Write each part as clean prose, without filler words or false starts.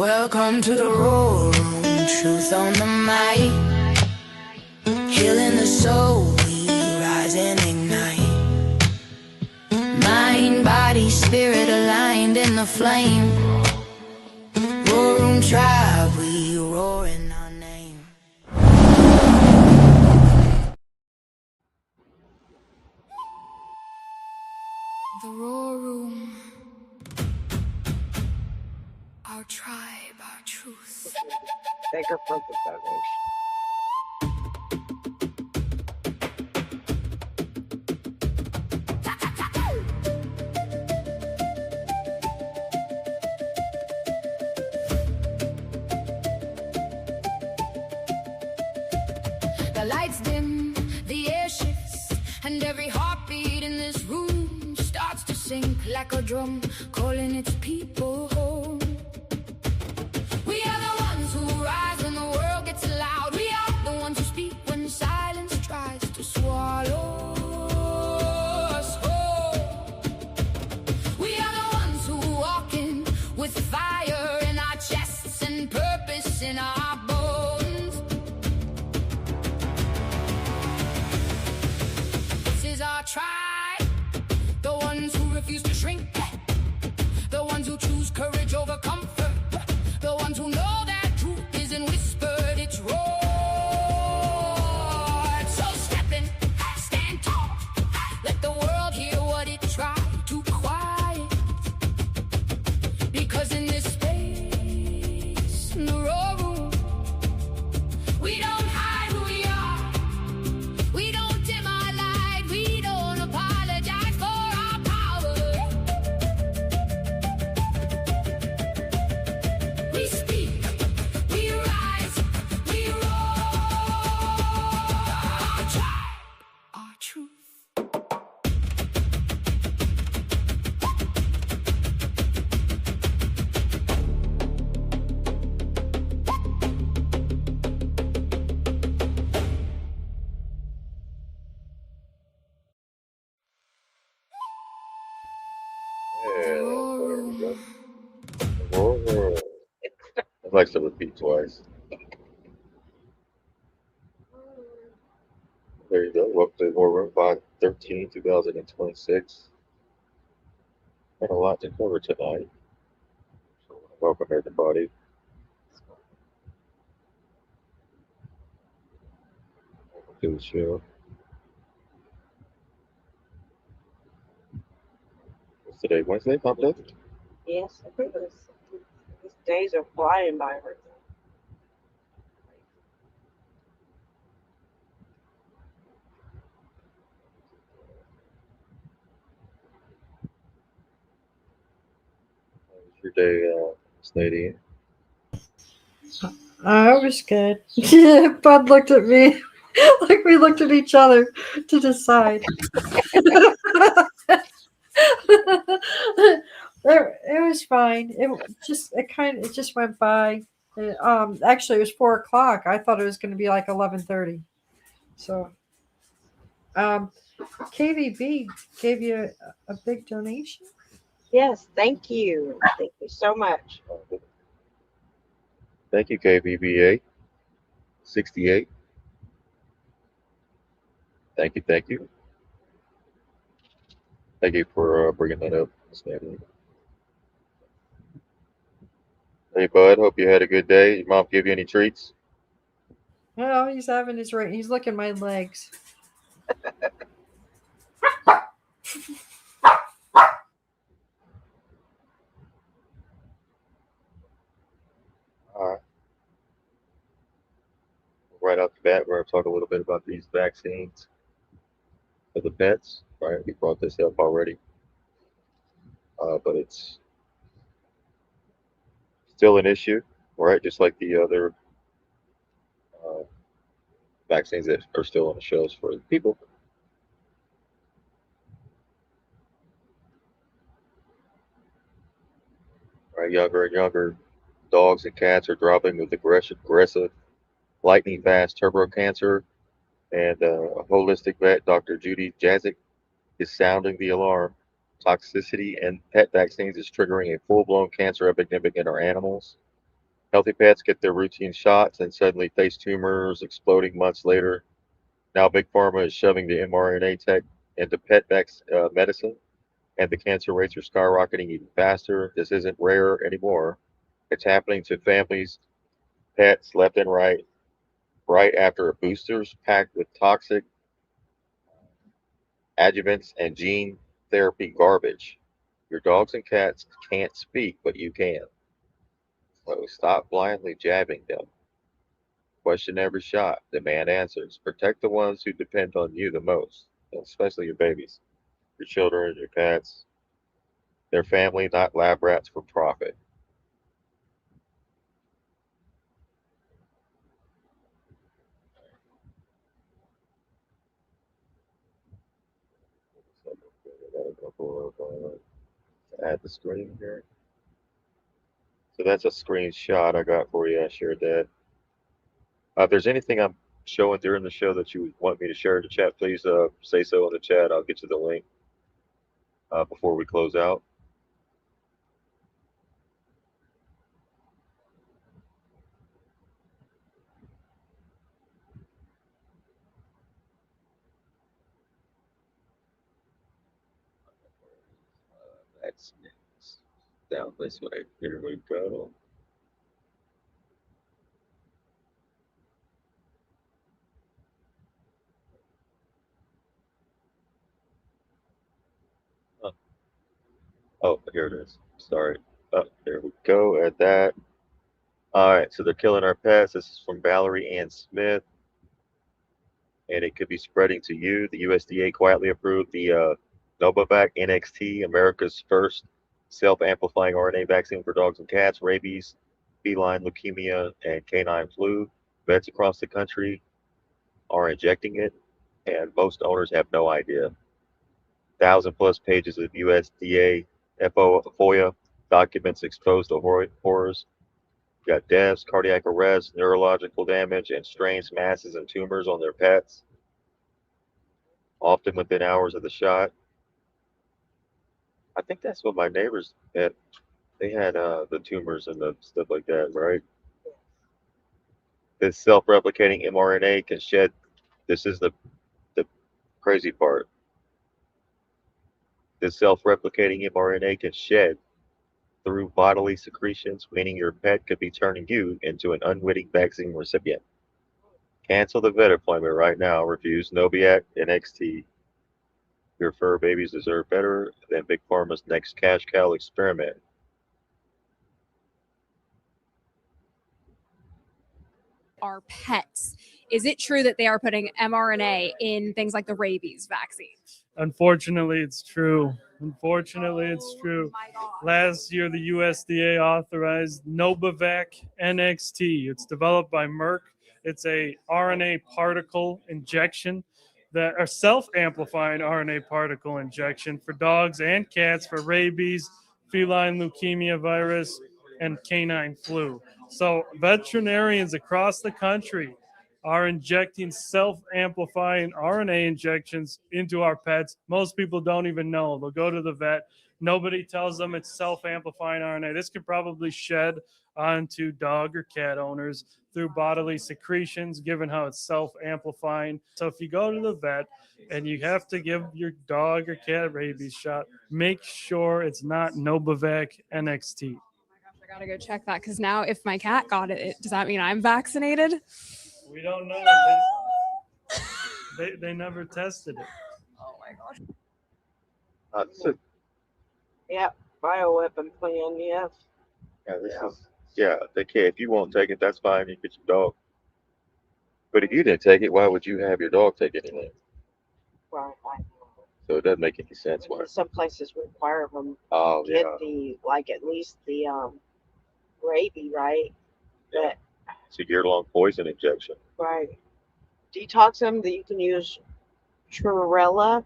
Welcome to the Roar Room, truth on the mic. Healing the soul, we rise and ignite. Mind, body, spirit aligned in the flame. Roar Room tribe, we roar in our name. The Roar Room, our tribe, our truth. Take her from the foundation. The lights dim, the air shifts, and every heartbeat in this room starts to sink like a drum, calling its people home. We are the ones who rise when the world gets loud. We are the ones who speak when silence tries to swallow us whole. We are the ones who walk in with fire in our chests and purpose in our bones. This is our tribe, the ones who refuse to shrink, the ones who choose courage over comfort, the ones who know that truth isn't whispered, it's roared. So step in, stand tall, let the world hear what it tried to quiet. Because in this space, in the Roar Room, we don't hide who we are. We don't dim our light. We don't apologize for our power. We speak, we rise, we roar. Our tribe, our truth. Yeah, there we go. Whoa. I'd like to repeat twice. There you go. Welcome to War Room 513, 2026. Got a lot to cover tonight. So welcome everybody. Welcome to the show. What's today? Wednesday, Pop Day? Yes, I think these days are flying by right now. How was your day, Miss Nadine? I was good. Bud looked at me like we looked at each other to decide. It was fine. It just went by. Actually, it was 4 o'clock. I thought it was going to be like 11:30. So, KVB gave you a big donation. Yes, thank you. Thank you so much. Thank you, KBBA 68. Thank you, thank you. Thank you for bringing that up, Miss Nadine. Hey, Bud, hope you had a good day. Your mom give you any treats? Well, he's having his right. He's looking at my legs. All right. Right off the bat, we're going to talk a little bit about these vaccines for the pets. Right, we brought this up already, but it's still an issue, right? Just like the other uh, vaccines that are still on the shelves for the people. Right, younger and younger dogs and cats are dropping with aggressive, lightning fast turbo cancer, and holistic vet Dr. Judy Jazik is sounding the alarm. Toxicity in pet vaccines is triggering a full-blown cancer epidemic in our animals. Healthy pets get their routine shots and suddenly face tumors exploding months later. Now, Big Pharma is shoving the mRNA tech into medicine, and the cancer rates are skyrocketing even faster. This isn't rare anymore. It's happening to families, pets, left and right after boosters packed with toxic adjuvants and gene therapy garbage. Your dogs and cats can't speak, but you can. So stop blindly jabbing them. Question every shot. Demand answers. Protect the ones who depend on you the most, especially your babies, your children, your pets, their family, not lab rats for profit. Add the screen here. So that's a screenshot I got for you. I shared that. If there's anything I'm showing during the show that you want me to share in the chat, please say so in the chat. I'll get you the link before we close out. That's next. Down this way. Here we go. Oh, oh, here it is. Sorry. Oh, there we go. At that. All right. So they're killing our pets. This is from Valerie Ann Smith, and it could be spreading to you. The USDA quietly approved the Novavax NXT, America's first self-amplifying RNA vaccine for dogs and cats, rabies, feline leukemia, and canine flu. Vets across the country are injecting it, and most owners have no idea. 1,000+ pages of USDA FOIA documents expose the horrors. You got deaths, cardiac arrest, neurological damage, and strange masses and tumors on their pets, often within hours of the shot. I think that's what my neighbors had. They had the tumors and the stuff like that, right? This self-replicating mRNA can shed. This is the crazy part. This self-replicating mRNA can shed through bodily secretions, meaning your pet could be turning you into an unwitting vaccine recipient. Cancel the vet appointment right now. Refuse Noviac NXT. Your fur babies deserve better than Big Pharma's next cash cow experiment. Our pets. Is it true that they are putting mRNA in things like the rabies vaccine? Unfortunately, it's true. Unfortunately, it's true. Last year, the USDA authorized Novavax NXT. It's developed by Merck. It's a RNA particle injection, that are self-amplifying RNA particle injection for dogs and cats for rabies, feline leukemia virus, and canine flu. So veterinarians across the country are injecting self-amplifying RNA injections into our pets. Most people don't even know. They'll go to the vet. Nobody tells them it's self-amplifying RNA. This could probably shed onto dog or cat owners through bodily secretions, given how it's self-amplifying. So if you go to the vet and you have to give your dog or cat rabies shot, make sure it's not Novavax NXT. I gotta go check that because now if my cat got it, does that mean I'm vaccinated? We don't know. They never tested it. Oh my gosh. So, Yeah, bioweapon plan, yes. they can. If you won't take it, that's fine. You get your dog. But if you didn't take it, why would you have your dog take it anyway? Right. So it doesn't make any sense. Why? Some places require them Oh, get yeah. the at least the rabies, right? Yeah. It's a year-long poison injection. Right. Detox them that you can use Trurella.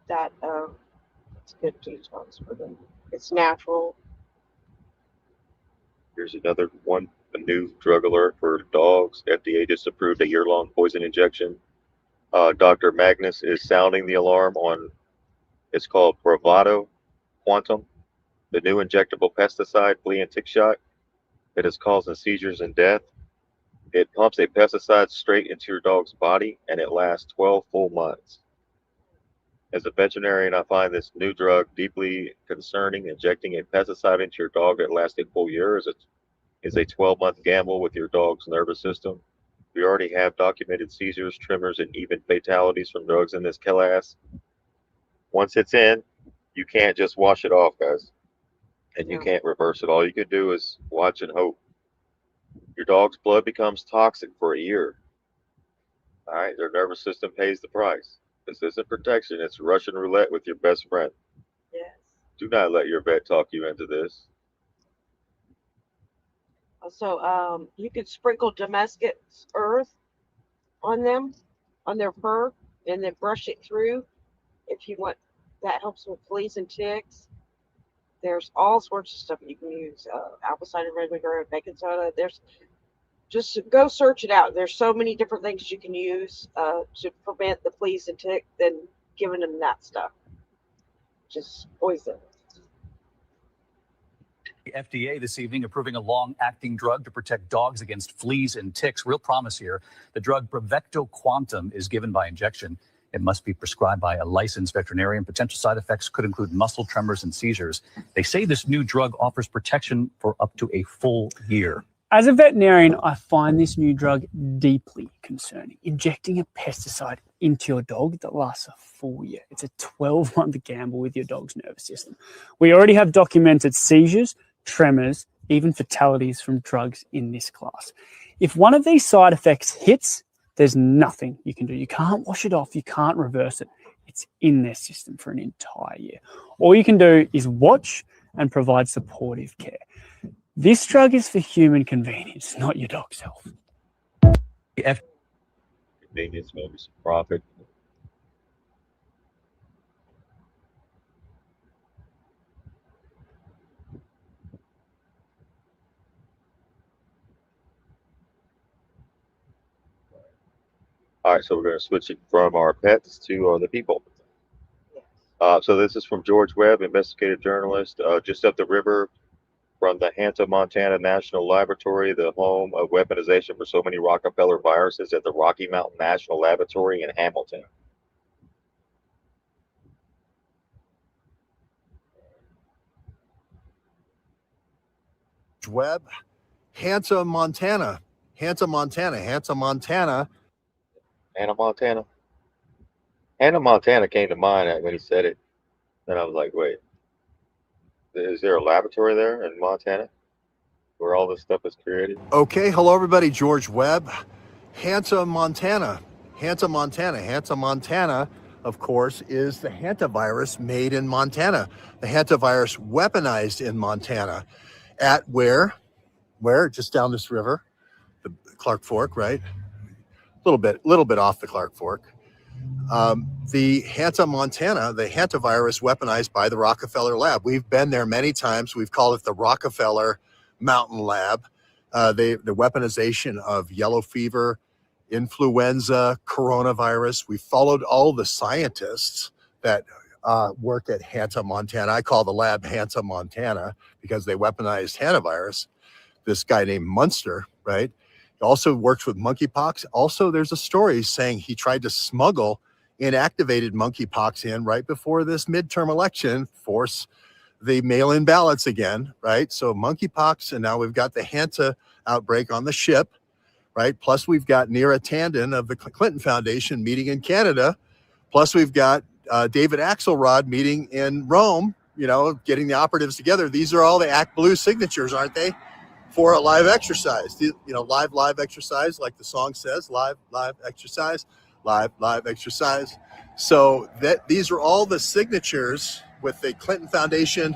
That it's good detox for them. It's natural. Here's another one, a new drug alert for dogs. FDA just approved a year-long poison injection. Dr. Magnus is sounding the alarm on, it's called Bravado Quantum. The new injectable pesticide, flea and tick shot, that is causing seizures and death. It pumps a pesticide straight into your dog's body, and it lasts 12 full months. As a veterinarian, I find this new drug deeply concerning. Injecting a pesticide into your dog that lasts a full year is a 12-month gamble with your dog's nervous system. We already have documented seizures, tremors, and even fatalities from drugs in this class. Once it's in, you can't just wash it off, guys. And you can't reverse it. All you can do is watch and hope. Your dog's blood becomes toxic for a year. All right, their nervous system pays the price. This isn't protection, it's Russian roulette with your best friend. Yes. Do not let your vet talk you into this. Also, you could sprinkle Damascus earth on them, on their fur, and then brush it through if you want. That helps with fleas and ticks. There's all sorts of stuff you can use. Apple cider vinegar, baking soda. There's just go search it out. There's so many different things you can use to prevent the fleas and tick than giving them that stuff. Just poison. The FDA this evening approving a long-acting drug to protect dogs against fleas and ticks. Real promise here. The drug Bravecto Quantum is given by injection. It must be prescribed by a licensed veterinarian. Potential side effects could include muscle tremors and seizures. They say this new drug offers protection for up to a full year. As a veterinarian, I find this new drug deeply concerning. Injecting a pesticide into your dog that lasts a full year. It's a 12-month gamble with your dog's nervous system. We already have documented seizures, tremors, even fatalities from drugs in this class. If one of these side effects hits, there's nothing you can do. You can't wash it off. You can't reverse it. It's in their system for an entire year. All you can do is watch and provide supportive care. This drug is for human convenience, not your dog's health. Convenience, maybe some profit. All right, so we're going to switch it from our pets to the people. So this is from George Webb, investigative journalist, just up the river from the Hanta, Montana National Laboratory, the home of weaponization for so many Rockefeller viruses at the Rocky Mountain National Laboratory in Hamilton. Webb, Hanta, Montana. Hanta, Montana. Hanta, Montana. Hannah, Montana. Hannah, Montana came to mind when he said it. And I was like, wait, is there a laboratory there in Montana where all this stuff is created? Okay, hello everybody, George Webb. Hanta, Montana. Hanta, Montana. Hanta, Montana, of course, is the hantavirus made in Montana. The hantavirus weaponized in Montana. At where? Just down this river, the Clark Fork, right? A little bit off the Clark Fork. The Hanta, Montana, the hantavirus weaponized by the Rockefeller Lab. We've been there many times. We've called it the Rockefeller Mountain Lab. The weaponization of yellow fever, influenza, coronavirus. We followed all the scientists that work at Hanta, Montana. I call the lab Hanta, Montana because they weaponized hantavirus. This guy named Munster, right? He also works with monkeypox. Also, there's a story saying he tried to smuggle inactivated monkeypox in right before this midterm election, force the mail-in ballots again, right? So monkeypox, and now we've got the Hanta outbreak on the ship, right? Plus we've got Neera Tanden of the Clinton Foundation meeting in Canada. Plus we've got David Axelrod meeting in Rome, getting the operatives together. These are all the Act Blue signatures, aren't they? For a live exercise, live exercise, like the song says, live exercise, live exercise. So that these are all the signatures with the Clinton Foundation,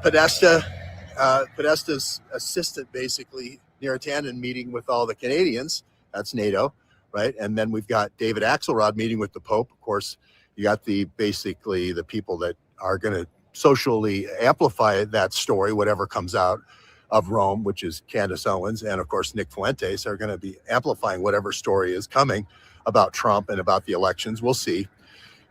Podesta's assistant, basically, Neera Tanden meeting with all the Canadians. That's NATO, right? And then we've got David Axelrod meeting with the Pope. Of course, you got basically the people that are going to socially amplify that story, whatever comes out of Rome, which is Candace Owens, and of course Nick Fuentes are going to be amplifying whatever story is coming about Trump and about the elections. We'll see.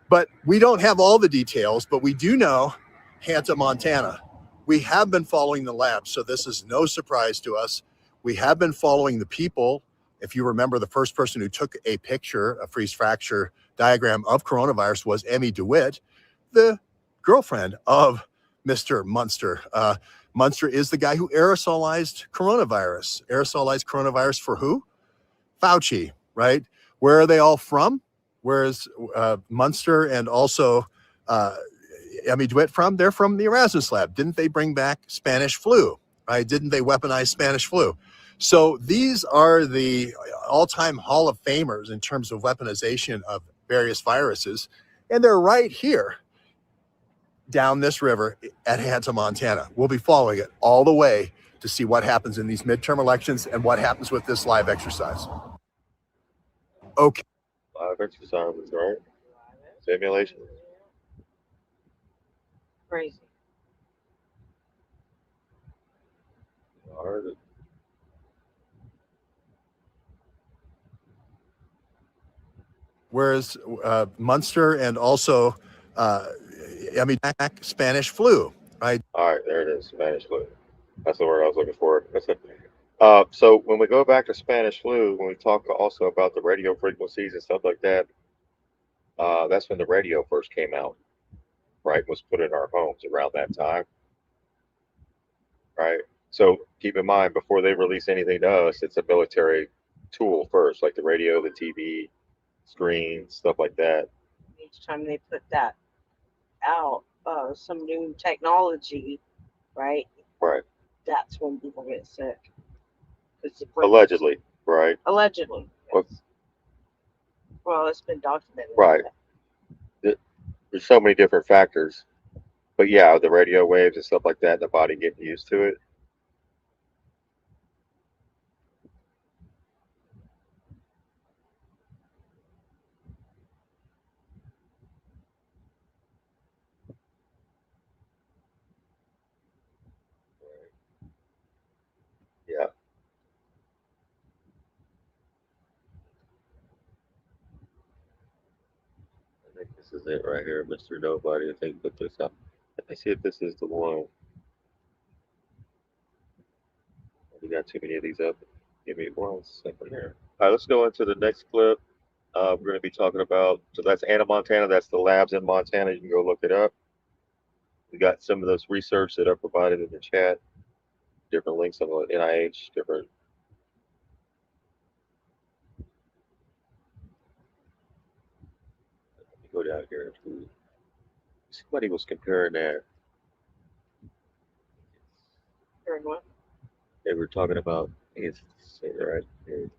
But we don't have all the details, but we do know Hanta, Montana. We have been following the lab, so this is no surprise to us. We have been following the people. If you remember, the first person who took a picture, a freeze fracture diagram of coronavirus was Emmy DeWitt, the girlfriend of Mr. Munster. Munster is the guy who aerosolized coronavirus. Aerosolized coronavirus for who? Fauci, right? Where are they all from? Where is Munster and also Emmy DeWitt from? They're from the Erasmus Lab. Didn't they bring back Spanish flu, right? Didn't they weaponize Spanish flu? So these are the all-time Hall of Famers in terms of weaponization of various viruses. And they're right here down this river at Hanta, Montana. We'll be following it all the way to see what happens in these midterm elections and what happens with this live exercise. Okay. Live exercises, right? Simulation. Crazy. Hard. Whereas Munster and also Spanish flu, right? All right, there it is. Spanish flu. That's the word I was looking for. So when we go back to Spanish flu, when we talk also about the radio frequencies and stuff like that, that's when the radio first came out, right? Was put in our homes around that time, right? So keep in mind, before they release anything to us, it's a military tool first, like the radio, the TV, screen, stuff like that. Each time they put that out, some new technology, right? Right. That's when people get sick. Allegedly, right? Allegedly. Well, Well, it's been documented. right. There's so many different factors. But yeah, the radio waves and stuff like that, the body getting used to it. Yeah. I think this is it right here, Mr. Nobody. I think put this up. Let me see if this is the one. We got too many of these up. Give me 1 second here. All right, let's go into the next clip. We're going to be talking about, so that's Anna, Montana. That's the labs in Montana. You can go look it up. We got some of those research that are provided in the chat. Different links on the NIH, different. Let me go down here. Somebody was comparing that. Comparing what? They were talking about, it's right here.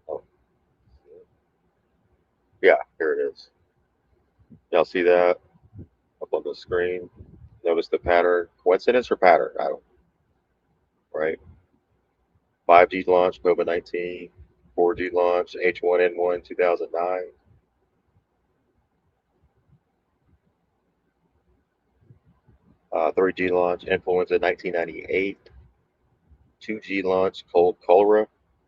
Oh. Yeah, here it is. Y'all see that up on the screen? Notice the pattern. Coincidence or pattern? I don't. Right. 5G launch, COVID-19. 4G launch, H1N1, 2009. 3G launch, influenza, 1998. 2G launch, cholera,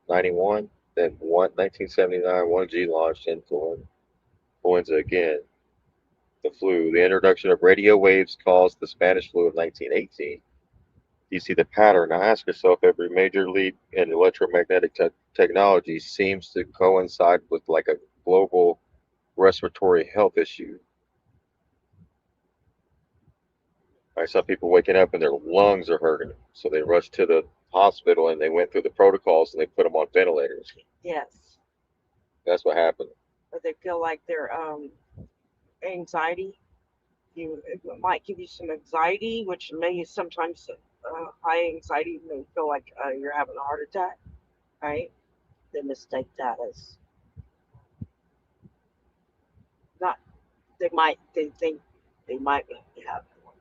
91. Then 1979, 1G launch, influenza again. The flu. The introduction of radio waves caused the Spanish flu of 1918. You see the pattern. Now ask yourself, every major leap in electromagnetic technology seems to coincide with like a global respiratory health issue. Right, some people waking up and their lungs are hurting, so they rush to the hospital and they went through the protocols and they put them on ventilators. Yes. That's what happened. Or they feel like their anxiety. It might give you some anxiety, which may sometimes high anxiety may feel like you're having a heart attack, right? They mistake that as not. They think they might be having one.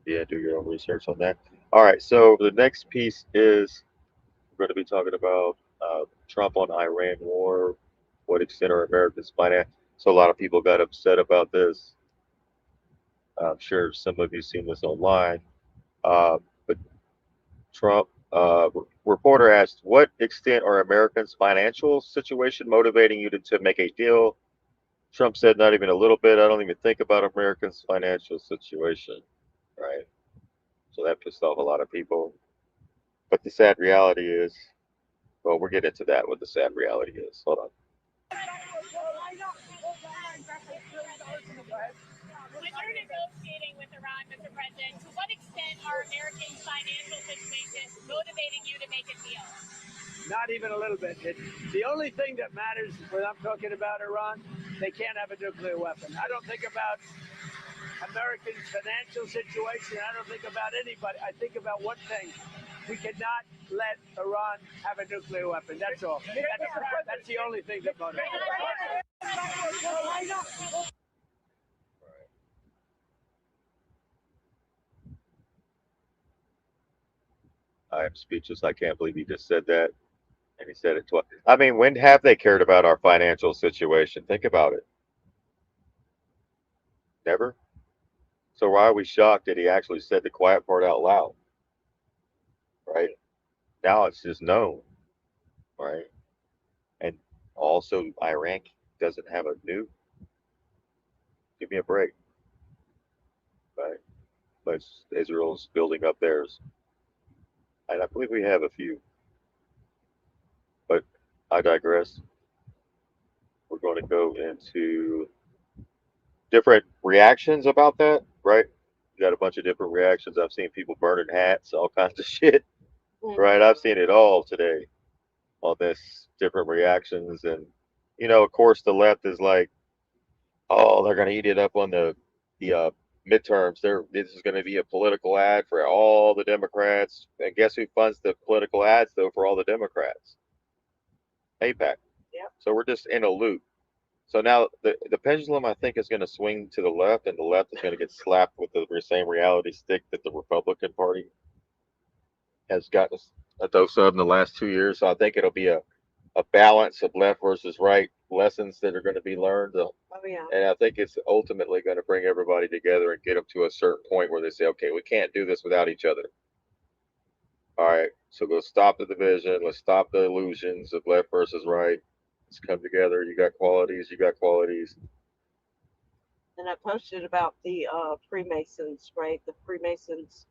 Yeah, do your own research on that. All right, so the next piece is we're going to be talking about Trump on Iran war, what extent are Americans finance. So a lot of people got upset about this. I'm sure some of you seen this online, but Trump. Reporter asked, what extent are Americans' financial situation motivating you to make a deal? Trump said, not even a little bit. I don't even think about Americans' financial situation. Right. So that pissed off a lot of people. But the sad reality is, well, we'll get into that, what the sad reality is. Hold on. When you're negotiating with Iran, Mr. President, to what extent are Americans' financial situations motivating you to make a deal? Not even a little bit. The only thing that matters when I'm talking about Iran, they can't have a nuclear weapon. I don't think about Americans' financial situation. I don't think about anybody. I think about one thing. We cannot let Iran have a nuclear weapon. That's all. That's the only thing that motivates me. I am speechless. I can't believe he just said that. And he said it twice. I mean, when have they cared about our financial situation? Think about it. Never. So why are we shocked that he actually said the quiet part out loud? Right? Now it's just known. Right? And also, Iran doesn't have a nuke. Give me a break. Right? But Israel's building up theirs. And I believe we have a few. But I digress. We're going to go into different reactions about that, right? You got a bunch of different reactions. I've seen people burning hats, all kinds of shit, right? I've seen it all today on this, different reactions. And, you know, of course, the left is like, oh, they're going to eat it up on the midterms. This is going to be a political ad for all the Democrats. And guess who funds the political ads, though, for all the Democrats? AIPAC. Yeah. So we're just in a loop. So now the pendulum, I think, is going to swing to the left, and the left is going to get slapped with the same reality stick that the Republican Party has gotten a dose of in the last 2 years. So I think it'll be a balance of left versus right lessons that are going to be learned. Oh, yeah. And I think it's ultimately going to bring everybody together and get them to a certain point where they say, okay, we can't do this without each other. All right, so let's stop the division. Let's stop the illusions of left versus right. Let's come together. You got qualities. You got qualities. And I posted about the Freemasons, right? The Freemasons,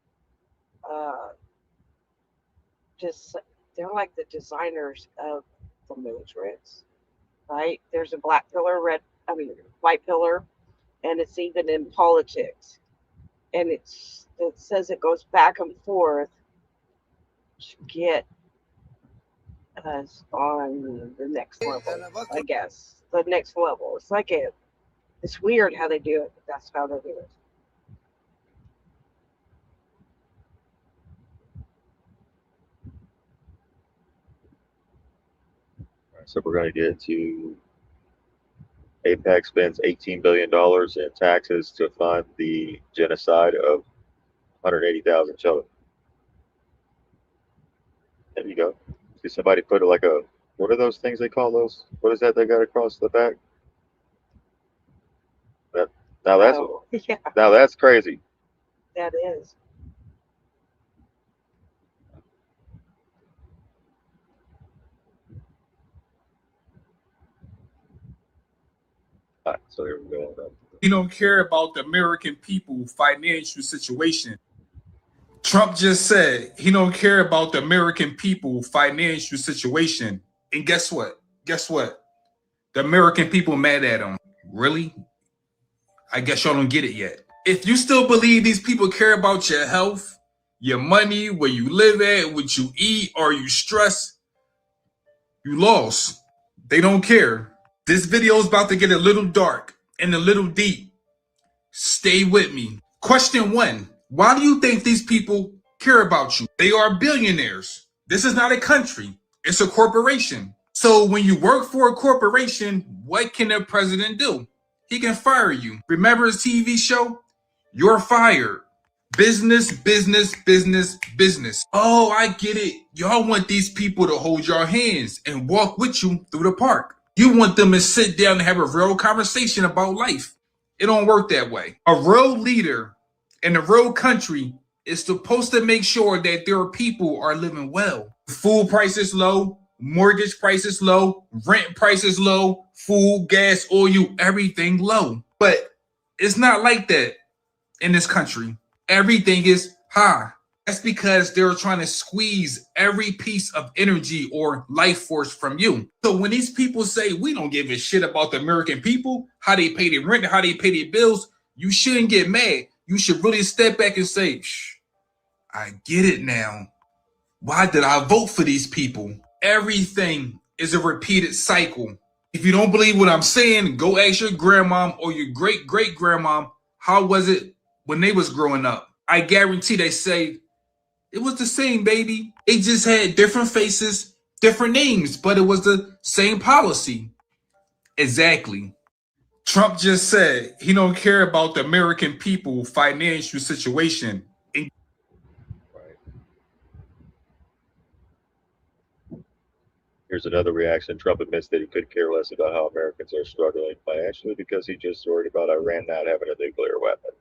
they're like the designers of the militarists, right? There's a black pillar, white pillar, and it's even in politics. And it says it goes back and forth to get us on the next level, I guess. The next level. It's like it's weird how they do it, but that's how they do it. So we're going to get to AIPAC spends $18 billion in taxes to fund the genocide of 180,000 children. There you go. See somebody put it like what are those things they call those? What is that they got across the back? Now that's crazy. That is. All right, so here we go. He don't care about the American people financial situation. Trump just said he don't care about the American people financial situation. And guess what? The American people mad at him. Really? I guess y'all don't get it yet. If you still believe these people care about your health, your money, where you live at, what you eat, or you stress, you lost. They don't care. This video is about to get a little dark and a little deep. Stay with me. Question 1. Why do you think these people care about you? They are billionaires. This is not a country. It's a corporation. So when you work for a corporation, what can the president do? He can fire you. Remember his TV show? You're fired. Business, business, business, business. Oh, I get it. Y'all want these people to hold your hands and walk with you through the park. You want them to sit down and have a real conversation about life. It don't work that way. A real leader in a real country is supposed to make sure that their people are living well. Food prices low, mortgage prices low, rent prices low, food, gas, oil, everything low. But it's not like that in this country. Everything is high. That's because they're trying to squeeze every piece of energy or life force from you. So when these people say we don't give a shit about the American people, how they pay their rent, how they pay their bills, you shouldn't get mad. You should really step back and say, shh, I get it now. Why did I vote for these people? Everything is a repeated cycle. If you don't believe what I'm saying, go ask your grandmom or your great-great-grandmom, how was it when they was growing up? I guarantee they say, it was the same, baby. It just had different faces, different names, but it was the same policy. Exactly. Trump just said he don't care about the American people financial situation. Here's another reaction. Trump admits that he could care less about how Americans are struggling financially because he's just worried about Iran not having a nuclear weapon.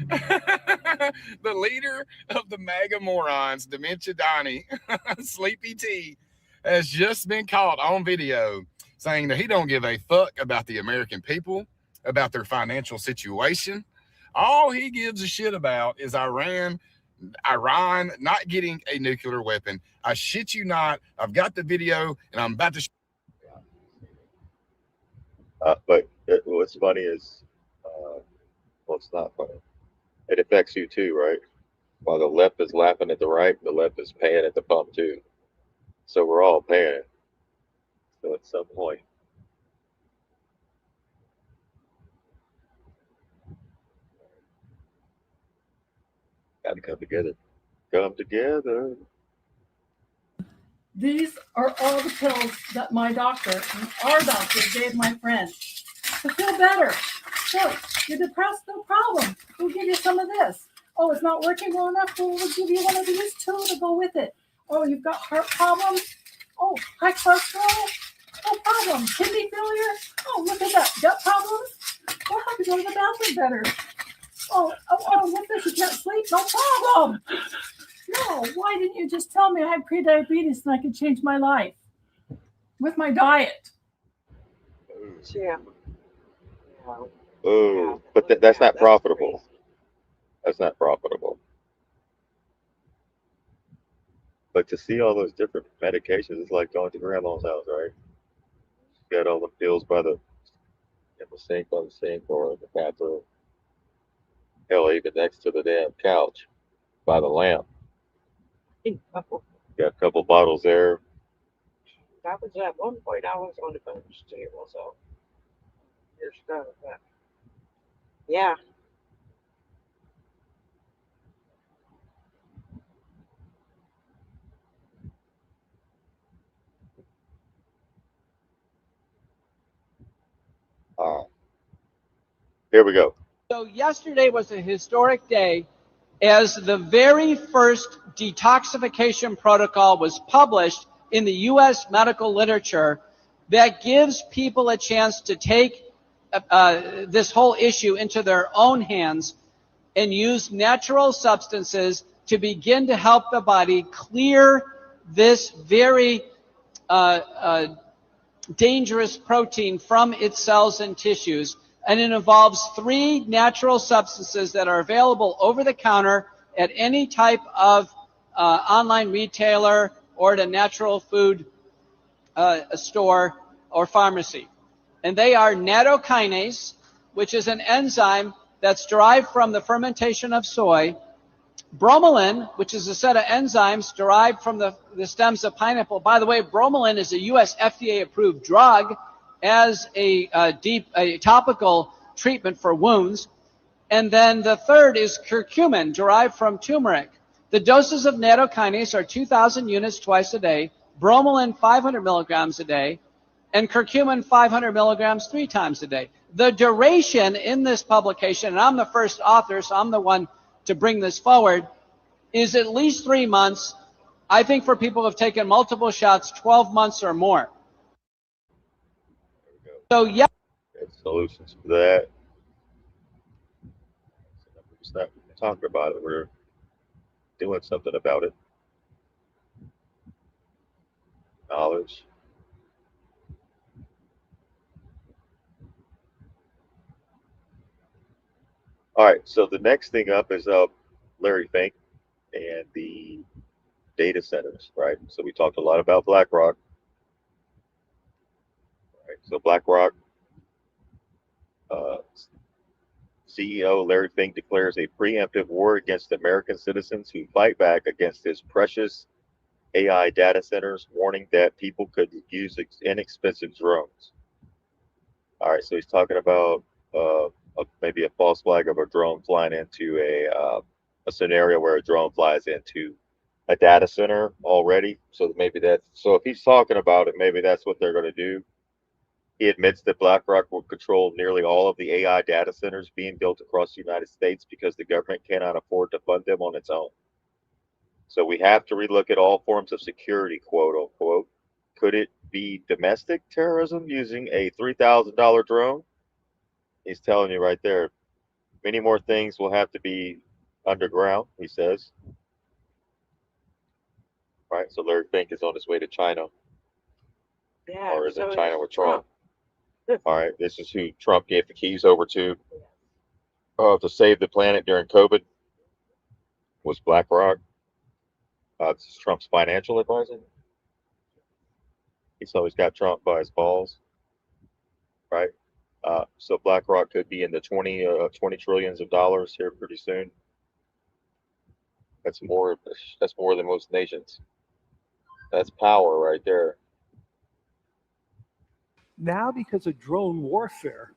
The leader of the MAGA morons, Dementia Donnie, Sleepy T, has just been caught on video saying that he don't give a fuck about the American people, about their financial situation. All he gives a shit about is Iran not getting a nuclear weapon. I shit you not. I've got the video and I'm about to. But what's funny is, well, it's not funny. It affects you too, right? While the left is laughing at the right, the left is paying at the pump too. So we're all paying it. So at some point, got to come together. Come together. These are all the pills that my doctor and our doctor gave my friend to feel better. So you're depressed, no problem. We'll give you some of this. Oh, it's not working well enough. We'll give you one of these too to go with it. Oh, you've got heart problems. Oh, high cholesterol. No problem. Kidney failure. Oh, look at that. Gut problems. We'll have to go to the bathroom better. Oh, look at this. You can't sleep. No problem. No, why didn't you just tell me I had prediabetes and I could change my life with my diet? Yeah. Oh, but that's not profitable. That's not profitable. But to see all those different medications, it's like going to grandma's house, right? You got all the pills by the sink on the sink or in the bathroom. Hell, even next to the damn couch by the lamp. Got a couple bottles there. That was at one point I was on the bench table, so here's stuff. But yeah. Here we go. So yesterday was a historic day as the very first detoxification protocol was published in the U.S. medical literature that gives people a chance to take this whole issue into their own hands and use natural substances to begin to help the body clear this very dangerous protein from its cells and tissues. And it involves 3 natural substances that are available over the counter at any type of online retailer or at a natural food store or pharmacy. And they are nattokinase, which is an enzyme that's derived from the fermentation of soy, bromelain, which is a set of enzymes derived from the stems of pineapple. By the way, bromelain is a U.S. FDA-approved drug as a topical treatment for wounds. And then the third is curcumin, derived from turmeric. The doses of nattokinase are 2,000 units twice a day, bromelain 500 milligrams a day, and curcumin 500 milligrams 3 times a day. The duration in this publication, and I'm the first author, so I'm the one to bring this forward, is at least 3 months. I think for people who have taken multiple shots, 12 months or more. So yeah. Solutions for that. We're just not talking about it. We're doing something about it. Knowledge. All right. So the next thing up is Larry Fink and the data centers, right? So we talked a lot about BlackRock. Right? So BlackRock uh, CEO Larry Fink declares a preemptive war against American citizens who fight back against his precious AI data centers, warning that people could use inexpensive drones. All right, so he's talking about maybe a false flag of a drone flying into a scenario where a drone flies into a data center already. So maybe so if he's talking about it, maybe that's what they're going to do. He admits that BlackRock will control nearly all of the AI data centers being built across the United States because the government cannot afford to fund them on its own. So we have to relook at all forms of security, quote unquote. Could it be domestic terrorism using a $3,000 drone? He's telling you right there. Many more things will have to be underground, he says. Right, so Larry Fink is on his way to China. Yeah. Or is so it China with Trump? Trump. All right, this is who Trump gave the keys over to save the planet during COVID. Was BlackRock. This is Trump's financial advisor. He's always got Trump by his balls, right? So BlackRock could be in the 20 trillions of dollars here pretty soon. That's more. That's more than most nations. That's power right there. Now, because of drone warfare,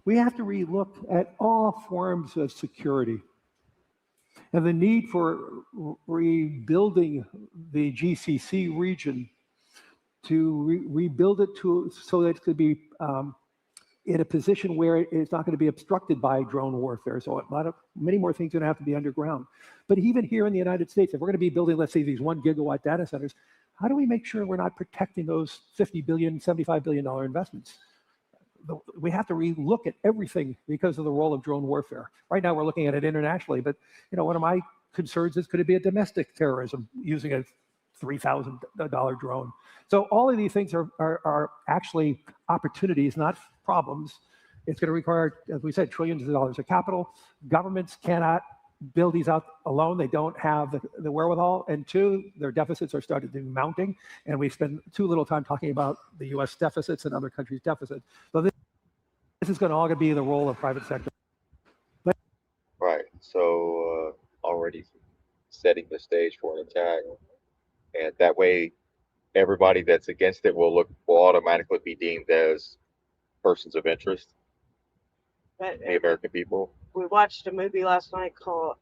we have to relook at all forms of security and the need for rebuilding the GCC region to rebuild it so that it could be in a position where it's not going to be obstructed by drone warfare. So many more things are going to have to be underground. But even here in the United States, if we're going to be building, let's say, these 1 gigawatt data centers, how do we make sure we're not protecting those $50 billion, $75 billion investments? We have to relook at everything because of the role of drone warfare. Right now, we're looking at it internationally, but one of my concerns is, could it be a domestic terrorism using a $3,000 drone? So all of these things are actually opportunities, not problems. It's going to require, as we said, trillions of dollars of capital. Governments cannot build these out alone. They don't have the wherewithal. And two, their deficits are starting to be mounting. And we spend too little time talking about the U.S. deficits and other countries' deficits. So this is going to all be the role of private sector. Right. So already setting the stage for an attack, and that way, everybody that's against it will automatically be deemed as persons of interest. But The American people. we watched a movie last night called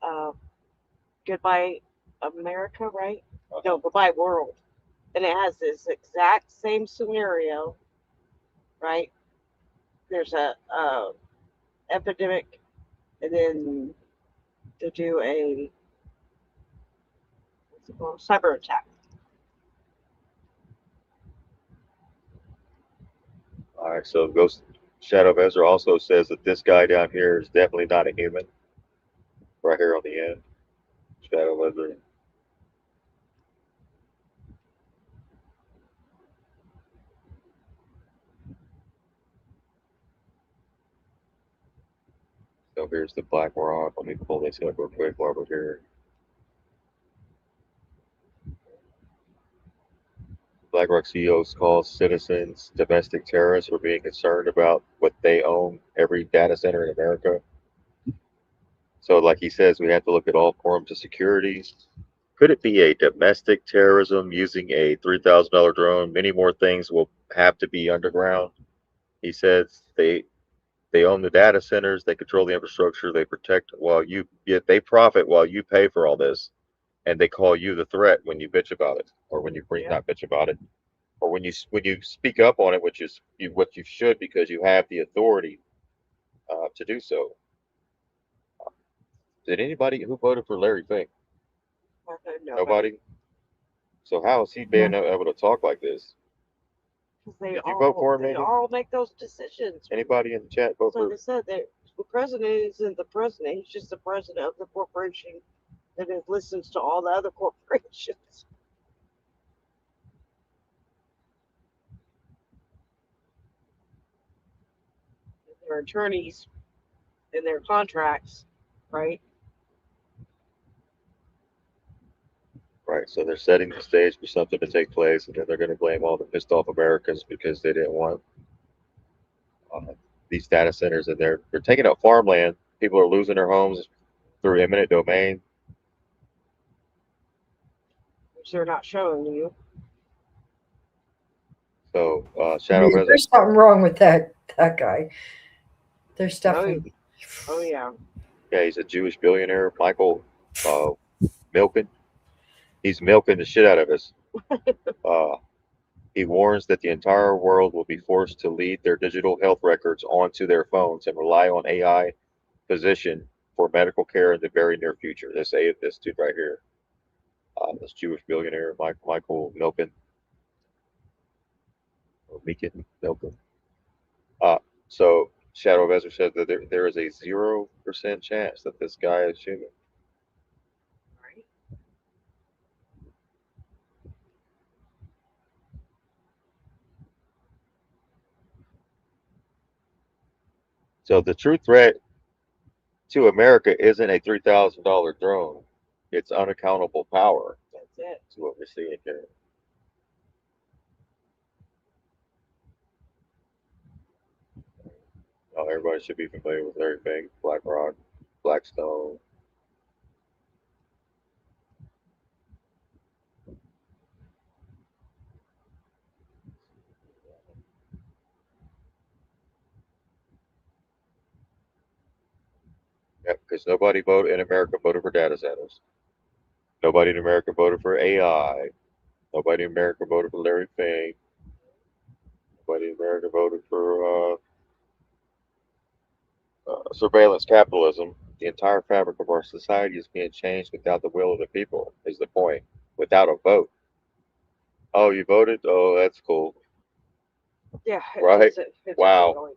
Goodbye America, right? No, Goodbye World. And it has this exact same scenario, right? There's a epidemic, and then to do a cyber attack. All right. So Ghost Shadow of Ezra also says that this guy down here is definitely not a human. Right here on the end, Shadow of Ezra. So here's the Black Rock. Let me pull this up real quick while we're here. BlackRock CEOs call citizens domestic terrorists for being concerned about what they own every data center in America. So, like he says, we have to look at all forms of security. Could it be a domestic terrorism using a $3,000 drone? Many more things will have to be underground. He says they own the data centers, they control the infrastructure, they protect yet they profit while you pay for all this, and they call you the threat when you bitch about it, or when you not bitch about it, or when you speak up on it, which is what you should because you have the authority to do so. Did anybody who voted for Larry Fink? Nobody. So how is he being able to talk like this? They Did you vote for him, they Megan? all make those decisions. Anybody in the chat vote So for? they said that the president isn't the president; he's just the president of the corporation that it listens to all the other corporations. Their attorneys and their contracts, right? Right. So they're setting the stage for something to take place, and then they're going to blame all the pissed off Americans because they didn't want these data centers, and they're taking up farmland. People are losing their homes through eminent domain. Which they're not showing you. So Shadow Yeah, Vezir. there's something wrong with that guy. There's definitely. Oh yeah. Yeah, he's a Jewish billionaire, Michael Milken. He's milking the shit out of us. He warns that the entire world will be forced to lead their digital health records onto their phones and rely on AI physician for medical care in the very near future. This dude right here, this Jewish billionaire, Michael Milken, or Meekin Milken. So Shadow Vezir said that there is a 0% chance that this guy is human. So the true threat to America isn't a $3,000 drone. It's unaccountable power. That's it. That's what we're seeing here. Everybody should be familiar with Larry Fink, BlackRock, Blackstone. Yeah, because nobody voted in America voted for data centers. Nobody in America voted for AI. Nobody in America voted for Larry Fink. Nobody in America voted for surveillance capitalism. The entire fabric of our society is being changed without the will of the people, is the point. Without a vote. Oh, you voted? Oh, that's cool. Yeah. Right? It's Wow. really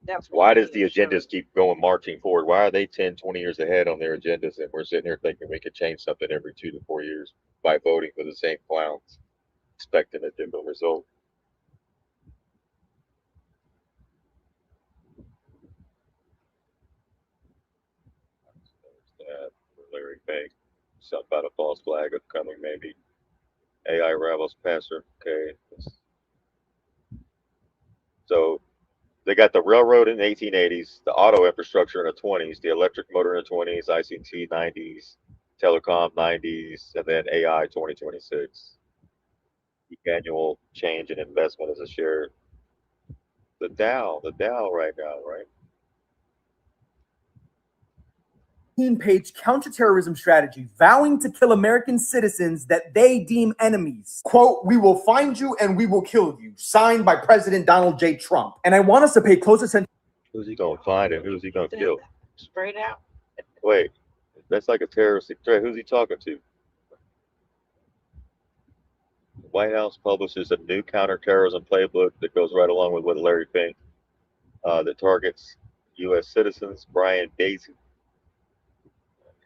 that's Why does the agendas keep going marching forward? Why are they 10, 20 years ahead on their agendas, and we're sitting here thinking we could change something every 2 to 4 years by voting for the same clowns, expecting a different result? Larry Fink, something about a false flag upcoming, maybe. AI rivals passer. Okay. So they got the railroad in the 1880s, the auto infrastructure in the 20s, the electric motor in the 20s, ICT 90s, telecom 90s, and then AI 2026. The annual change in investment as a share. The Dow right now, right? 15-page counterterrorism strategy vowing to kill American citizens that they deem enemies. Quote, "We will find you and we will kill you." Signed by President Donald J. Trump. And I want us to pay close attention. Who's he going to find and who's he going to kill? Straight out. Wait, that's like a terroristic threat. Who's he talking to? The White House publishes a new counterterrorism playbook that goes right along with what Larry Fink that targets U.S. citizens. Brian Daisy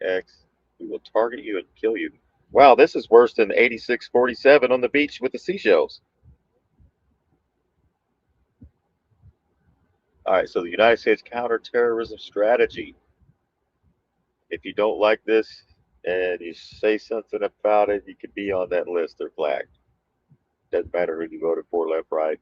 X, we will target you and kill you. Wow, this is worse than 8647 on the beach with the seashells. All right, so the United States counterterrorism strategy. If you don't like this and you say something about it, you could be on that list or flagged. Doesn't matter who you voted for, left, right.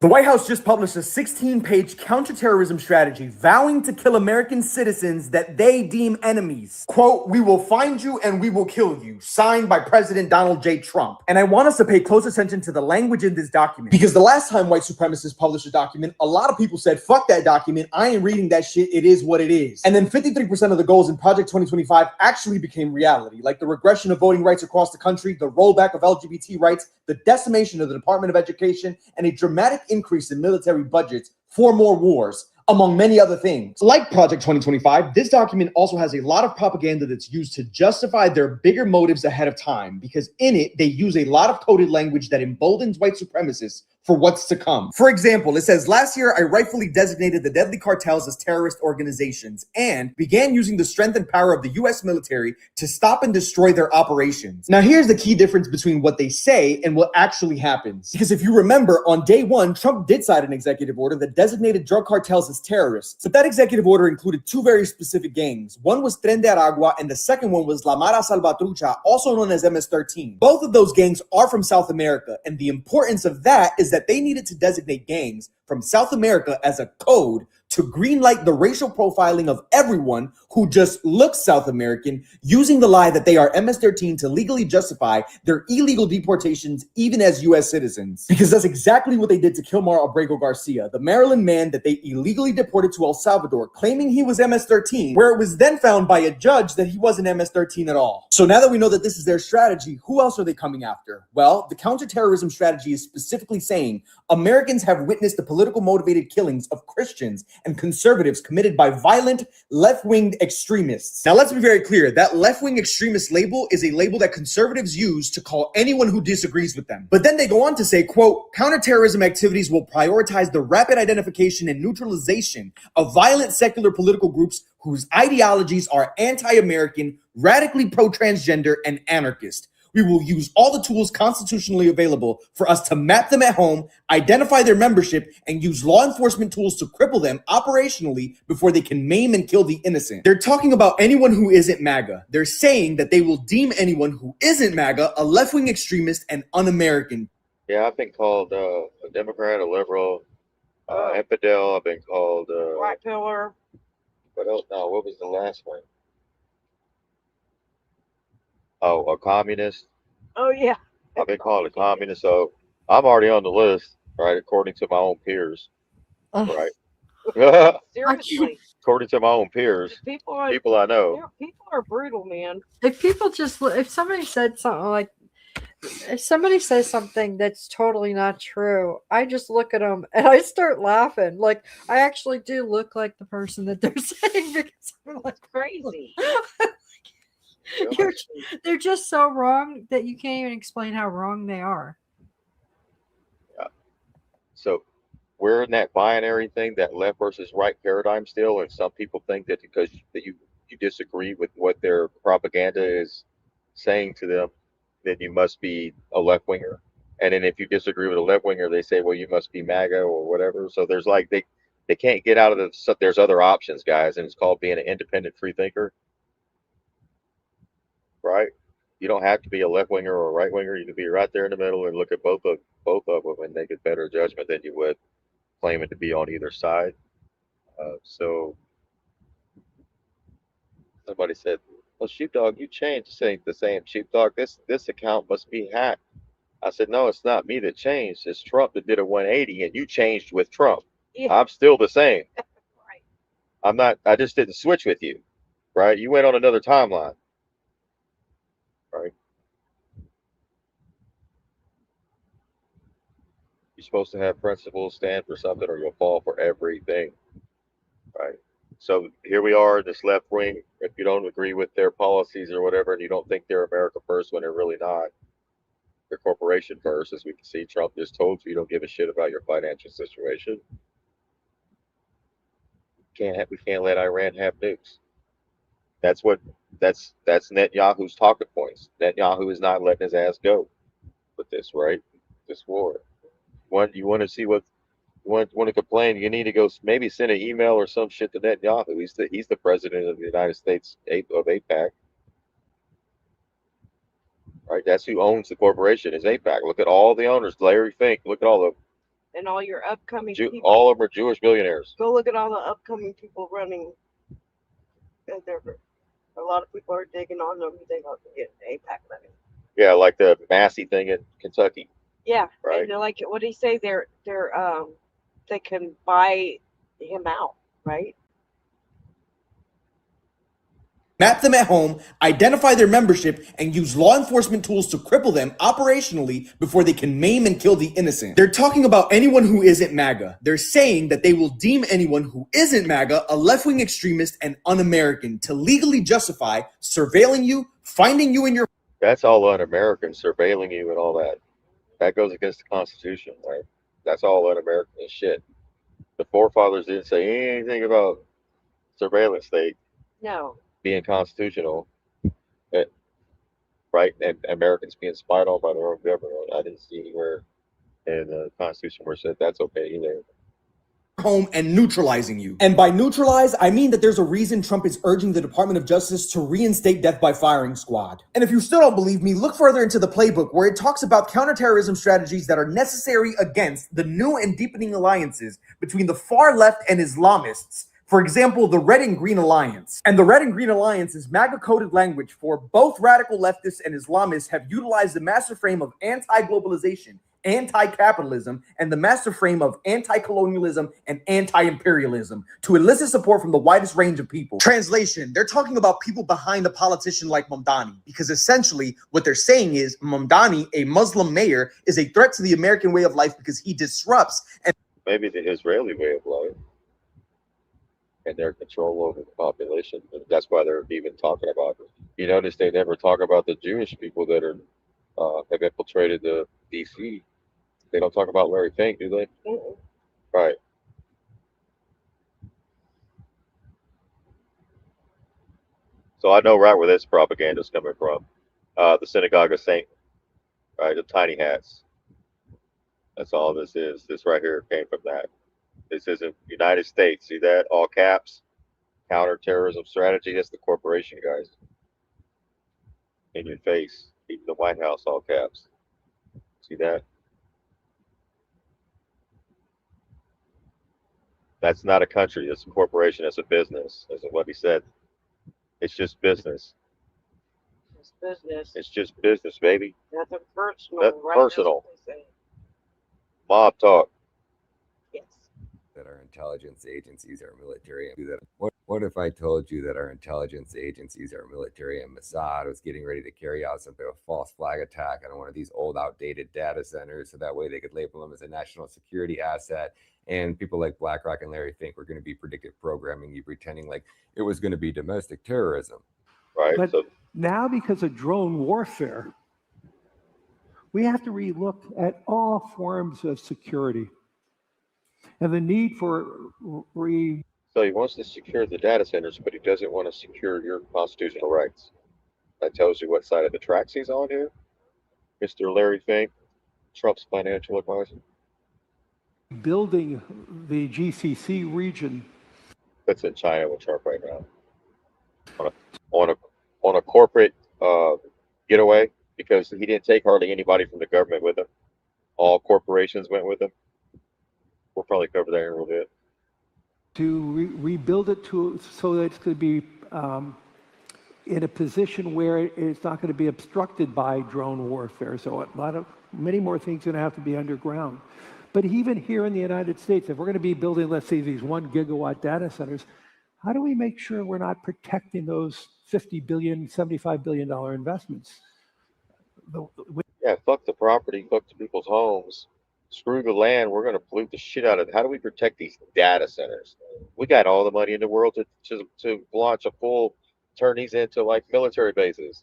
The White House just published a 16-page counterterrorism strategy vowing to kill American citizens that they deem enemies. Quote, "We will find you and we will kill you." Signed by President Donald J. Trump. And I want us to pay close attention to the language in this document. Because the last time white supremacists published a document, a lot of people said, fuck that document, I ain't reading that shit, it is what it is. And then 53% of the goals in Project 2025 actually became reality, like the regression of voting rights across the country, the rollback of LGBT rights, the decimation of the Department of Education, and a dramatic increase in military budgets, 4 more wars. among many other things. Like Project 2025, this document also has a lot of propaganda that's used to justify their bigger motives ahead of time, because in it, they use a lot of coded language that emboldens white supremacists for what's to come. For example, it says, last year, I rightfully designated the deadly cartels as terrorist organizations and began using the strength and power of the US military to stop and destroy their operations. Now, here's the key difference between what they say and what actually happens. Because if you remember, on day one, Trump did sign an executive order that designated drug cartels as terrorists. But that executive order included two very specific gangs. One was Tren de Aragua, and the second one was La Mara Salvatrucha, also known as MS-13. Both of those gangs are from South America, and the importance of that is that they needed to designate gangs from South America as a code to greenlight the racial profiling of everyone who just looks South American, using the lie that they are MS-13 to legally justify their illegal deportations even as US citizens. Because that's exactly what they did to Kilmar Abrego Garcia, the Maryland man that they illegally deported to El Salvador, claiming he was MS-13, where it was then found by a judge that he wasn't MS-13 at all. So now that we know that this is their strategy, who else are they coming after? Well, the counterterrorism strategy is specifically saying Americans have witnessed the political motivated killings of Christians and conservatives committed by violent left-wing extremists. Now, let's be very clear. That left-wing extremist label is a label that conservatives use to call anyone who disagrees with them. But then they go on to say, quote, counterterrorism activities will prioritize the rapid identification and neutralization of violent secular political groups whose ideologies are anti-American, radically pro-transgender, and anarchist. We will use all the tools constitutionally available for us to map them at home, identify their membership, and use law enforcement tools to cripple them operationally before they can maim and kill the innocent. They're talking about anyone who isn't MAGA. They're saying that they will deem anyone who isn't MAGA a left-wing extremist and un-American. Yeah, I've been called a Democrat, a liberal, infidel. I've been called Black pillar. What else? No, what was the last one? Oh, a communist. Oh yeah. I've been called a communist, so I'm already on the list, right? According to my own peers, right? Seriously. According to my own peers, people I know. People are brutal, man. If people just, if somebody said something like, if somebody says something that's totally not true, I just look at them and I start laughing. Like, I actually do look like the person that they're saying, because I'm like, crazy. They're just so wrong that you can't even explain how wrong they are. Yeah. So we're in that binary thing, that left versus right paradigm still, and some people think that because you disagree with what their propaganda is saying to them, then you must be a left winger. And then if you disagree with a left winger, they say, well, you must be MAGA or whatever. So there's like they can't get out of the. There's other options, guys, and it's called being an independent free thinker. Right? You don't have to be a left winger or a right winger. You can be right there in the middle and look at both of them and make a better judgment than you would claiming to be on either side. So somebody said, "Well, Sheepdog, you changed." This ain't the same, Sheepdog. This account must be hacked. I said, "No, it's not me that changed. It's Trump that did a 180, and you changed with Trump. Yeah. I'm still the same. Right. I'm not. I just didn't switch with you, right? You went on another timeline." Right. You're supposed to have principles, stand for something, or you'll fall for everything. Right. So here we are, this left wing. If you don't agree with their policies or whatever, and you don't think they're America first when they're really not, they're corporation first, as we can see. Trump just told you don't give a shit about your financial situation. We can't let Iran have nukes. That's Netanyahu's talking points. Netanyahu is not letting his ass go with this, right? This war. You want to see what want to complain? You need to go maybe send an email or some shit to Netanyahu. He's the president of the United States of AIPAC, right? That's who owns the corporation is AIPAC. Look at all the owners. Larry Fink. Look at all the and all your upcoming people. All of them are Jewish billionaires. Go look at all the upcoming people running. A lot of people are digging on them. They don't get AIPAC money. Yeah, like the Massey thing in Kentucky. Yeah, right. And they're like, what do you say? They can buy him out, right? map them at home, identify their membership, and use law enforcement tools to cripple them operationally before they can maim and kill the innocent. They're talking about anyone who isn't MAGA. They're saying that they will deem anyone who isn't MAGA a left-wing extremist and un-American to legally justify surveilling you, finding you in your... That's all un-American, surveilling you and all that. That goes against the Constitution, right? That's all un-American as shit. The forefathers didn't say anything about surveillance state No. being constitutional, right? And Americans being spied on by their own government. I didn't see anywhere in the Constitution where it said that's okay either. Home and neutralizing you. And by neutralize, I mean that there's a reason Trump is urging the Department of Justice to reinstate death by firing squad. And if you still don't believe me, look further into the playbook where it talks about counterterrorism strategies that are necessary against the new and deepening alliances between the far left and Islamists. For example, the Red and Green Alliance. And the Red and Green Alliance is MAGA-coded language for both radical leftists and Islamists have utilized the master frame of anti-globalization, anti-capitalism, and the master frame of anti-colonialism and anti-imperialism to elicit support from the widest range of people. Translation, they're talking about people behind a politician like Mamdani, because essentially what they're saying is Mamdani, a Muslim mayor, is a threat to the American way of life because he disrupts and maybe the Israeli way of life and their control over the population. That's why they're even talking about it. You notice they never talk about the Jewish people that are have infiltrated the DC. They don't talk about Larry Fink, do they? Mm-mm. Right. So I know right where this propaganda is coming from. The Synagogue of Saint, right? The tiny hats. That's all this is. This right here came from that. This isn't United States. See that? All caps. Counterterrorism strategy. That's the corporation, guys. In your face. Even the White House, all caps. See that? That's not a country. It's a corporation. It's a business. That's what he said. It's just business. It's business. It's just business, baby. Nothing personal. Nothing Right? personal. That's what they say. Mob talk. Yes. That our intelligence agencies, our military, do that. What if I told you that our intelligence agencies, our military, and Mossad was getting ready to carry out something, a false flag attack on one of these old, outdated data centers, so that way they could label them as a national security asset, and people like BlackRock and Larry Fink were going to be predictive programming you, pretending like it was going to be domestic terrorism. Right. But So now, because of drone warfare, we have to relook at all forms of security and the need for So he wants to secure the data centers, but he doesn't want to secure your constitutional rights. That tells you what side of the tracks he's on here. Mr. Larry Fink, Trump's financial advisor. building the GCC region. That's in China with Trump right now. On a corporate getaway, because he didn't take hardly anybody from the government with him. All corporations went with him. We'll probably cover that in a little bit. To rebuild it so that it could be in a position where it's not going to be obstructed by drone warfare. So many more things are going to have to be underground. But even here in the United States, if we're going to be building, let's say, these 1 gigawatt data centers, how do we make sure we're not protecting those $50 billion, $75 billion investments? Yeah, fuck the property, fuck the people's homes. Screw the land. We're going to pollute the shit out of it. How do we protect these data centers? We got all the money in the world to launch turn these into like military bases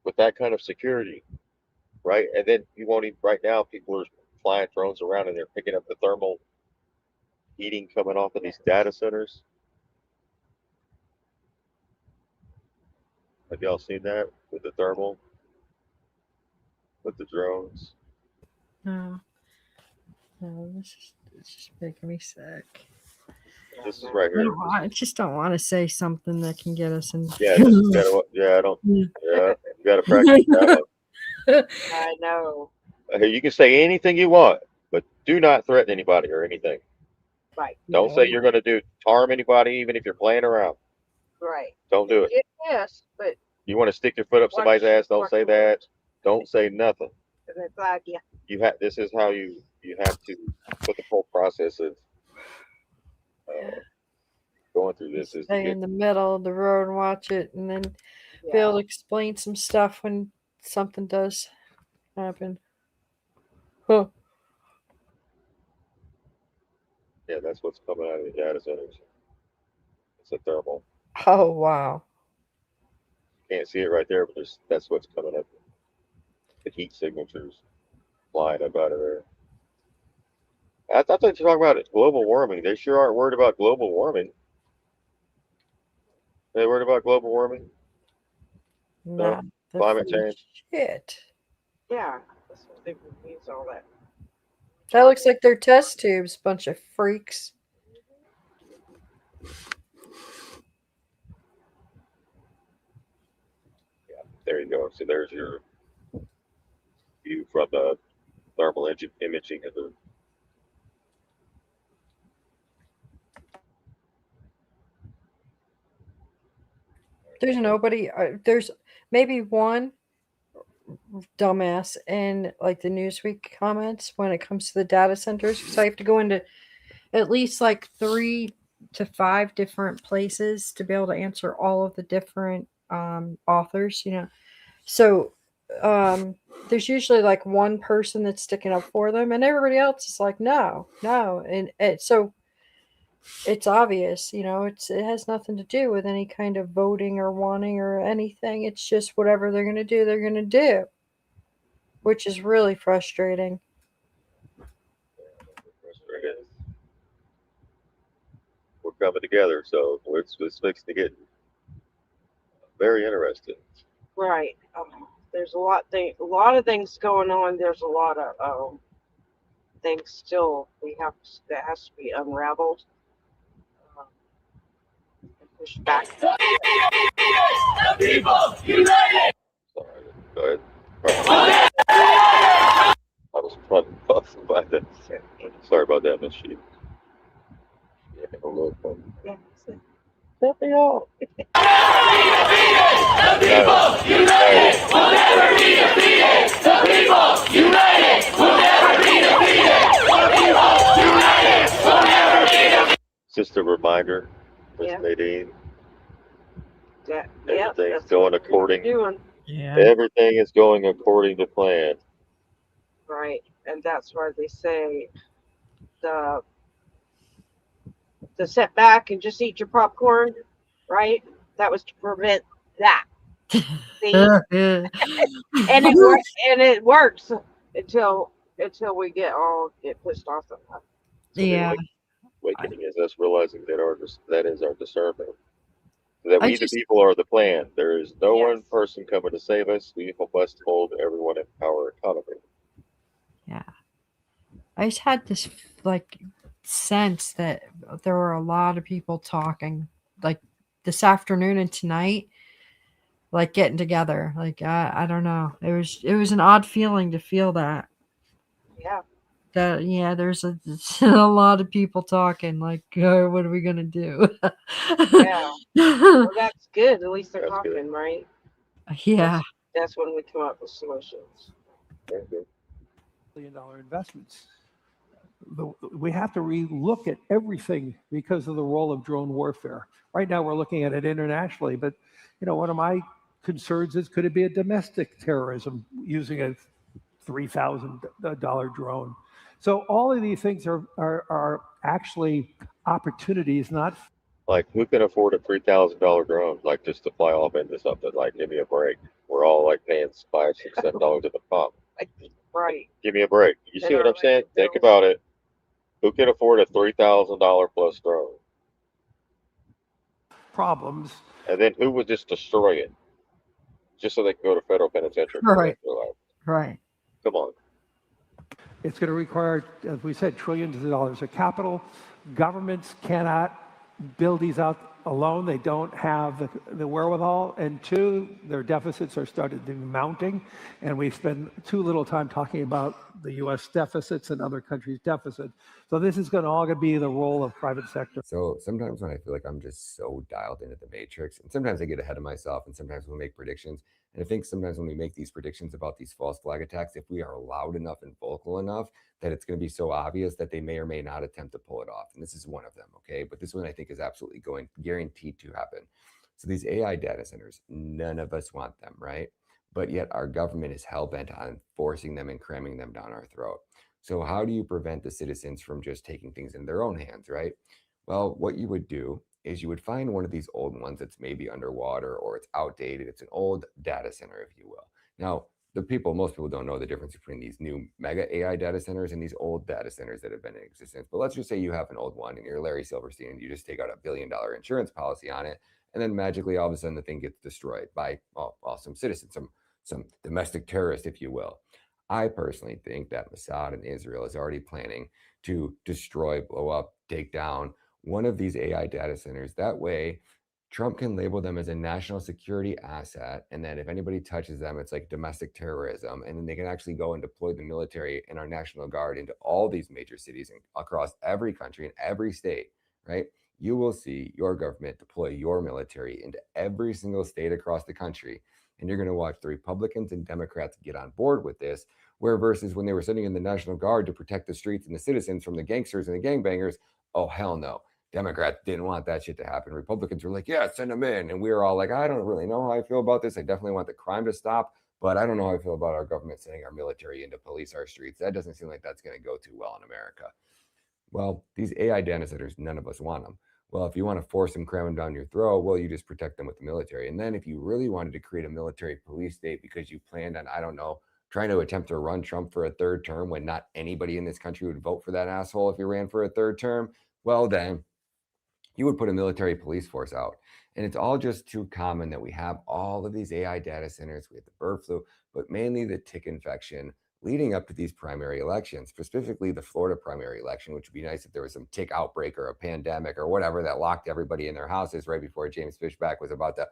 with that kind of security, right? And then you won't even, right now, people are flying drones around and they're picking up the thermal heating coming off of these data centers. Have y'all seen that with the thermal? With the drones? No, it's just making me sick. This is right here. I just don't want to say something that can get us in. Yeah, this is kind of, I don't. Yeah, you got to practice that one. I know. Hey, you can say anything you want, but do not threaten anybody or anything. Right. Don't say you're going to harm anybody, even if you're playing around. Right. Don't do it. Yes, but You want to stick your foot up somebody's ass? Don't say that. Don't say nothing. they flag you. This is how you have to put the whole process of going through this is to Stay get in the middle of the road and watch it, and then be able to explain some stuff when something does happen. Huh. yeah, that's what's coming out of the data centers. It's a thermal. Oh wow. Can't see it right there, but that's what's coming up. The heat signatures flying up out of there. I thought they were talking about global warming. They sure aren't worried about global warming. They worried about global warming? No. Nah, the Climate funny change? shit. Yeah, that's what they use all that. That looks like their test tubes, bunch of freaks. There you go. So there's your view from the thermal imaging of the. There's nobody. There's maybe one dumbass in like the Newsweek comments when it comes to the data centers. So I have to go into at least like 3 to 5 different places to be able to answer all of the different authors. So there's usually like one person that's sticking up for them, and everybody else is like, no, and so it's obvious, it has nothing to do with any kind of voting or wanting or anything. It's just whatever they're going to do, which is really frustrating. We're coming together, so it's fixing to get very interesting. Right. There's a lot of things going on. There's a lot of things still that has to be unraveled. Pushed back. People united. Sorry, go ahead. I was running by that. Sorry about that, Miss Sheep. Yeah, a little fun. Yeah. Nothing all. The people united will never be defeated. The people united will never be defeated. The people united will never be defeated. Just a reminder, Miss Nadine. Everything's going according. Everything is going according to plan. Right, and that's why they say the sit back and just eat your popcorn. Right, that was to prevent that. See? and it works until we get pissed off at that. So the awakening is us realizing that is our discernment. That we the people are the plan. There is no one person coming to save us. We must hold everyone in power accountable. Yeah. I just had this like sense that there were a lot of people talking like this afternoon and tonight, like getting together. Like I don't know. It was an odd feeling to feel that. Yeah. There's a lot of people talking like, what are we gonna do? Yeah. Well, that's good. At least they're talking, good. Right? Yeah. That's when we come up with solutions. $1 billion investments. We have to relook at everything because of the role of drone warfare. Right now, we're looking at it internationally, but one of my concerns is, could it be a domestic terrorism using a $3,000 drone? So all of these things are actually opportunities, not like who can afford a $3,000 drone, like just to fly off into something. Like, give me a break. We're all like paying $5, $6, $7 at the pump. Right. Give me a break. You see what I'm saying? Think about it. Who can afford a $3,000 plus drone? Problems. And then who would just destroy it, just so they can go to federal penitentiary? Right. Right. Come on. It's going to require, as we said, trillions of dollars of capital. Governments cannot build these out alone. They don't have the wherewithal. And two, their deficits are started to be mounting. And we spend too little time talking about the U.S. deficits and other countries' deficits. So this is going to all be the role of private sector. So sometimes when I feel like I'm just so dialed into the matrix, and sometimes I get ahead of myself, and sometimes we make predictions, And I think sometimes when we make these predictions about these false flag attacks, if we are loud enough and vocal enough, that it's going to be so obvious that they may or may not attempt to pull it off. And this is one of them, okay? But this one I think is absolutely guaranteed to happen. So these AI data centers, none of us want them, right? But yet our government is hell-bent on forcing them and cramming them down our throat. So how do you prevent the citizens from just taking things in their own hands, right? Well, what you would do is you would find one of these old ones that's maybe underwater or it's outdated. It's an old data center, if you will. Now, most people don't know the difference between these new mega AI data centers and these old data centers that have been in existence. But let's just say you have an old one and you're Larry Silverstein and you just take out $1 billion insurance policy on it. And then magically, all of a sudden, the thing gets destroyed by some citizens, some domestic terrorist, if you will. I personally think that Mossad in Israel is already planning to destroy, blow up, take down one of these AI data centers. That way, Trump can label them as a national security asset, and that if anybody touches them, it's like domestic terrorism. And then they can actually go and deploy the military and our National Guard into all these major cities and across every country and every state, right? You will see your government deploy your military into every single state across the country. And you're going to watch the Republicans and Democrats get on board with this, where versus when they were sending in the National Guard to protect the streets and the citizens from the gangsters and the gangbangers, oh, hell no. Democrats didn't want that shit to happen. Republicans were like, yeah, send them in. And we were all like, I don't really know how I feel about this. I definitely want the crime to stop, but I don't know how I feel about our government sending our military in to police our streets. That doesn't seem like that's going to go too well in America. Well, these AI data centers, none of us want them. Well, if you want to force them, cram them down your throat, well, you just protect them with the military. And then if you really wanted to create a military police state because you planned on, I don't know, trying to attempt to run Trump for a third term when not anybody in this country would vote for that asshole if he ran for a third term, well, then you would put a military police force out. And it's all just too common that we have all of these AI data centers. We have the bird flu, but mainly the tick infection leading up to these primary elections, specifically the Florida primary election, which would be nice if there was some tick outbreak or a pandemic or whatever that locked everybody in their houses right before James Fishback was about to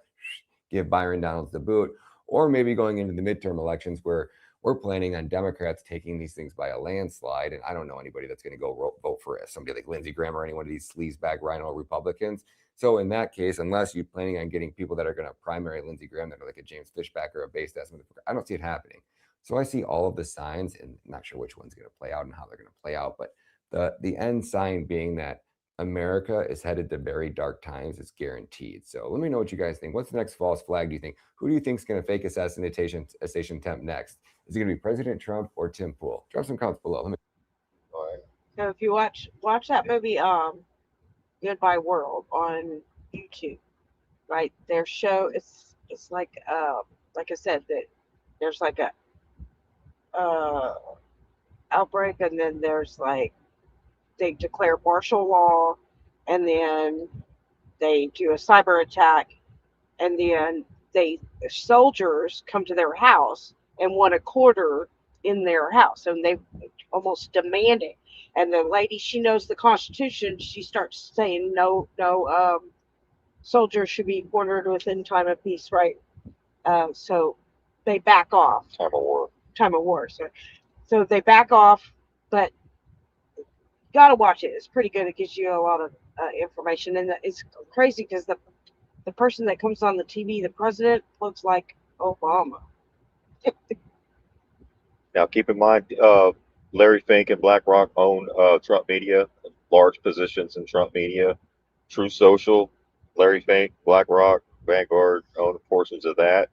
give Byron Donalds the boot, or maybe going into the midterm elections where we're planning on Democrats taking these things by a landslide. And I don't know anybody that's going to go vote for somebody like Lindsey Graham or any one of these sleazebag rhino Republicans. So in that case, unless you're planning on getting people that are going to primary Lindsey Graham that are like a James Fishback or a base estimate, I don't see it happening. So I see all of the signs, and I'm not sure which one's going to play out and how they're going to play out, but the end sign being that America is headed to very dark times. It's guaranteed. So let me know what you guys think. What's the next false flag, do you think? Who do you think is going to fake assassination attempt next? Is it going to be President Trump or Tim Pool? Drop some comments below. Let me. So if you watch that movie, Goodbye World on YouTube, right? Their show it's like I said, that there's like a outbreak, and then there's like they declare martial law, and then they do a cyber attack, and then soldiers come to their house and want a quarter in their house, and they almost demand it. And the lady, she knows the Constitution. She starts saying no, soldiers should be quartered within time of peace, right? So they back off. Time of war. Time of war. So they back off, but gotta watch it. It's pretty good. It gives you a lot of information, and it's crazy because the person that comes on the TV, the president, looks like Obama. Now, keep in mind, Larry Fink and BlackRock own Trump Media, large positions in Trump Media. True Social, Larry Fink, BlackRock, Vanguard own portions of that.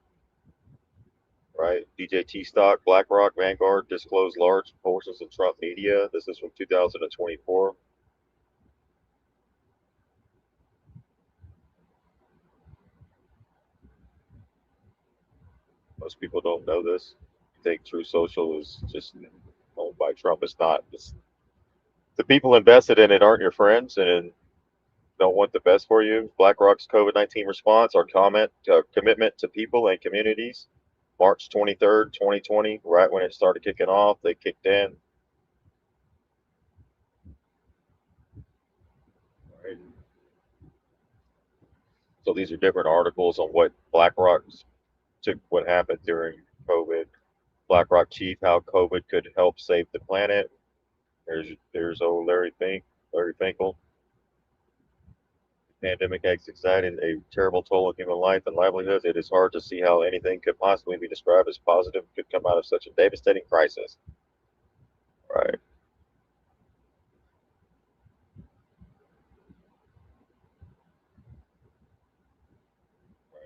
Right? DJT Stock, BlackRock, Vanguard disclosed large portions of Trump Media. This is from 2024. Most people don't know this. You think True Social is just owned by Trump. It's not. The people invested in it aren't your friends and don't want the best for you. BlackRock's COVID-19 response, our commitment to people and communities. March 23rd, 2020, right when it started kicking off, they kicked in. Right. So these are different articles on what BlackRock took, what happened during COVID. BlackRock chief, how COVID could help save the planet. There's old Larry Finkel. Pandemic has excited a terrible toll on human life and livelihoods. It is hard to see how anything could possibly be described as positive could come out of such a devastating crisis. Right.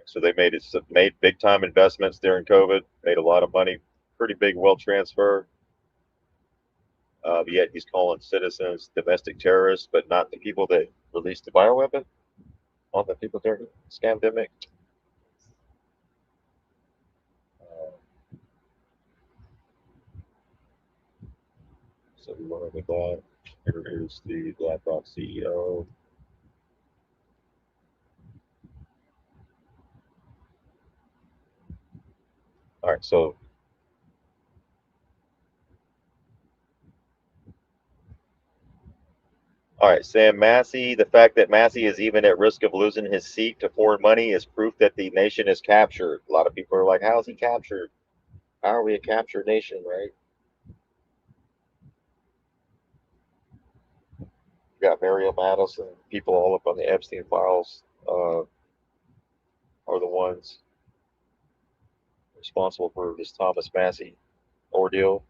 So they made big time investments during COVID, made a lot of money, pretty big wealth transfer. Yet he's calling citizens domestic terrorists, but not the people that released the bioweapon on the people during the scamdemic. So we went over that. Here is the BlackRock CEO. All right, so all right, Sam Massey. The fact that Massey is even at risk of losing his seat to foreign money is proof that the nation is captured. A lot of people are like, "How is he captured? How are we a captured nation?" Right? You got Mariel Madison. People all up on the Epstein files are the ones responsible for this Thomas Massey ordeal.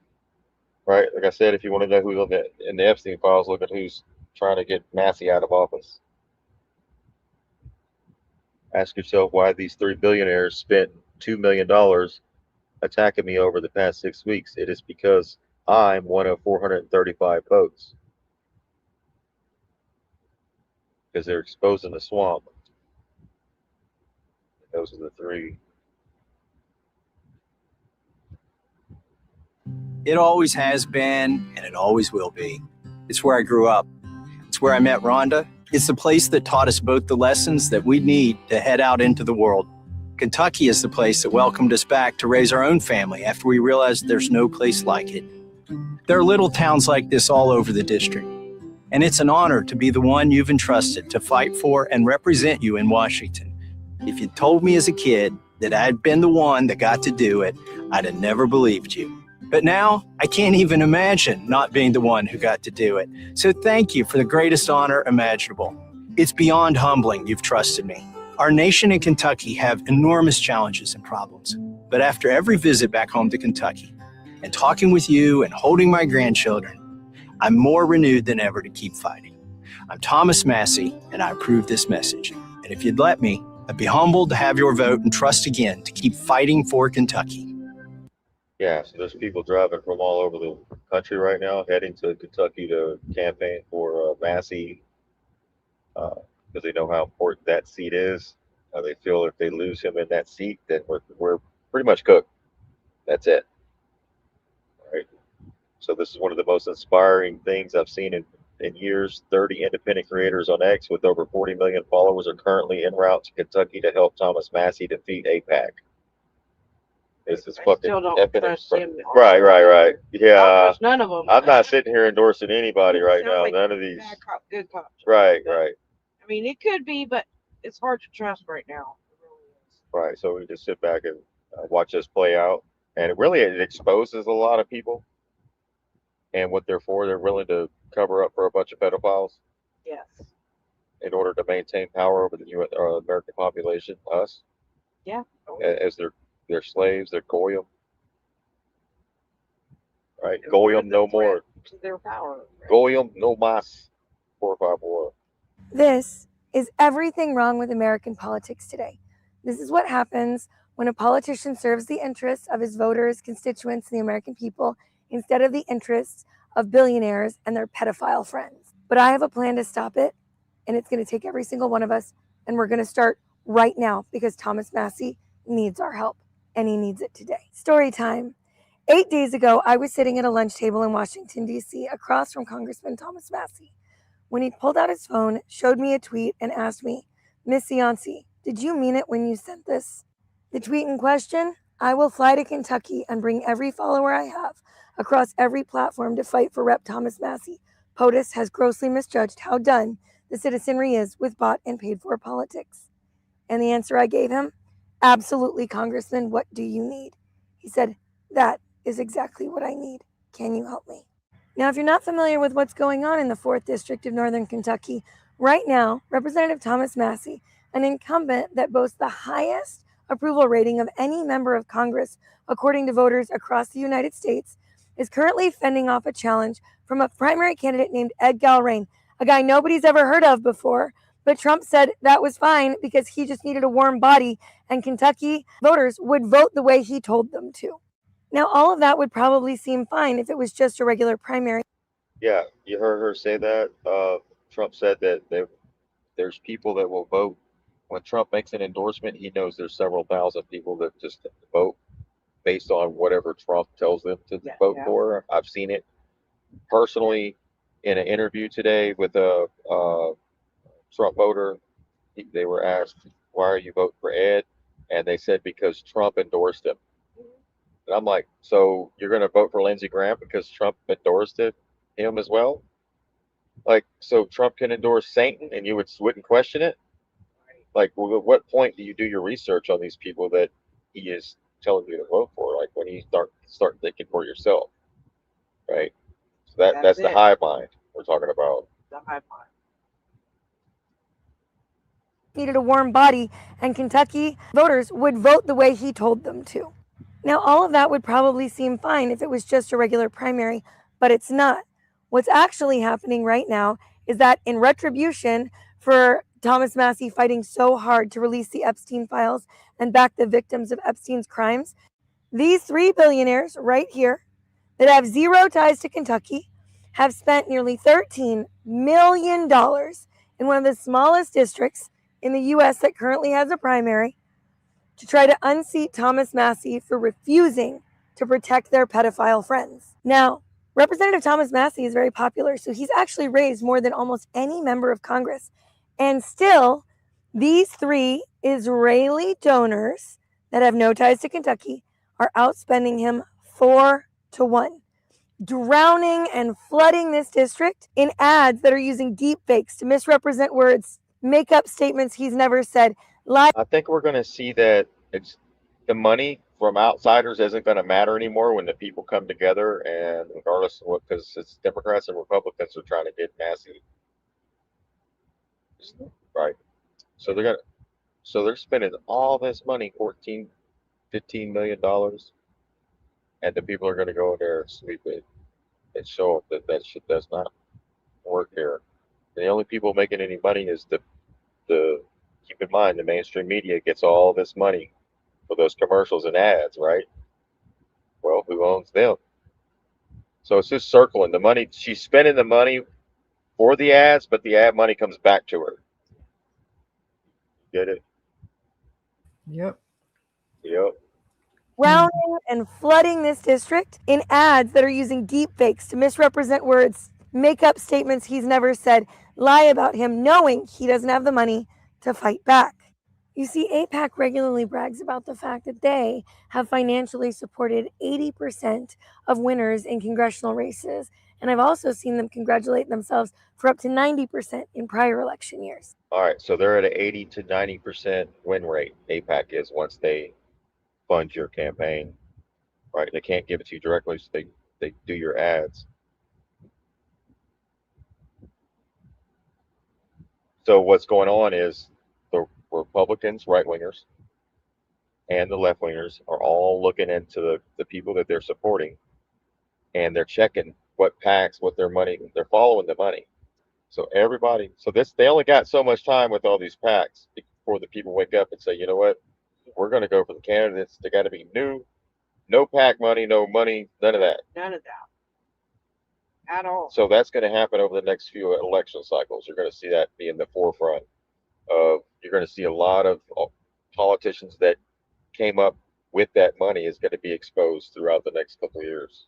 Right? Like I said, if you want to know who's in the Epstein files, look at who's trying to get Massey out of office. Ask yourself why these three billionaires spent $2 million attacking me over the past 6 weeks. It is because I'm one of 435 votes. Because they're exposing the swamp. Those are the three. It always has been, and it always will be. It's where I grew up. It's where I met Rhonda. It's the place that taught us both the lessons that we need to head out into the world. Kentucky is the place that welcomed us back to raise our own family after we realized there's no place like it. There are little towns like this all over the district, and it's an honor to be the one you've entrusted to fight for and represent you in Washington. If you'd told me as a kid that I'd been the one that got to do it, I'd have never believed you. But now, I can't even imagine not being the one who got to do it. So thank you for the greatest honor imaginable. It's beyond humbling you've trusted me. Our nation and Kentucky have enormous challenges and problems. But after every visit back home to Kentucky, and talking with you and holding my grandchildren, I'm more renewed than ever to keep fighting. I'm Thomas Massey, and I approve this message. And if you'd let me, I'd be humbled to have your vote and trust again to keep fighting for Kentucky. Yeah, so there's people driving from all over the country right now, heading to Kentucky to campaign for Massey, because they know how important that seat is. They feel if they lose him in that seat, then we're pretty much cooked. That's it. Right. So this is one of the most inspiring things I've seen in years. 30 independent creators on X with over 40 million followers are currently en route to Kentucky to help Thomas Massey defeat AIPAC. This is fucking still don't epic. trust him. Right. Yeah. Trust none of them. I'm not sitting here endorsing anybody right now. Like None of these. bad cop, good cop. Right. I mean, it could be, but it's hard to trust right now. Right. So we just sit back and watch this play out, and it exposes a lot of people and what they're for. They're willing to cover up for a bunch of pedophiles. Yes. In order to maintain power over the American population, us. Yeah. As their slaves, they're goyim. Right. Goyim no more. To their power. Right? Goyim no mas. 454. This is everything wrong with American politics today. This is what happens when a politician serves the interests of his voters, constituents, and the American people instead of the interests of billionaires and their pedophile friends. But I have a plan to stop it, and it's going to take every single one of us, and we're going to start right now because Thomas Massey needs our help, and he needs it today. Story time. 8 days ago, I was sitting at a lunch table in Washington, D.C., across from Congressman Thomas Massey, when he pulled out his phone, showed me a tweet, and asked me, "Miss Yancey, did you mean it when you sent this?" The tweet in question: "I will fly to Kentucky and bring every follower I have across every platform to fight for Rep. Thomas Massey. POTUS has grossly misjudged how done the citizenry is with bought and paid for politics." And the answer I gave him: "Absolutely, Congressman, what do you need?" He said, "That is exactly what I need. Can you help me?" Now, if you're not familiar with what's going on in the 4th District of Northern Kentucky, Right now, Representative Thomas Massey, an incumbent that boasts the highest approval rating of any member of Congress, according to voters across the United States, is currently fending off a challenge from a primary candidate named Ed Galrain, a guy nobody's ever heard of before, but Trump said that was fine because he just needed a warm body and Kentucky voters would vote the way he told them to. Now, all of that would probably seem fine if it was just a regular primary. Yeah, you heard her say that. Trump said that there's people that will vote. When Trump makes an endorsement, he knows there's several thousand people that just vote based on whatever Trump tells them to vote for. I've seen it personally in an interview today with a Trump voter. They were asked, "Why are you voting for Ed?" And they said because Trump endorsed him. And I'm like, so you're going to vote for Lindsey Graham because Trump endorsed him as well? Like, so Trump can endorse Satan and you wouldn't question it? Like, well, at what point do you do your research on these people that he is telling you to vote for? Like, when you start thinking for yourself, right? So that's the hive mind we're talking about. The hive mind. Needed a warm body, and Kentucky voters would vote the way he told them to. Now, all of that would probably seem fine if it was just a regular primary, but it's not. What's actually happening right now is that in retribution for Thomas Massey fighting so hard to release the Epstein files and back the victims of Epstein's crimes, these three billionaires right here that have zero ties to Kentucky have spent nearly $13 million in one of the smallest districts in the U.S. that currently has a primary to try to unseat Thomas Massey for refusing to protect their pedophile friends. Now, Representative Thomas Massey is very popular, so he's actually raised more than almost any member of Congress. And still, these three Israeli donors that have no ties to Kentucky are outspending him 4-1, drowning and flooding this district in ads that are using deep fakes to misrepresent words, make up statements he's never said, lie. I think we're going to see that it's the money from outsiders isn't going to matter anymore when the people come together, and regardless of what, because it's Democrats and Republicans are trying to get Massey, right? So they're spending all this money, $14, $15 million, and the people are going to go in there and sweep it and show them that shit does not work here. And the only people making any money is the keep in mind the mainstream media gets all this money for those commercials and ads, right? Well, who owns them? So it's just circling the money. She's spending the money for the ads, but the ad money comes back to her. Get it? Yep. Drowning and flooding this district in ads that are using deep fakes to misrepresent words, make up statements he's never said, lie about him, knowing he doesn't have the money to fight back. You see, AIPAC regularly brags about the fact that they have financially supported 80% of winners in congressional races. And I've also seen them congratulate themselves for up to 90% in prior election years. All right, so they're at an 80 to 90% win rate. AIPAC is once they fund your campaign, right? They can't give it to you directly, so they do your ads. So what's going on is the Republicans, right-wingers, and the left-wingers are all looking into the people that they're supporting, and they're checking what PACs, what their money, they're following the money. So everybody, they only got so much time with all these PACs before the people wake up and say, you know what, we're going to go for the candidates. They got to be new, no PAC money, no money, none of that. None of that. At all. So that's going to happen over the next few election cycles. You're going to see that be in the forefront of, you're going to see a lot of politicians that came up with that money is going to be exposed throughout the next couple of years,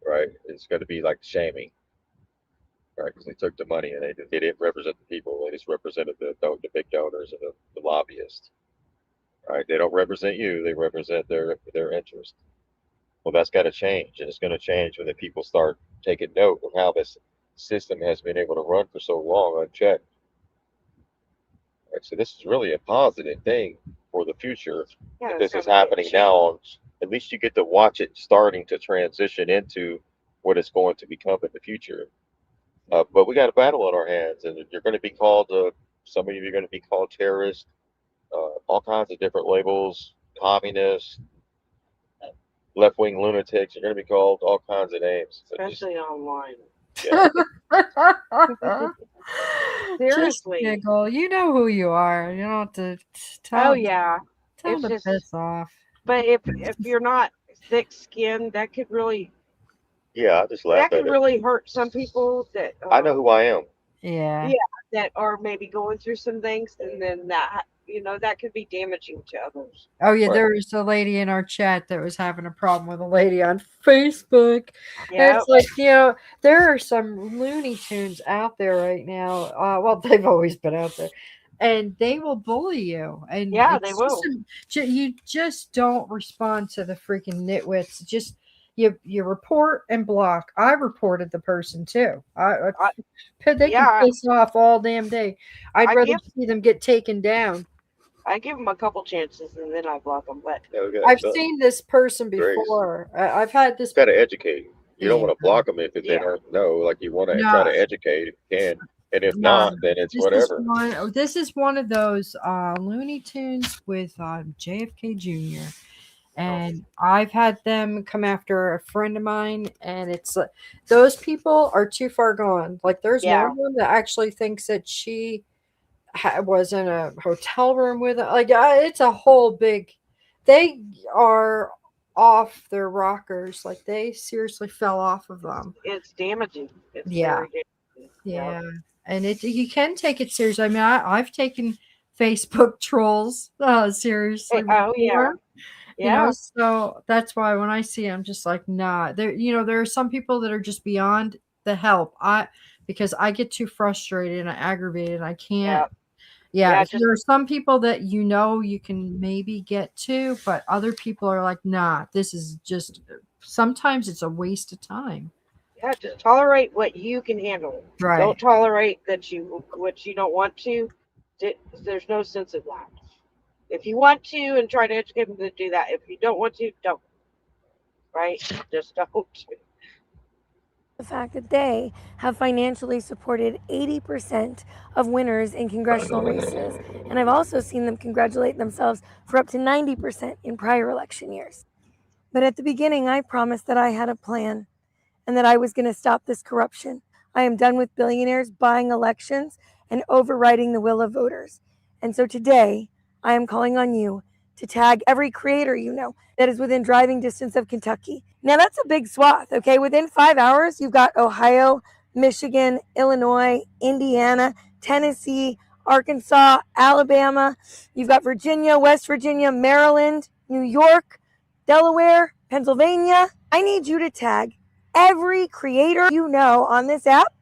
right? It's going to be like shaming, right? Because they took the money and they didn't represent the people. They just represented the big donors and the lobbyists, right? They don't represent you. They represent their interest. Well, that's got to change, and it's going to change when the people start taking note of how this system has been able to run for so long unchecked. Right, so this is really a positive thing for the future. Yeah, that this is happening now. At least you get to watch it starting to transition into what it's going to become in the future. But we got a battle on our hands, and you're going to be called. Some of you are going to be called terrorists. All kinds of different labels, communists, left-wing lunatics. You're going to be called all kinds of names. Especially online. Yeah. Just Seriously. giggle. You know who you are. You don't have to tell Oh them. yeah. Tell It's them to just. piss off. But if you're not thick-skinned, that could really Yeah, I just laugh at it. hurt some people that. I know who I am. Yeah. Yeah, that are maybe going through some things, and then that could be damaging to others. Oh yeah, Right. there was a lady in our chat that was having a problem with a lady on Facebook. And Yeah. it's like, there are some Looney Tunes out there right now. Well, they've always been out there. And they will bully you. And Yeah, they it's will. you just don't respond to the freaking nitwits. Just you report and block. I reported the person too. They can piss off all damn day. I'd rather see them get taken down. I give them a couple chances and then I block them. But I've seen this person before. I've had this. Got to educate. You don't Yeah. want to block them if they don't know. Like you want to No. try to educate if you can, and if not, then it's whatever. This is one of those Looney Tunes with JFK Jr. And I've had them come after a friend of mine, and it's those people are too far gone. Like there's one of them that actually thinks that she was in a hotel room with it. Like it's a whole big. They are off their rockers. Like they seriously fell off of them. It's damaging. It's Yeah. very damaging. Yeah, and you can take it seriously. I mean, I've taken Facebook trolls seriously. Oh yeah, before. So that's why when I see them, just like nah. There are some people that are just beyond the help. Because I get too frustrated and aggravated. I can't. Yeah, there are some people that you can maybe get to, but other people are like, nah. This is just. Sometimes it's a waste of time. Yeah, just tolerate what you can handle. Right. Don't tolerate what you don't want to. There's no sense of that. If you want to and try to educate them to do that. If you don't want to, don't. Right? Just don't. The fact that they have financially supported 80% of winners in congressional races. And I've also seen them congratulate themselves for up to 90% in prior election years. But at the beginning, I promised that I had a plan and that I was going to stop this corruption. I am done with billionaires buying elections and overriding the will of voters. And so today, I am calling on you to tag every creator you know that is within driving distance of Kentucky. Now, that's a big swath, okay? Within 5 hours, you've got Ohio, Michigan, Illinois, Indiana, Tennessee, Arkansas, Alabama. You've got Virginia, West Virginia, Maryland, New York, Delaware, Pennsylvania. I need you to tag every creator you know on this app,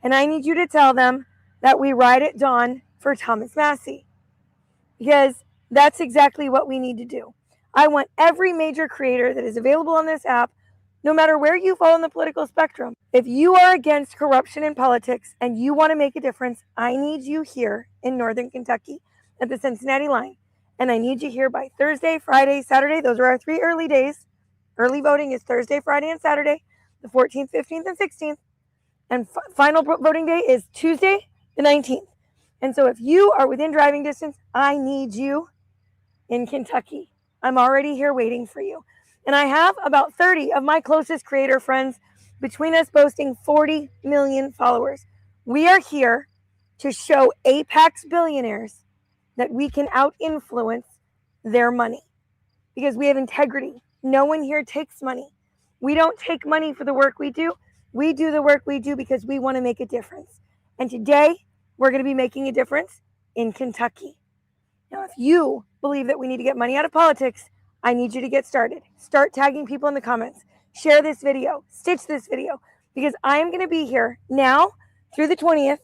and I need you to tell them that we ride at dawn for Thomas Massey, because that's exactly what we need to do. I want every major creator that is available on this app, no matter where you fall on the political spectrum. If you are against corruption in politics and you want to make a difference, I need you here in Northern Kentucky at the Cincinnati line. And I need you here by Thursday, Friday, Saturday. Those are our 3 early days. Early voting is Thursday, Friday, and Saturday, the 14th, 15th, and 16th. And final voting day is Tuesday, the 19th. And so if you are within driving distance, I need you in Kentucky. I'm already here waiting for you. And I have about 30 of my closest creator friends, between us boasting 40 million followers. We are here to show Apex billionaires that we can out-influence their money because we have integrity. No one here takes money. We don't take money for the work we do. We do the work we do because we want to make a difference. And today, we're going to be making a difference in Kentucky. Now, if you believe that we need to get money out of politics, I need you to get started. Start tagging people in the comments. Share this video. Stitch this video. Because I am going to be here now through the 20th,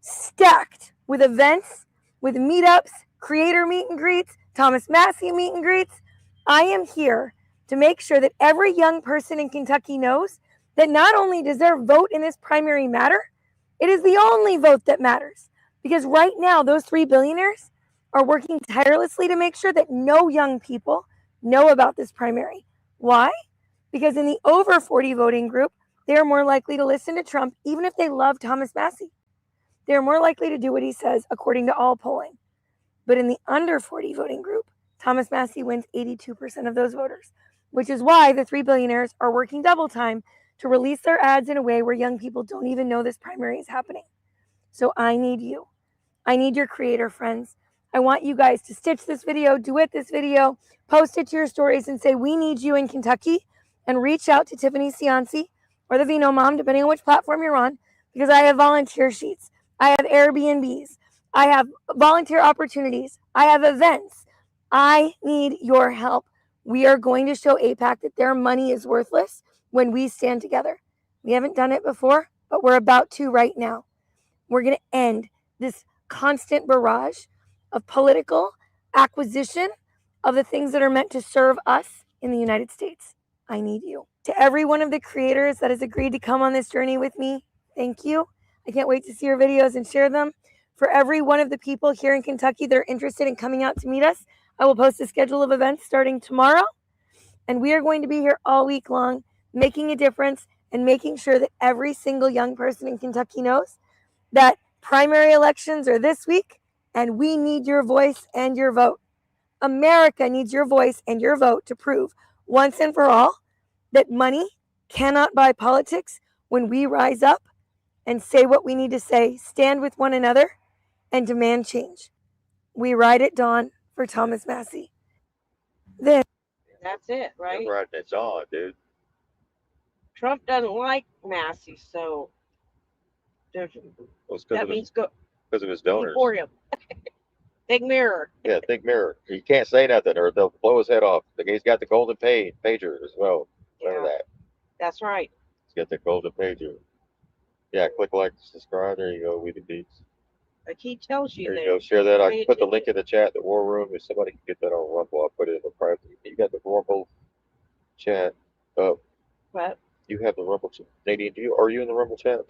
stacked with events, with meetups, creator meet and greets, Thomas Massey meet and greets. I am here to make sure that every young person in Kentucky knows that not only does their vote in this primary matter, it is the only vote that matters. Because right now, those 3 billionaires are working tirelessly to make sure that no young people know about this primary. Why? Because in the over 40 voting group, They are more likely to listen to Trump even if they love Thomas Massie. They are more likely to do what he says according to all polling. But in the under 40 voting group, Thomas Massie wins 82% of those voters, which is why the 3 billionaires are working double time to release their ads in a way where young people don't even know this primary is happening. So I need you. I need your creator friends. I want you guys to stitch this video, duet this video, post it to your stories and say, we need you in Kentucky, and reach out to Tiffany Cianci or the Vino Mom, depending on which platform you're on, because I have volunteer sheets. I have Airbnbs. I have volunteer opportunities. I have events. I need your help. We are going to show AIPAC that their money is worthless when we stand together. We haven't done it before, but we're about to right now. We're going to end this constant barrage of political acquisition of the things that are meant to serve us in the United States. I need you. To every one of the creators that has agreed to come on this journey with me, thank you. I can't wait to see your videos and share them. For every one of the people here in Kentucky that are interested in coming out to meet us, I will post a schedule of events starting tomorrow. And we are going to be here all week long, making a difference and making sure that every single young person in Kentucky knows that primary elections are this week, and we need your voice and your vote. America needs your voice and your vote to prove once and for all that money cannot buy politics when we rise up and say what we need to say, stand with one another, and demand change. We ride at dawn for Thomas Massie. Then That's it, right? You're riding at dawn, dude. Trump doesn't like Massie, so that means go because of his donors. for him. Big mirror. Yeah, think mirror. He can't say nothing or they'll blow his head off. He's got the golden pager as well. Remember that. That's right. He's got the golden pager. Yeah, click like, subscribe. There you go. We the beats. Like he tells you There that. you go. Share that. I put the link in the chat, the war room. If somebody can get that on Rumble, I'll put it in the private. You got the Rumble chat up. What? You have the Rumble chat. Nadine, are you in the Rumble chat?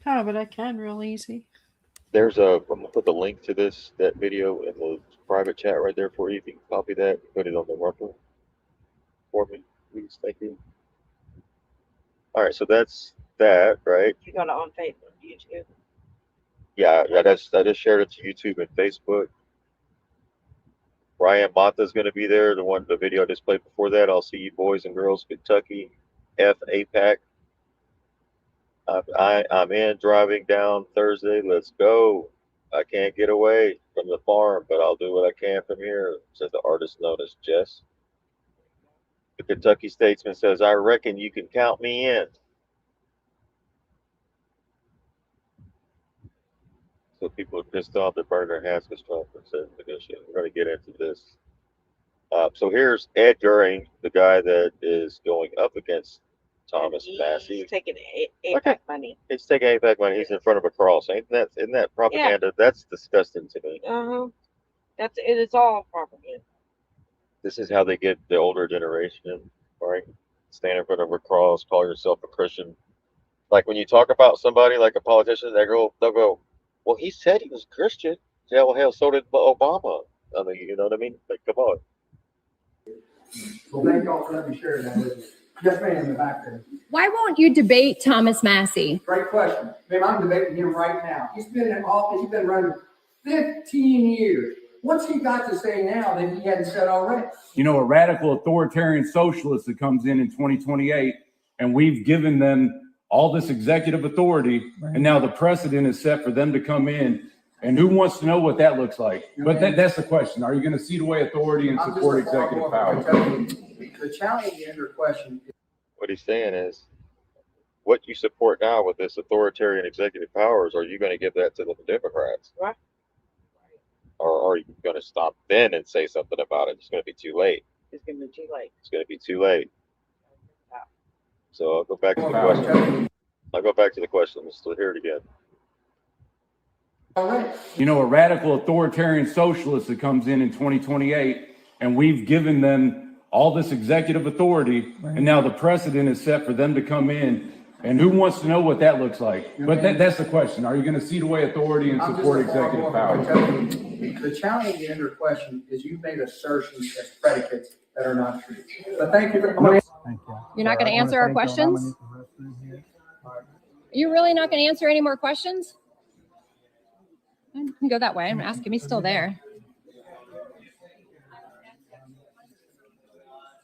Oh, but I can real easy. I'm gonna put the link to that video in the private chat right there for you. If you can copy that, put it on the Rumble for me, please. Thank you. All right, so that's that, right? You got it on Facebook, YouTube. Yeah, I just shared it to YouTube and Facebook. Ryan Mata's going to be there. The video I just played before that. I'll see you boys and girls, Kentucky, AIPAC. I'm in driving down Thursday. Let's go. I can't get away from the farm, but I'll do what I can from here, said the artist known as Jess. The Kentucky Statesman says, I reckon you can count me in. So people are pissed off that burned their hats because Trump said negotiate. We're going to get into this. So here's Ed Goering, the guy that is going up against Thomas Massie. He's taking AIPAC money. He's taking AIPAC money. He's in front of a cross. Isn't that propaganda? Yeah. That's disgusting to me. It is all propaganda. This is how they get the older generation, right? Stand in front of a cross, call yourself a Christian. Like when you talk about somebody like a politician, they'll go, well, he said he was Christian. Yeah, well, hell, so did Obama. I mean, you know what I mean? Like, come on. Well, thank y'all for letting me share that with you. Yes, ma'am, in the back there. Why won't you debate Thomas Massie? Great question. Ma'am, I'm debating him right now. He's been in office, he's been running 15 years. What's he got to say now that he hadn't said already? You know, a radical authoritarian socialist that comes in 2028, and we've given them all this executive authority, and now the precedent is set for them to come in. And who wants to know what that looks like? But that's the question. Are you going to cede away authority and support executive power? The challenge in your question is what he's saying is, what you support now with this authoritarian executive powers, are you going to give that to the Democrats? Right. Or are you going to stop then and say something about it? It's going to be too late. It's going to be too late. It's going to be too late. So I'll go back to the question. Let's hear it again. You know, a radical authoritarian socialist that comes in 2028, and we've given them all this executive authority, and now the precedent is set for them to come in. And who wants to know what that looks like? But that's the question. Are you going to cede away authority and support executive power? The challenge in your question is you've made assertions as predicates that are not true. But thank you very much. You're not going to answer our questions? You really not going to answer any more questions? I can go that way. I'm asking. He's still there.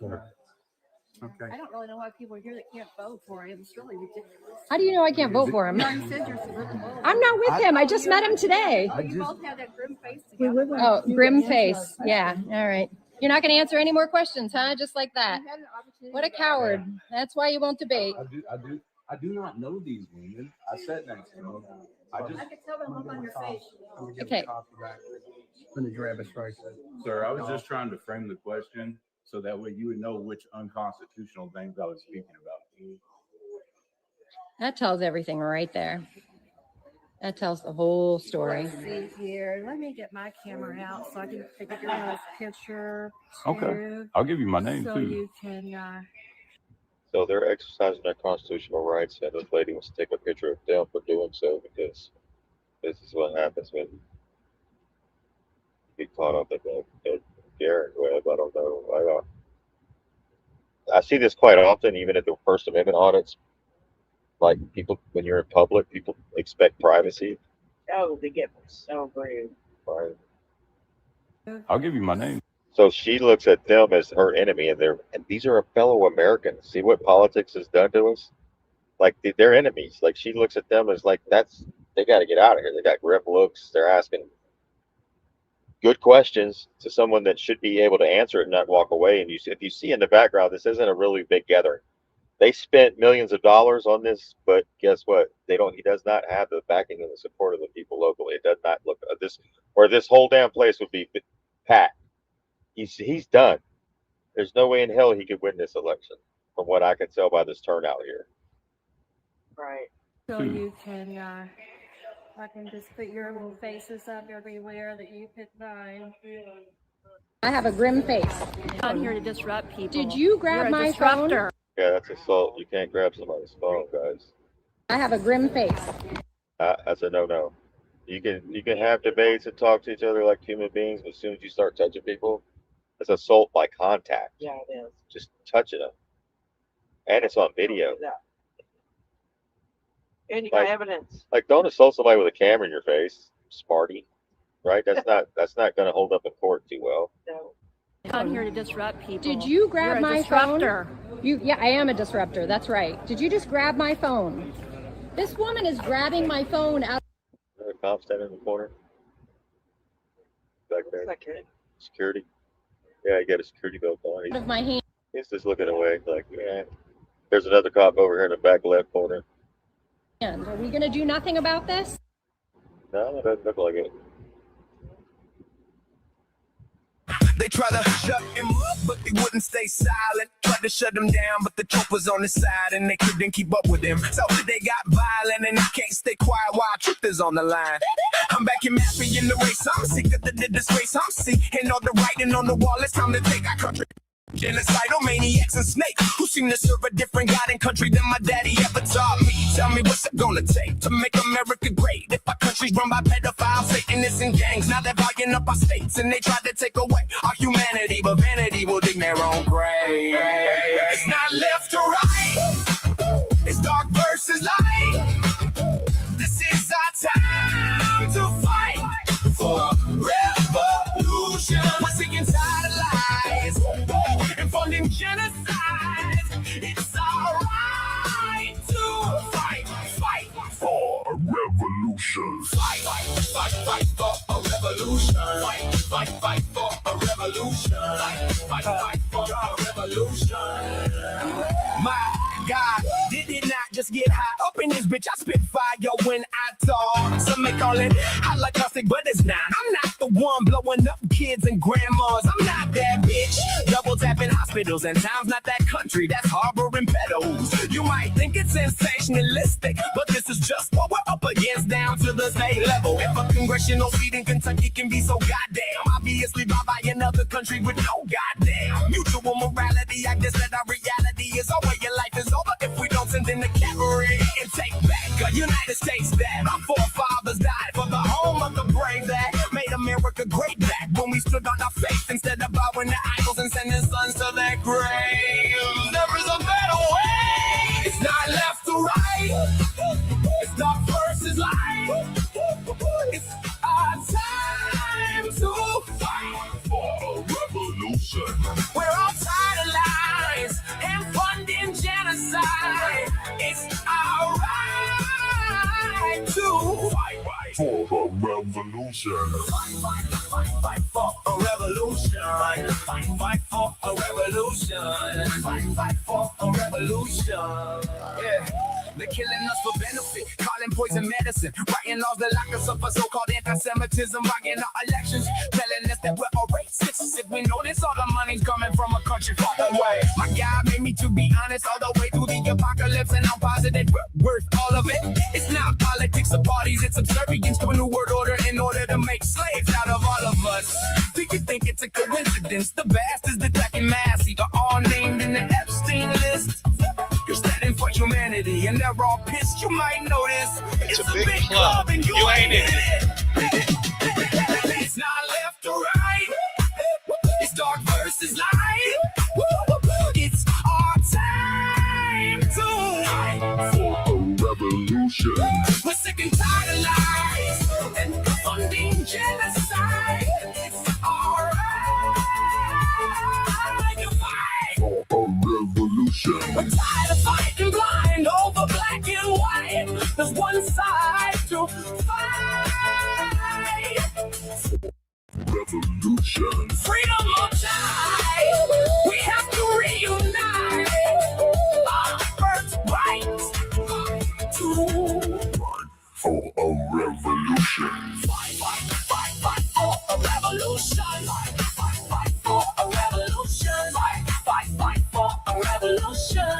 Okay. I don't really know why people are here that can't vote for him. It's really ridiculous. How do you know I can't vote for him? No, you said you're supposed to vote. I'm not with him. I just met him today. You both have that grim face together. Oh, grim face. Yeah. All right. You're not going to answer any more questions, huh? Just like that. What a coward. That's why you won't debate. I do not know these women. I sat next to them. I can tell the look on your face. Okay. Let me grab us right there. Sir, I was just trying to frame the question so that way you would know which unconstitutional things I was speaking about. That tells everything right there. That tells the whole story. Let's see here. Let me get my camera out so I can take a picture. Okay. I'll give you my name so too. You can. So they're exercising their constitutional rights, and this lady wants to take a picture of them for doing so, because this is what happens when you get caught up in the Garrett web. I don't know. I see this quite often, even at the First Amendment audits. Like, people, when you're in public, people expect privacy. Oh, they get so rude. Right. I'll give you my name. So she looks at them as her enemy, and these are fellow Americans. See what politics has done to us? Like, they're enemies. Like, she looks at them as like, they got to get out of here. They got grim looks. They're asking good questions to someone that should be able to answer it and not walk away. And if you see in the background, this isn't a really big gathering. They spent millions of dollars on this, but guess what? He does not have the backing and the support of the people locally. It does not look this whole damn place would be packed. He's done. There's no way in hell he could win this election, from what I can tell by this turnout here. Right. So you can, I can just put your little faces up everywhere that you could find. I have a grim face. I'm here to disrupt people. Did you grab my phone? Yeah, that's assault. You can't grab somebody's phone, guys. I have a grim face. That's a no-no. You can have debates and talk to each other like human beings, but as soon as you start touching people, it's assault by contact. Yeah, it is. Just touching them, and it's on video. Yeah. And you got evidence. Like, don't assault somebody with a camera in your face, smarty. Right? That's not going to hold up in court too well. No. I'm here to disrupt people. Did you grab my disruptor. phone? Yeah, I am a disruptor. That's right. Did you just grab my phone? This woman is grabbing my phone out. Another cop standing in the corner. Back there. Security. Yeah, he got a security belt on. Out of my hand. He's just looking away, like, yeah. There's another cop over here in the back left corner. Are we going to do nothing about this? No, it doesn't look like it. They try to shut him up, but he wouldn't stay silent. Tried to shut him down, but the troop was on his side, and they couldn't keep up with him. So they got violent, and he can't stay quiet while truth is on the line. I'm back in Mappy in the race. I'm sick of the disgrace. I'm sick, and all the writing on the wall. It's time to take our country. Genocidal maniacs and snakes who seem to serve a different God and country than my daddy ever taught me. Tell me what's it gonna take to make America great if our country's run by pedophiles, Satanists, and gangs. Now they're buying up our states and they try to take away our humanity, but vanity will dig their own grave. It's not left or right, it's dark versus light. This is our time to fight for revolution. We're sick and tired of lies and funding genocide. It's alright to fight for a revolution. Fight for a revolution. Fight for a revolution. Fight for a revolution. My God, did it not just get hot up in this bitch? I spit fire when I talk. Some may call it hot like caustic, but it's not. I'm not the one blowing up kids and grandmas. I'm not that bitch. Double tapping hospitals and towns, not that country that's harboring pedos. You might think it's sensationalistic, but this is just what we're up against down to the state level. If a congressional seat in Kentucky can be so goddamn obviously by another country with no goddamn mutual morality, I guess that our reality is over. Your life is over if we don't send in the cavalry and take back a United States that our forefathers died for, the home of the brave that made America great back when we stood on our faith instead of bowing to idols and sending sons to their graves. There is a better way. It's not left or right. It's alright to fight for a revolution. Fight for a revolution. Fight for a revolution. Fight for a revolution. Yeah. They're killing us for benefit, calling poison medicine, writing laws that lock us up for so-called anti-Semitism, bugging our elections, telling us that we're all racists. If we notice all the money's coming from a country far away. My God made me to be honest all the way through the apocalypse, and I'm positive we're worth all of it. It's not politics or parties, it's subservience to a new world order in order to make slaves out of all of us. Do you think it's a coincidence? The bastards attacking mass are all named in the Epstein list. You're standing for humanity, and they're all pissed. You might notice it's a big club, and you ain't in it. It's not left or right. It's dark versus light. It's our time to fight for a revolution. We're sick and tired of lies and funding genocide. It's alright to fight for a revolution. We're tired of fighting blind over black and white. There's one side to fight. Revolution. Freedom or die. We have to reunite our birthright to fight for a revolution. Fight for a revolution. Fight for a revolution. Fight for a revolution.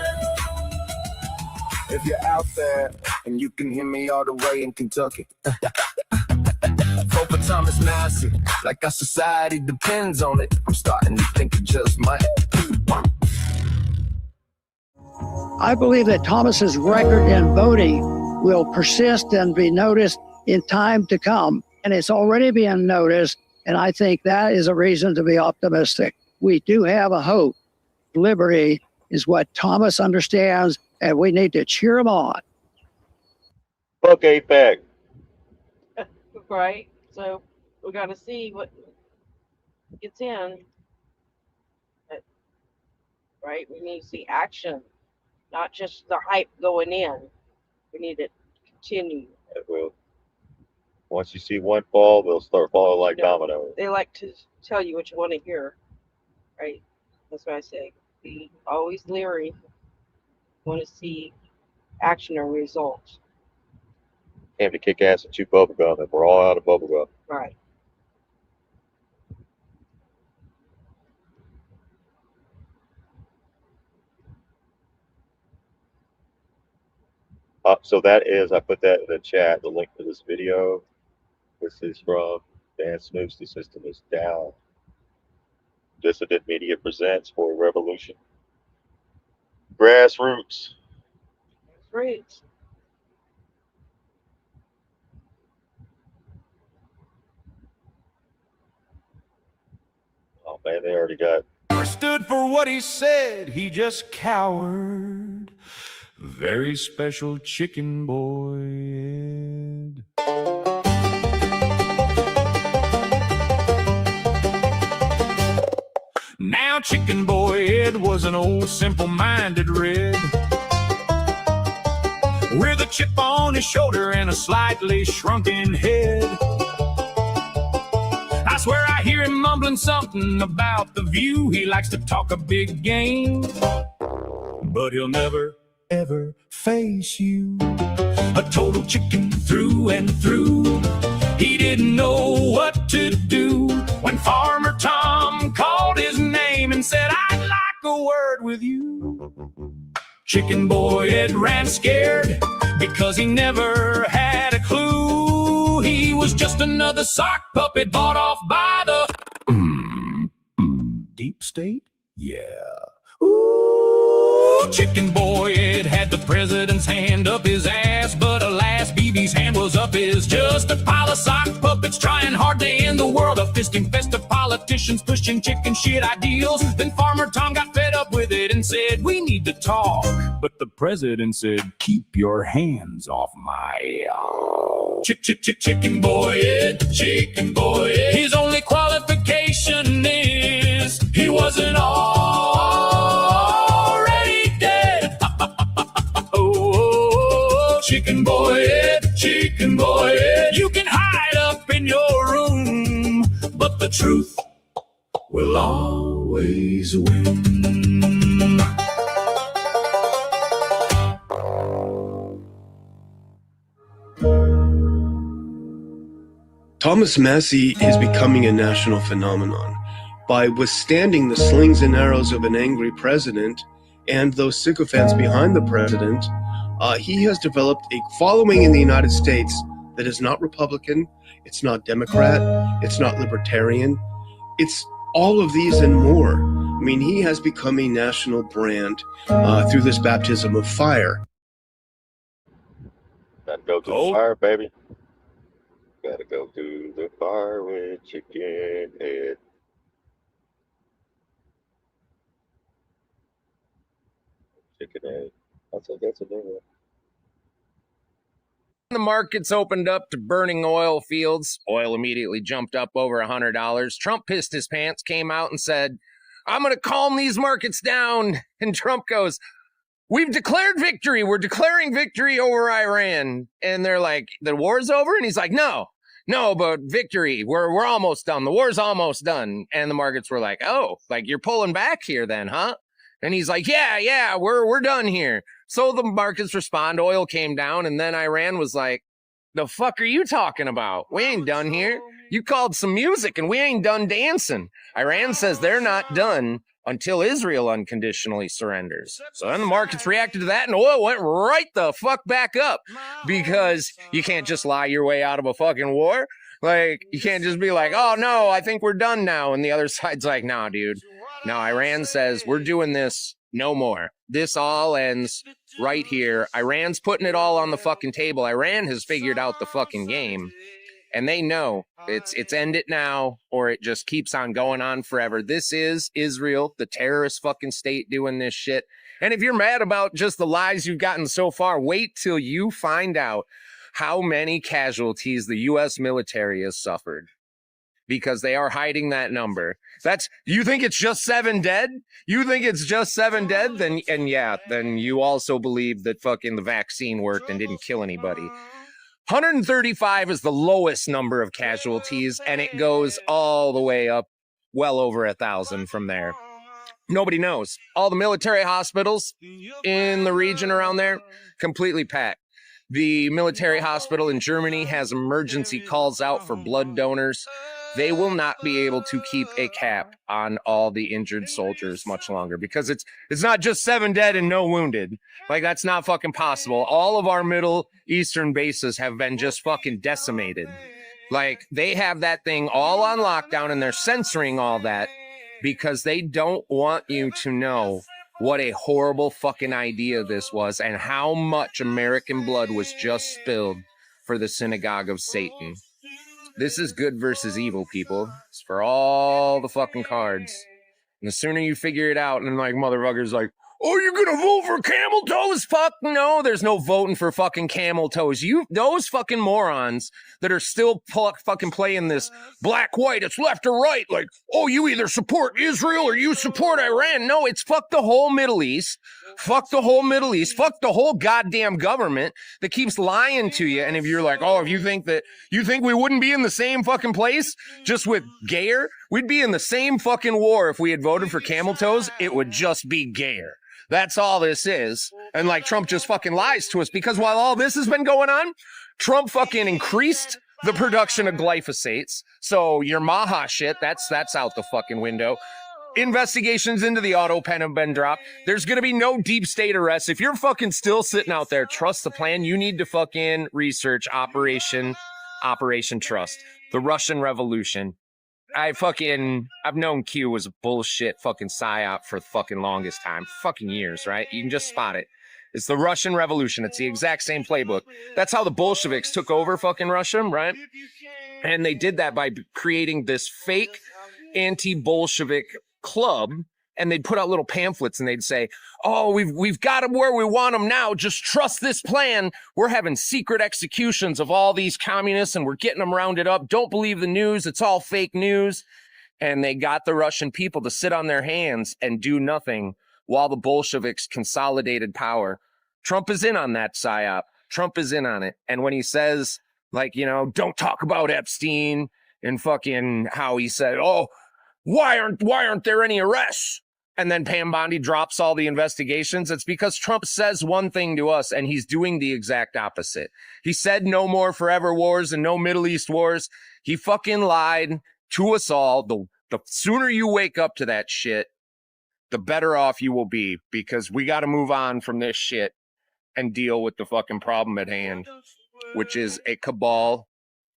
If you're out there and you can hear me all the way in Kentucky, vote for Thomas Massey. Like our society depends on it. I'm starting to think it just might. I believe that Thomas's record in voting will persist and be noticed in time to come. And it's already being noticed. And I think that is a reason to be optimistic. We do have a hope. Liberty is what Thomas understands, and we need to cheer him on. Fuck APEC. Right? So we got to see what gets in. Right? We need to see action, not just the hype going in. We need to continue. It will. Once you see one fall, they'll start falling like dominoes. They like to tell you what you want to hear. Right? That's what I say. Be always leery. Want to see action or results. Came to kick ass and chew bubblegum, and we're all out of bubblegum. Right. So that is, I put that in the chat, the link to this video. This is from Dan Snoop's The System is Down. Dissident Media presents For Revolution. Grassroots. Great. Oh man, they already got. Stood for what he said, he just cowered. Very special chicken boy Ed. Now chicken boy Ed was an old simple-minded red with a chip on his shoulder and a slightly shrunken head. I swear I hear him mumbling something about the view. He likes to talk a big game, but he'll never ever face you. A total chicken through and through. He didn't know what to do when Farmer Tom called his name and said, I'd like a word with you. Chicken boy Ed ran scared because he never had a clue. He was just another sock puppet bought off by the deep state? Yeah. Ooh, chicken boy Ed had the president's hand up his ass, but alas, BB's hand was up his. Just a pile of sock puppets trying hard to end the world. A fist of politicians pushing chicken shit ideals. Then Farmer Tom got fed up with it and said, we need to talk. But the president said, keep your hands off my chicken boy Ed, chicken boy Ed. His only qualification is he wasn't already dead. Oh, chicken boy, you can hide up in your room, but the truth will always win. Thomas Massey is becoming a national phenomenon. By withstanding the slings and arrows of an angry president and those sycophants behind the president, he has developed a following in the United States that is not Republican, it's not Democrat, it's not Libertarian, it's all of these and more. I mean, he has become a national brand through this baptism of fire. Gotta go to the fire, baby. Gotta go to the fire with chicken head. Chicken head. That's a new one. The markets opened up to burning oil fields. Oil immediately jumped up over $100. Trump pissed his pants, came out and said, I'm going to calm these markets down. And Trump goes, we've declared victory. We're declaring victory over Iran. And they're like, the war's over? And he's like, no, but victory. We're almost done. The war's almost done. And the markets were like, oh, like you're pulling back here then, huh? And he's like, yeah, we're done here. So the markets respond, oil came down, and then Iran was like, the fuck are you talking about? We ain't done here. You called some music and we ain't done dancing. Iran says they're not done until Israel unconditionally surrenders. So then the markets reacted to that and oil went right the fuck back up because you can't just lie your way out of a fucking war. Like, you can't just be like, oh no, I think we're done now. And the other side's like, nah, dude. No, Iran says we're doing this no more. This all ends right here. Iran's putting it all on the fucking table. Iran has figured out the fucking game. And they know it's end it now or it just keeps on going on forever. This is Israel, the terrorist fucking state doing this shit. And if you're mad about just the lies you've gotten so far, wait till you find out how many casualties the U.S. military has suffered. Because they are hiding that number. You think it's just 7 dead? You think it's just 7 dead? Then you also believe that fucking the vaccine worked and didn't kill anybody. 135 is the lowest number of casualties, and it goes all the way up well over 1,000 from there. Nobody knows. All the military hospitals in the region around there, completely packed. The military hospital in Germany has emergency calls out for blood donors. They will not be able to keep a cap on all the injured soldiers much longer because it's not just 7 dead and no wounded. Like, that's not fucking possible. All of our Middle Eastern bases have been just fucking decimated. Like, they have that thing all on lockdown and they're censoring all that because they don't want you to know what a horrible fucking idea this was and how much American blood was just spilled for the synagogue of Satan. This is good versus evil, people. It's for all the fucking cards. And the sooner you figure it out, and like motherfuckers like, oh, you're gonna vote for camel toes? Fuck no, there's no voting for fucking camel toes. Those fucking morons that are still fucking playing this black-white, it's left or right, like, oh, you either support Israel or you support Iran. No, it's fuck the whole Middle East. Fuck the whole Middle East. Fuck the whole goddamn government that keeps lying to you. And if you're like, oh, if you think we wouldn't be in the same fucking place just with gayer, we'd be in the same fucking war if we had voted for camel toes. It would just be gayer. That's all this is. And like Trump just fucking lies to us because while all this has been going on, Trump fucking increased the production of glyphosates. So your Maha shit, that's out the fucking window. Investigations into the auto pen have been dropped. There's going to be no deep state arrests. If you're fucking still sitting out there, trust the plan. You need to fucking research Operation Trust, the Russian Revolution. I've known Q was a bullshit fucking psyop for the fucking longest time. Fucking years, right? You can just spot it. It's the Russian Revolution. It's the exact same playbook. That's how the Bolsheviks took over fucking Russia, right? And they did that by creating this fake anti-Bolshevik club. And they'd put out little pamphlets and they'd say, oh, we've got them where we want them now. Just trust this plan. We're having secret executions of all these communists and we're getting them rounded up. Don't believe the news. It's all fake news. And they got the Russian people to sit on their hands and do nothing while the Bolsheviks consolidated power. Trump is in on that psyop. Trump is in on it. And when he says, like, you know, don't talk about Epstein and fucking how he said, oh, why aren't there any arrests? And then Pam Bondi drops all the investigations. It's because Trump says one thing to us and he's doing the exact opposite. He said no more forever wars and no Middle East wars. He fucking lied to us all. The sooner you wake up to that shit, the better off you will be, because we got to move on from this shit and deal with the fucking problem at hand, which is a cabal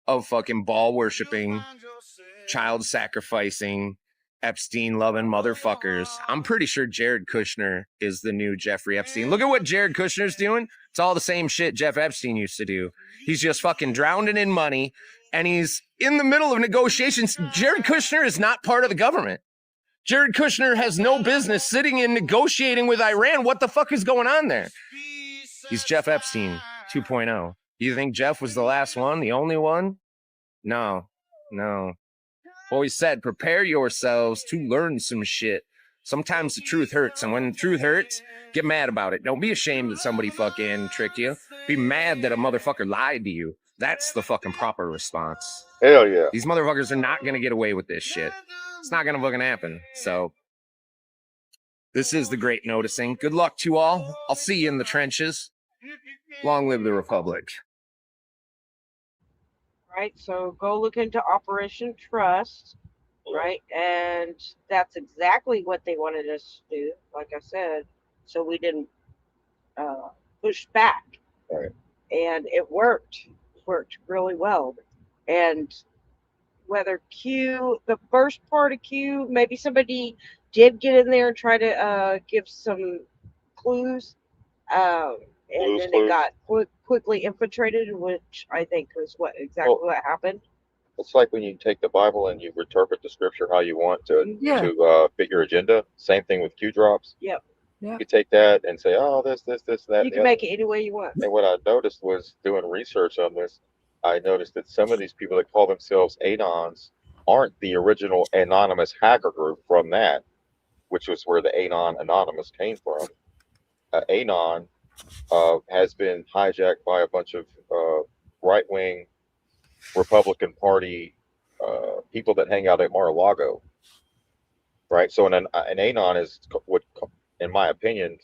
of fucking ball worshiping, child sacrificing, Epstein loving motherfuckers. I'm pretty sure Jared Kushner is the new Jeffrey Epstein. Look at what Jared Kushner's doing. It's all the same shit Jeff Epstein used to do. He's just fucking drowning in money, and he's in the middle of negotiations. Jared Kushner is not part of the government. Jared Kushner has no business sitting and negotiating with Iran. What the fuck is going on there? He's Jeff Epstein 2.0. You think Jeff was the last one, the only one? No. Always said, prepare yourselves to learn some shit. Sometimes the truth hurts, and when the truth hurts, get mad about it. Don't be ashamed that somebody fucking tricked you. Be mad that a motherfucker lied to you. That's the fucking proper response. Hell yeah. These motherfuckers are not going to get away with this shit. It's not going to fucking happen. So this is the great noticing. Good luck to all. I'll see you in the trenches. Long live the Republic. Right, so go look into Operation Trust, right? And that's exactly what they wanted us to do, like I said, so we didn't push back. Right. And it worked really well. And whether the first part of Q, maybe somebody did get in there and try to give some clues, and then it got quickly infiltrated, which I think was what happened. It's like when you take the Bible and you interpret the scripture how you want to fit your agenda. Same thing with Q drops. Yep. You take that and say, oh, this, that. You can make it any way you want. And what I noticed was doing research on this, I noticed that some of these people that call themselves Anons aren't the original anonymous hacker group from that, which was where the Anon Anonymous came from. Anon has been hijacked by a bunch of right-wing Republican Party people that hang out at Mar-a-Lago, right? So an Anon would, in my opinion,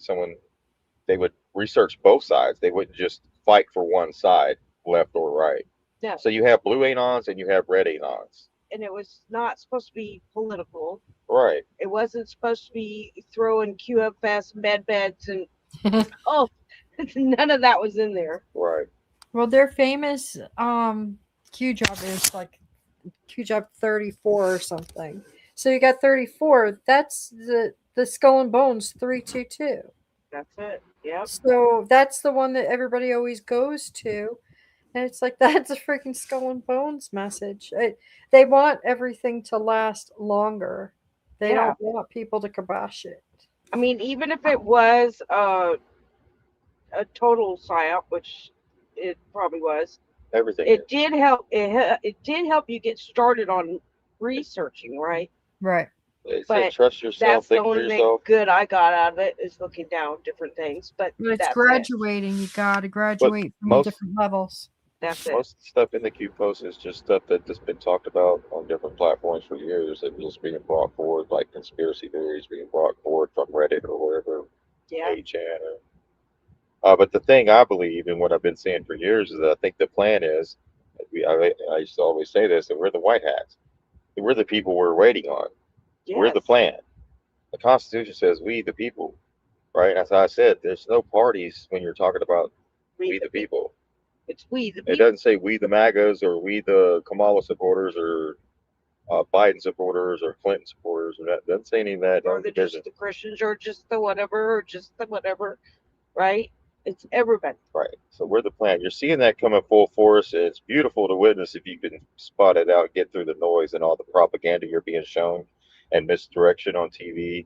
they would research both sides. They wouldn't just fight for one side, left or right. Yeah. So you have blue Anons and you have red Anons. And it was not supposed to be political. Right. It wasn't supposed to be throwing QFS med beds and none of that was in there. Right. Well, their famous Q job is like Q job 34 or something. So you got 34. That's the Skull and Bones 322. That's it. Yep. So that's the one that everybody always goes to. And it's like, that's a freaking Skull and Bones message. They want everything to last longer. They don't want people to kibosh it. I mean, even if it was a total psyop, which it probably was, everything. It did help. It did help you get started on researching, right? Right. They say trust yourself, think for yourself. That's the only thing good I got out of it is looking down different things. But it's graduating. You got to graduate from different levels. That's it. Most stuff in the Q post is just stuff that's been talked about on different platforms for years that was being brought forward, like conspiracy theories being brought forward from Reddit or wherever. Yeah. But the thing I believe and what I've been saying for years is that I think the plan is, I used to always say this, that we're the white hats. We're the people we're waiting on. Yes. We're the plan. The Constitution says we the people, right? As I said, there's no parties when you're talking about we the people. It's we the people. It doesn't say we the MAGAs or we the Kamala supporters or Biden supporters or Clinton supporters. Or that doesn't say any of that. Or just the Christians or just the whatever, right? It's everybody. Right. So we're the plan. You're seeing that coming full force. It's beautiful to witness if you can spot it out, get through the noise and all the propaganda you're being shown and misdirection on TV.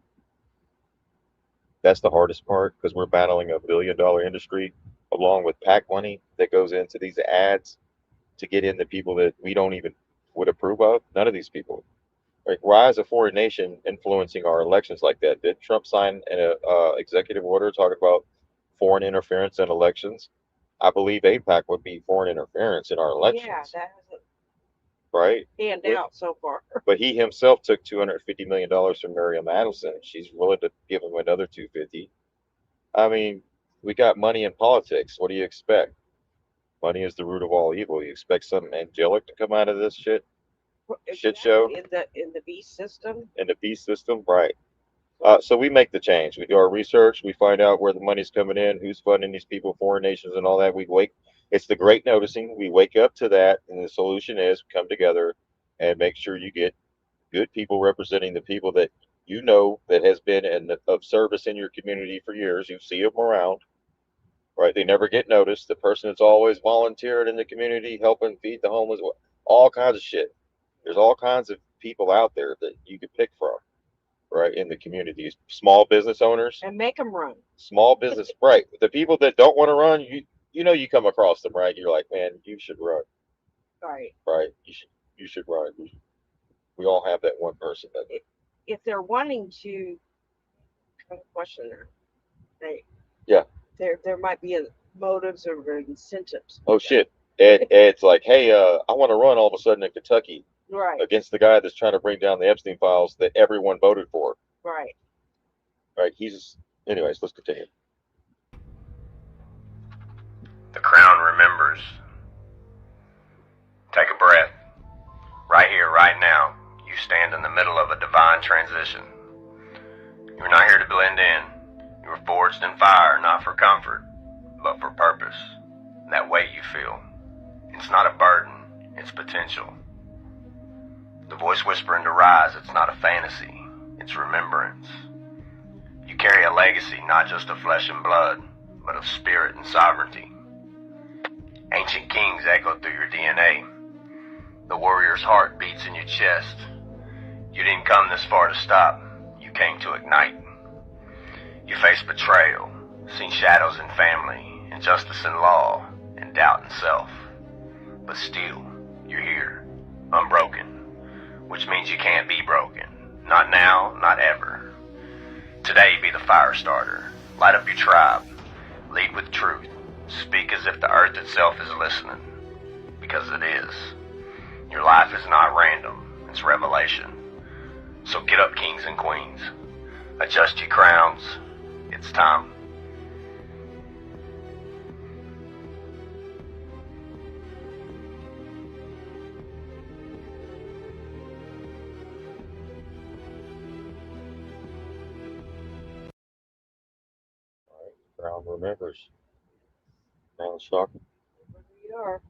That's the hardest part because we're battling $1 billion industry along with PAC money that goes into these ads to get in the people that we don't even would approve of. None of these people. Like, why is a foreign nation influencing our elections like that? Did Trump sign an executive order talking about foreign interference in elections? I believe AIPAC would be foreign interference in our elections. Yeah, that hasn't right? panned But, out so far. but he himself took $250 million from Miriam Adelson. She's willing to give him another 250. I mean, we got money in politics. What do you expect? Money is the root of all evil. You expect something angelic to come out of this shit show In the beast system. in the beast system, right? So we make the change. We do our research. We find out where the money's coming in, who's funding these people, foreign nations, and all that. We wake. It's the great noticing. We wake up to that, and the solution is come together and make sure you get good people representing the people that you know that has been of service in your community for years. You see them around, right? They never get noticed. The person that's always volunteered in the community, helping feed the homeless, all kinds of shit. There's all kinds of people out there that you could pick from, right, in the communities. Small business owners and make them run. Small business, right? The people that don't want to run, you know, you come across them, right? You're like, man, you should run, Right. right? You should run. We all have that one person that. If they're wanting to question her, Yeah. There might be motives or incentives. Oh shit. Ed's like, hey, I want to run all of a sudden in Kentucky, right, against the guy that's trying to bring down the Epstein files that everyone voted for. right. Right. Anyways, let's continue. The crown remembers. Take a breath. Right here, right now, you stand in the middle of a divine transition. You're not here to blend in. You were forged in fire, not for comfort, but for purpose. That weight you feel, it's not a burden, it's potential. The voice whispering to rise, it's not a fantasy, it's remembrance. You carry a legacy not just of flesh and blood, but of spirit and sovereignty. Ancient kings echo through your DNA. The warrior's heart beats in your chest. You didn't come this far to stop, you came to ignite. You faced betrayal, seen shadows in family, injustice in law, and doubt in self. But still, you're here, unbroken, which means you can't be broken. Not now, not ever. Today, be the fire starter. Light up your tribe. Lead with truth. Speak as if the earth itself is listening. Because it is. Your life is not random. It's revelation. So get up, kings and queens. Adjust your crowns. It's time. Crown remembers. Crown shocking. We are.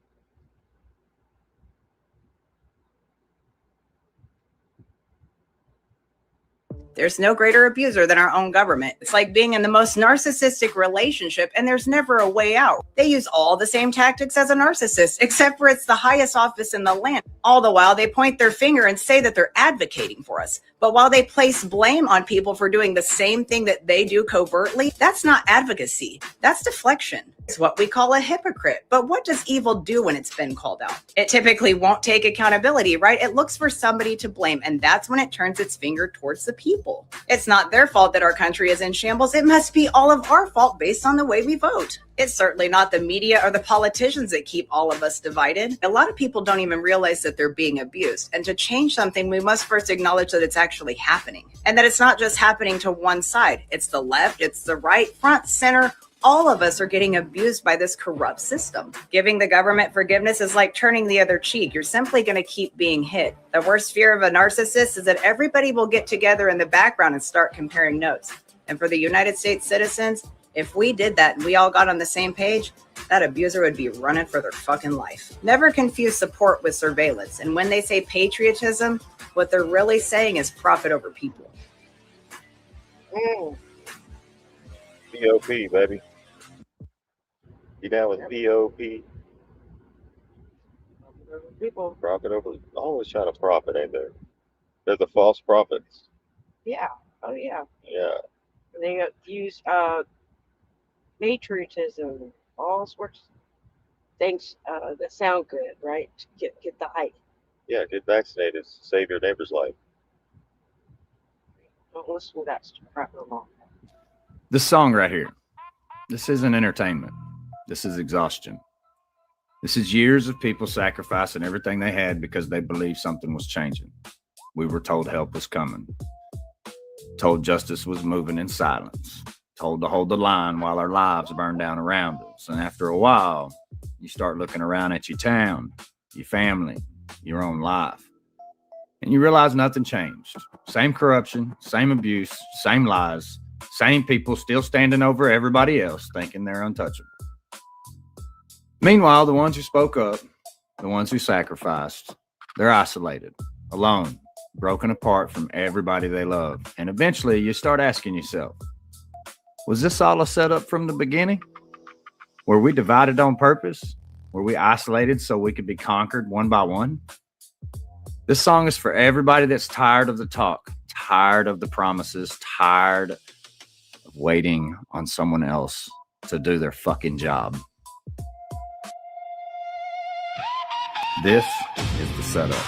There's no greater abuser than our own government. It's like being in the most narcissistic relationship and there's never a way out. They use all the same tactics as a narcissist, except for it's the highest office in the land. All the while, they point their finger and say that they're advocating for us. But while they place blame on people for doing the same thing that they do covertly, that's not advocacy. That's deflection. It's what we call a hypocrite. But what does evil do when it's been called out? It typically won't take accountability, right? It looks for somebody to blame, and that's when it turns its finger towards the people. It's not their fault that our country is in shambles. It must be all of our fault based on the way we vote. It's certainly not the media or the politicians that keep all of us divided. A lot of people don't even realize that they're being abused. And to change something, we must first acknowledge that it's actually happening. And that it's not just happening to one side. It's the left, it's the right, front, center. All of us are getting abused by this corrupt system. Giving the government forgiveness is like turning the other cheek. You're simply going to keep being hit. The worst fear of a narcissist is that everybody will get together in the background and start comparing notes. And for the United States citizens, if we did that and we all got on the same page, that abuser would be running for their fucking life. Never confuse support with surveillance. And when they say patriotism, what they're really saying is profit over people. POP, baby. You down with POP? People. Profit over. Always trying to profit, ain't there? They're the false prophets. Yeah. Oh, yeah. Yeah. They use patriotism, all sorts of things that sound good, right? To get the hype. Yeah, get vaccinated. Save your neighbor's life. Don't listen to that crap no more. This song right here, this isn't entertainment. This is exhaustion. This is years of people sacrificing everything they had because they believed something was changing. We were told help was coming, told justice was moving in silence, told to hold the line while our lives burned down around us. And after a while, you start looking around at your town, your family, your own life, and you realize nothing changed. Same corruption, same abuse, same lies, same people still standing over everybody else thinking they're untouchable. Meanwhile, the ones who spoke up, the ones who sacrificed, they're isolated, alone, broken apart from everybody they love. And eventually you start asking yourself, was this all a setup from the beginning? Were we divided on purpose? Were we isolated so we could be conquered one by one? This song is for everybody that's tired of the talk, tired of the promises, tired of waiting on someone else to do their fucking job. This is the setup.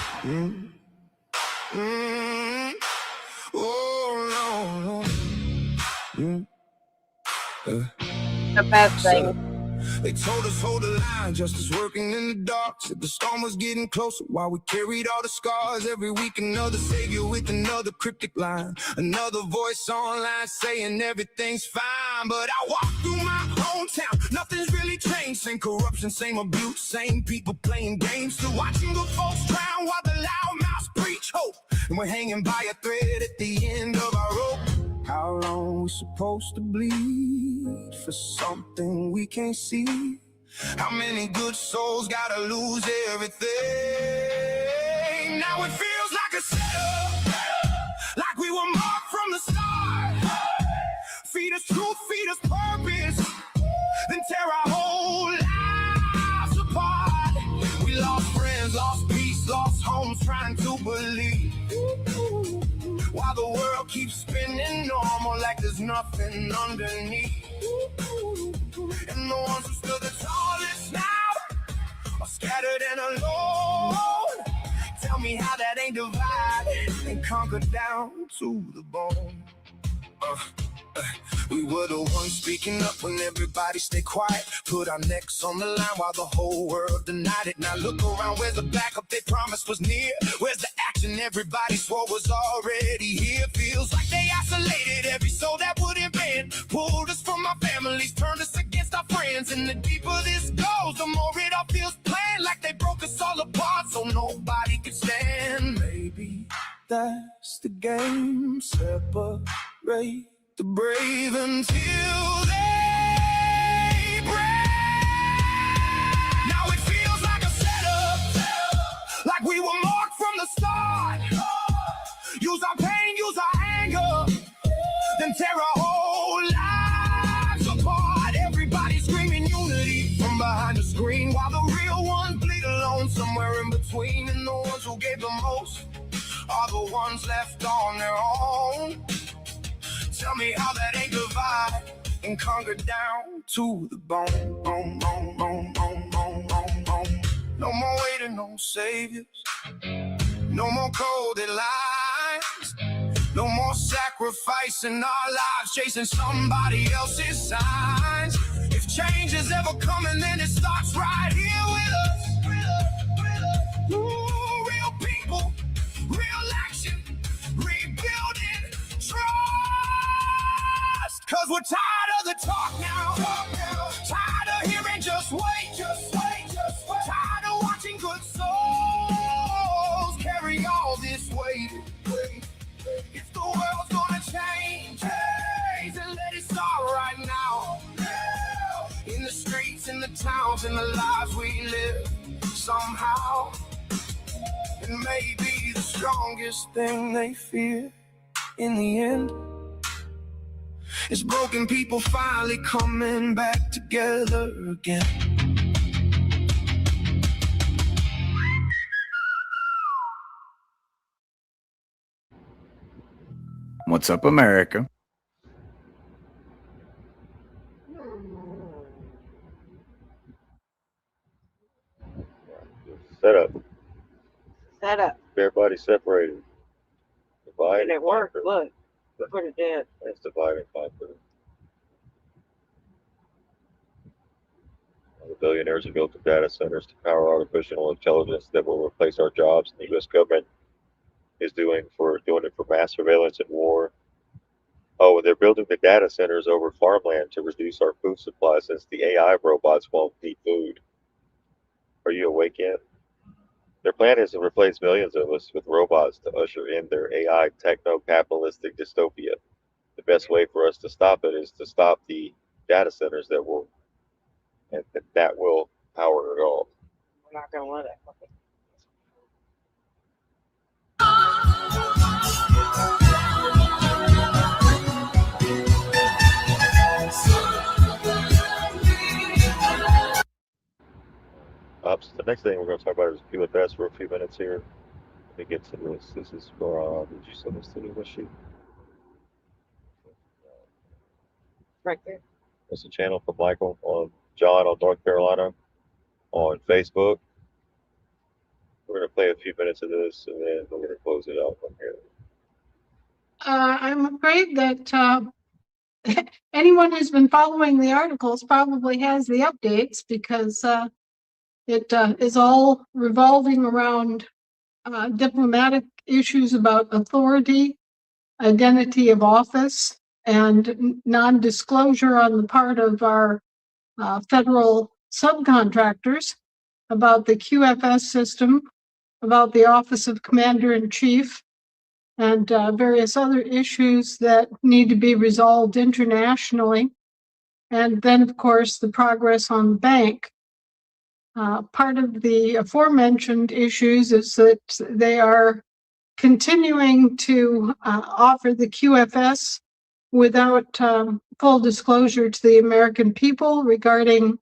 The best thing. They told us hold the line, justice working in the dark. Said the storm was getting closer while we carried all the scars. Every week another savior with another cryptic line. Another voice online saying everything's fine. But I walk through my hometown, nothing's really changed. Same corruption, same abuse, same people playing games. Still watching the folks drown while the loud mouths preach hope. And we're hanging by a thread at the end of our rope. How long we supposed to bleed for something we can't see? How many good souls gotta lose everything? Now it feels like a setup, like we were marked from the start. Feed us truth, feed us purpose, then tear our whole lives apart. We lost friends, lost peace, lost homes, trying to believe. While the world keeps spinning normal like there's nothing underneath. And the ones who stood the tallest now are scattered and alone. Tell me how that ain't divided and conquered down to the bone. We were the ones speaking up when everybody stayed quiet. Put our necks on the line while the whole world denied it. Now look around, where's the backup they promised was near? Where's the action everybody swore was already here? Feels like they isolated every soul that would have been. Pulled us from our families, turned us against our friends. And the deeper this goes, the more it all feels planned. Like they broke us all apart so nobody could stand. Maybe that's the game, separate the brave until they break. Now it feels like a setup, like we were marked from the start. Use our pain, use our anger, then tear our whole lives apart. Everybody screaming unity from behind the screen, while the real ones bleed alone somewhere in between. And the ones who gave the most are the ones left on their own. Tell me how that ain't divided and conquered down to the bone. No more waiting on saviors, no more coded lines, no more sacrificing our lives, chasing somebody else's signs. If change is ever coming, then it starts right here with us. Ooh, real people, real action, rebuilding trust. Cause we're tired of the talk now. Tired of hearing just wait. Tired of watching good souls carry all this weight. If the world's gonna change, then let it start right now. In the streets, in the towns, in the lives we live. Somehow, it may be the strongest thing they fear in the end. It's broken people finally coming back together again. What's up, America? Setup. Setup. Everybody separated. Divide And it worked. Look, look what it did. That's divide and conquer. billionaires are building data centers to power artificial intelligence that will replace our jobs. And the U.S. government is doing it for mass surveillance and war. Oh, and they're building the data centers over farmland to reduce our food supply since the AI robots won't need food. Are you awake yet? Their plan is to replace millions of us with robots to usher in their AI techno-capitalistic dystopia. The best way for us to stop it is to stop the data centers that will power it all. We're not going to let it. So the next thing we're going to talk about is QFS for a few minutes here. Let me get to this. This is for, did you send this to me, was she? Right there. It's a channel from Michael on John on North Carolina on Facebook. We're going to play a few minutes of this and then we're going to close it out from here. I'm afraid that anyone who's been following the articles probably has the updates because it is all revolving around diplomatic issues about authority, identity of office, and non-disclosure on the part of our federal subcontractors about the QFS system, about the Office of Commander-in-Chief, and various other issues that need to be resolved internationally. And then, of course, the progress on the bank. Part of the aforementioned issues is that they are continuing to offer the QFS without full disclosure to the American people regarding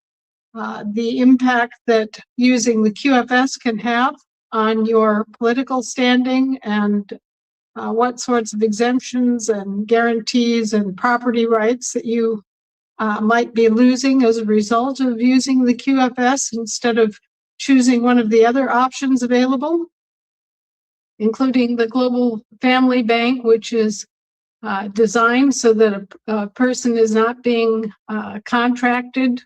the impact that using the QFS can have on your political standing and what sorts of exemptions and guarantees and property rights that you might be losing as a result of using the QFS instead of choosing one of the other options available, including the Global Family Bank, which is designed so that a person is not being contracted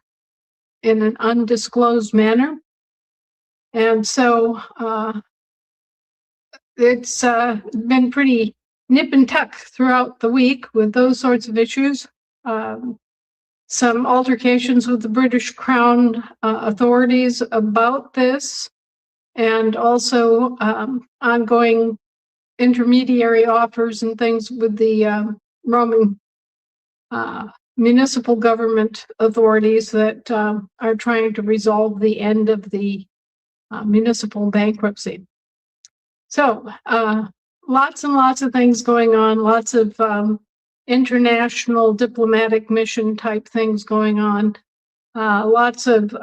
in an undisclosed manner. And so it's been pretty nip and tuck throughout the week with those sorts of issues. Some altercations with the British Crown authorities about this, and also ongoing intermediary offers and things with the Roman municipal government authorities that are trying to resolve the end of the municipal bankruptcy. So lots and lots of things going on, lots of international diplomatic mission type things going on, lots of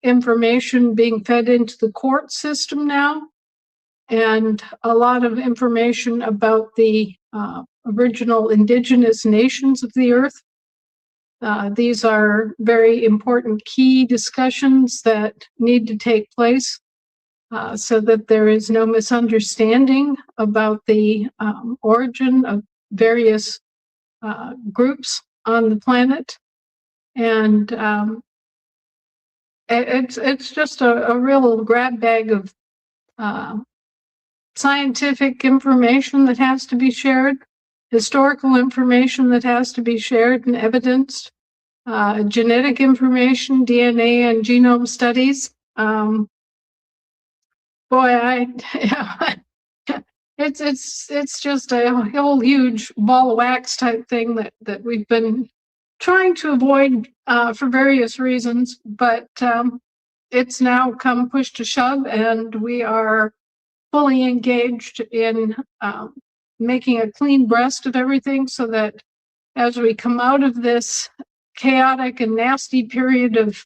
information being fed into the court system now, and a lot of information about the original indigenous nations of the earth. These are very important key discussions that need to take place so that there is no misunderstanding about the origin of various groups on the planet. And it's just a real grab bag of scientific information that has to be shared, historical information that has to be shared and evidenced, genetic information, DNA and genome studies. It's just a whole huge ball of wax type thing that we've been trying to avoid for various reasons, but it's now come push to shove, and we are fully engaged in making a clean breast of everything so that as we come out of this chaotic and nasty period of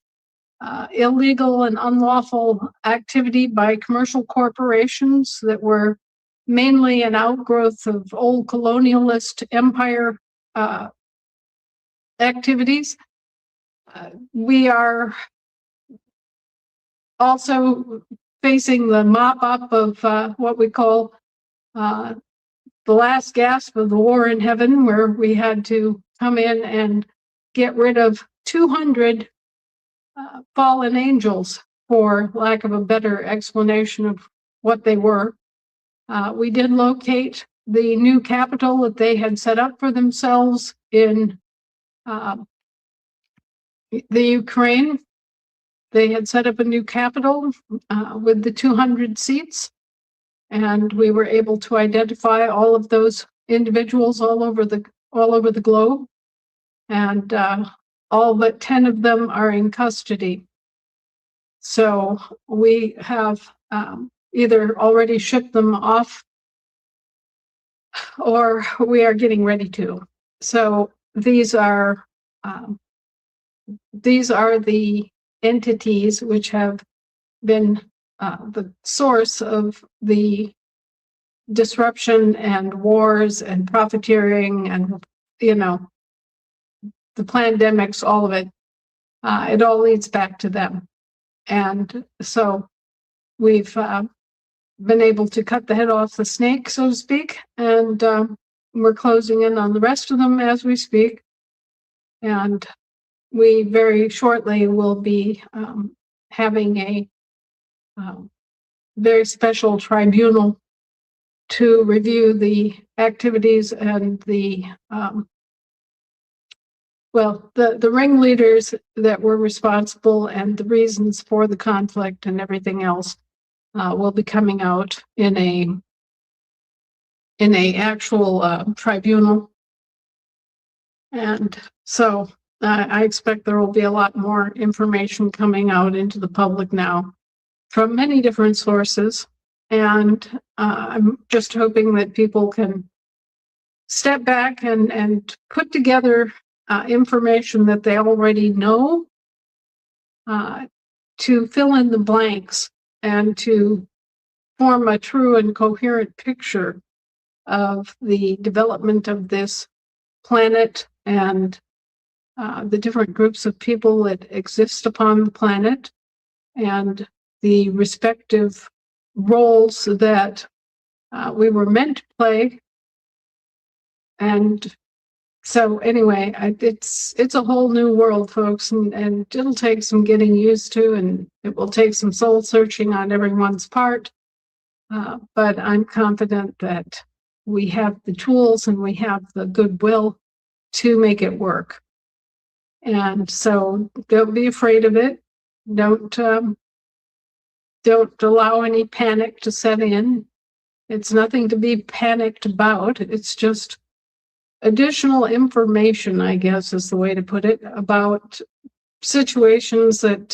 illegal and unlawful activity by commercial corporations that were mainly an outgrowth of old colonialist empire activities. We are also facing the mop-up of what we call the last gasp of the war in heaven, where we had to come in and get rid of 200 fallen angels, for lack of a better explanation of what they were. We did locate the new capital that they had set up for themselves in the Ukraine. They had set up a new capital with the 200 seats, and we were able to identify all of those individuals all over the globe, and all but 10 of them are in custody. So we have either already shipped them off or we are getting ready to. So these are the entities which have been the source of the disruption and wars and profiteering and, you know, the pandemics, all of it. It all leads back to them. And so we've been able to cut the head off the snake, so to speak, and we're closing in on the rest of them as we speak. And we very shortly will be having a very special tribunal to review the activities and the the ringleaders that were responsible and the reasons for the conflict and everything else will be coming out in a actual tribunal. And so I expect there will be a lot more information coming out into the public now from many different sources. And I'm just hoping that people can step back and put together information that they already know to fill in the blanks and to form a true and coherent picture of the development of this planet and the different groups of people that exist upon the planet and the respective roles that we were meant to play. And so anyway, it's a whole new world, folks, and it'll take some getting used to, and it will take some soul searching on everyone's part. But I'm confident that we have the tools and we have the goodwill to make it work. And so don't be afraid of it. Don't allow any panic to set in. It's nothing to be panicked about. It's just additional information, I guess is the way to put it, about situations that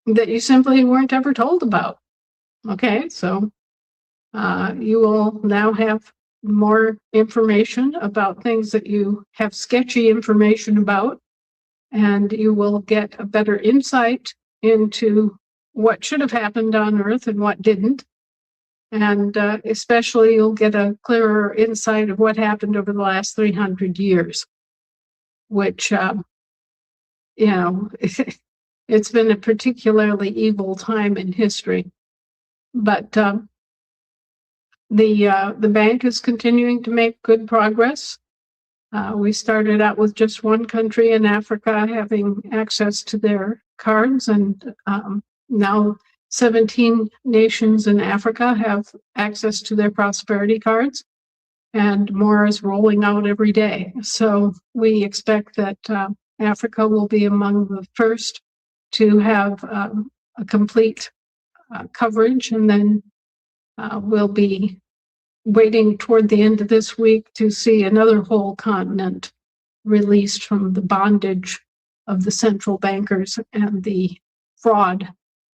that you simply weren't ever told about. Okay, so you will now have more information about things that you have sketchy information about, and you will get a better insight into what should have happened on Earth and what didn't. And especially you'll get a clearer insight of what happened over the last 300 years, which, you know, it's been a particularly evil time in history. But the bank is continuing to make good progress. We started out with just one country in Africa having access to their cards, and now 17 nations in Africa have access to their prosperity cards, and more is rolling out every day. So we expect that Africa will be among the first to have a complete coverage, and then we'll be waiting toward the end of this week to see another whole continent released from the bondage of the central bankers and the fraud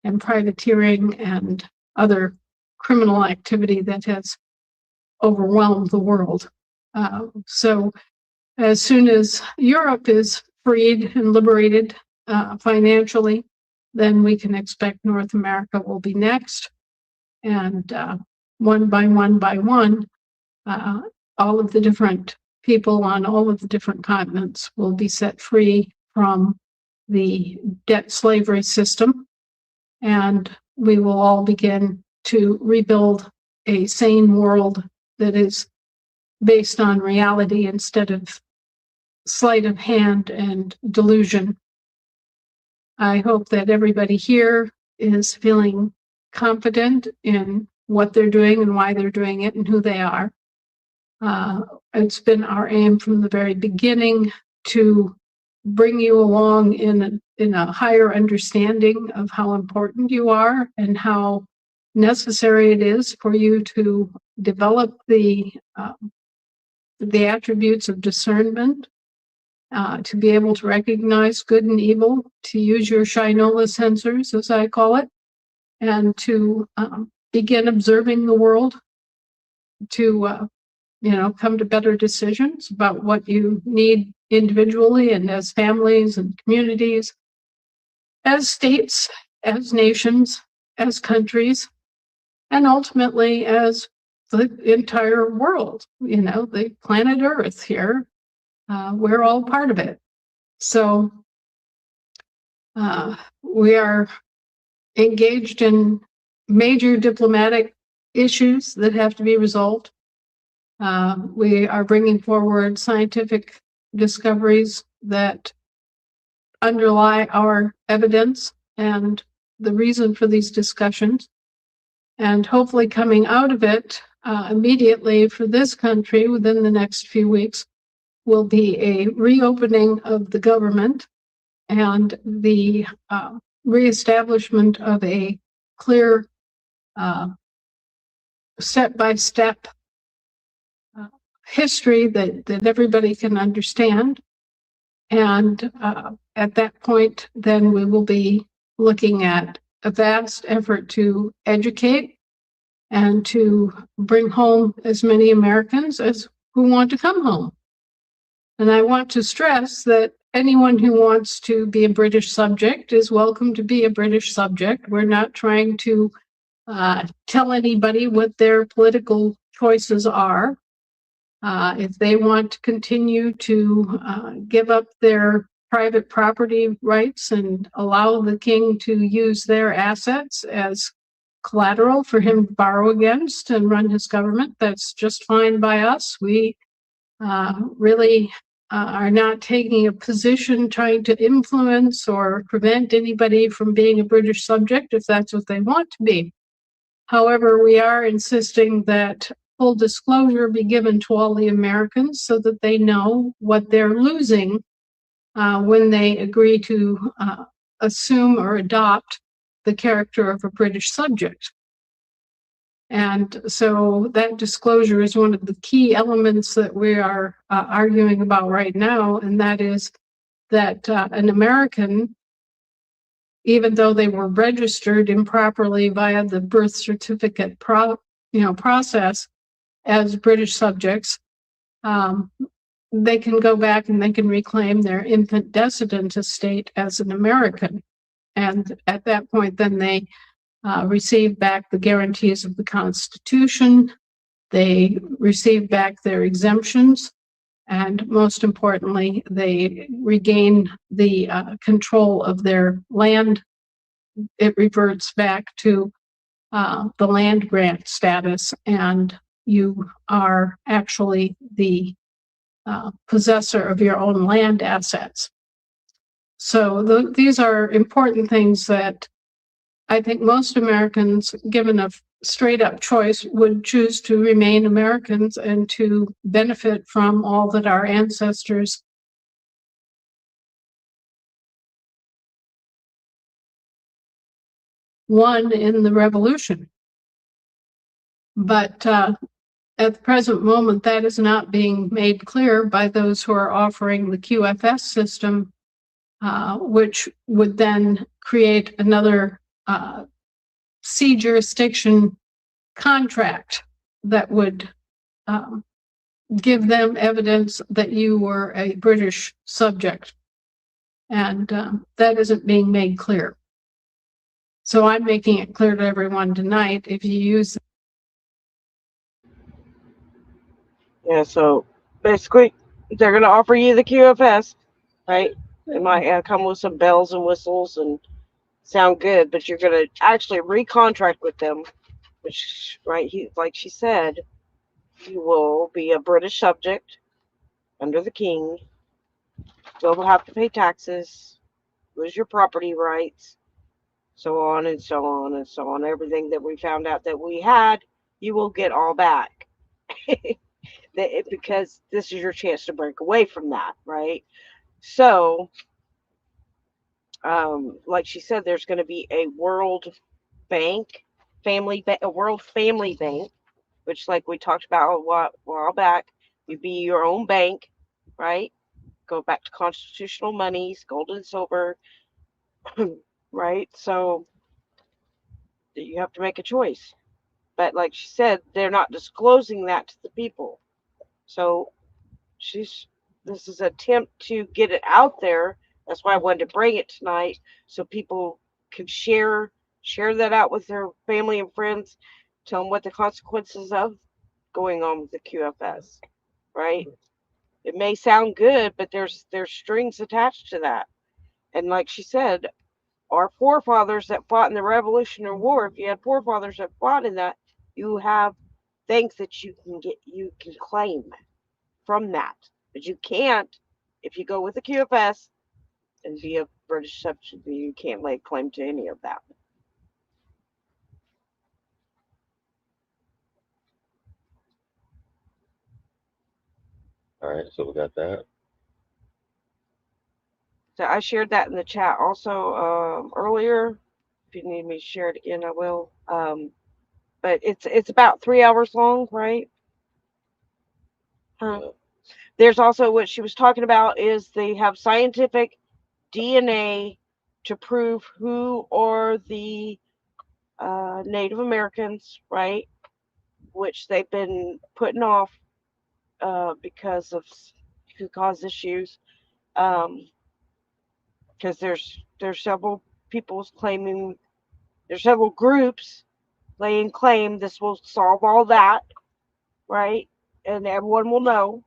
and privateering and other criminal activity that has overwhelmed the world. So as soon as Europe is freed and liberated financially, then we can expect North America will be next. And one by one, all of the different people on all of the different continents will be set free from the debt slavery system. And we will all begin to rebuild a sane world that is based on reality instead of sleight of hand and delusion. I hope that everybody here is feeling confident in what they're doing and why they're doing it and who they are. It's been our aim from the very beginning to bring you along in a higher understanding of how important you are and how necessary it is for you to develop the attributes of discernment, to be able to recognize good and evil, to use your Shinola sensors, as I call it, and to begin observing the world, to come to better decisions about what you need individually and as families and communities, as states, as nations, as countries, and ultimately as the entire world, the planet Earth here. We're all part of it. So we are engaged in major diplomatic issues that have to be resolved. We are bringing forward scientific discoveries that underlie our evidence and the reason for these discussions. And hopefully coming out of it immediately for this country within the next few weeks will be a reopening of the government and the reestablishment of a clear step-by-step history that everybody can understand. And at that point, then we will be looking at a vast effort to educate and to bring home as many Americans as who want to come home. And I want to stress that anyone who wants to be a British subject is welcome to be a British subject. We're not trying to tell anybody what their political choices are. If they want to continue to give up their private property rights and allow the king to use their assets as collateral for him to borrow against and run his government, that's just fine by us. We really are not taking a position trying to influence or prevent anybody from being a British subject if that's what they want to be. However, we are insisting that full disclosure be given to all the Americans so that they know what they're losing when they agree to assume or adopt the character of a British subject. And so that disclosure is one of the key elements that we are arguing about right now, and that is that an American, even though they were registered improperly via the birth certificate process as British subjects, they can go back and they can reclaim their infant descendant estate as an American. And at that point, then they receive back the guarantees of the Constitution, they receive back their exemptions, and most importantly, they regain the control of their land. It reverts back to the land grant status, and you are actually the possessor of your own land assets. So these are important things that I think most Americans, given a straight up choice, would choose to remain Americans and to benefit from all that our ancestors won in the revolution. But at the present moment, that is not being made clear by those who are offering the QFS system, which would then create another sea jurisdiction contract that would give them evidence that you were a British subject. And that isn't being made clear. So I'm making it clear to everyone tonight, if you use. Yeah, so basically, they're going to offer you the QFS, right? It might come with some bells and whistles and sound good, but you're going to actually recontract with them, which, right, like she said, you will be a British subject under the king, Still have to pay taxes, lose your property rights, so on and so on and so on. Everything that we found out that we had, you will get all back. Because this is your chance to break away from that, right? So, like she said, there's going to be a world bank, a world family bank, which, like we talked about a while back, you'd be your own bank, right? Go back to constitutional monies, gold and silver, right? So you have to make a choice. But like she said, they're not disclosing that to the people. So this is an attempt to get it out there. That's why I wanted to bring it tonight, so people could share that out with their family and friends, tell them what the consequences of going on with the QFS, right? It may sound good, but there's strings attached to that. And like she said, our forefathers that fought in the Revolutionary War, if you had forefathers that fought in that, you have things that you can claim from that. But you can't if you go with the QFS and be a British subject. You can't lay claim to any of that. All right, so we got that. So I shared that in the chat also earlier. If you need me to share it again, I will. But it's about 3 hours long, right? There's also what she was talking about is they have scientific DNA to prove who are the Native Americans, right? Which they've been putting off because of could cause issues. Because there's several people claiming, there's several groups laying claim this will solve all that, right? And everyone will know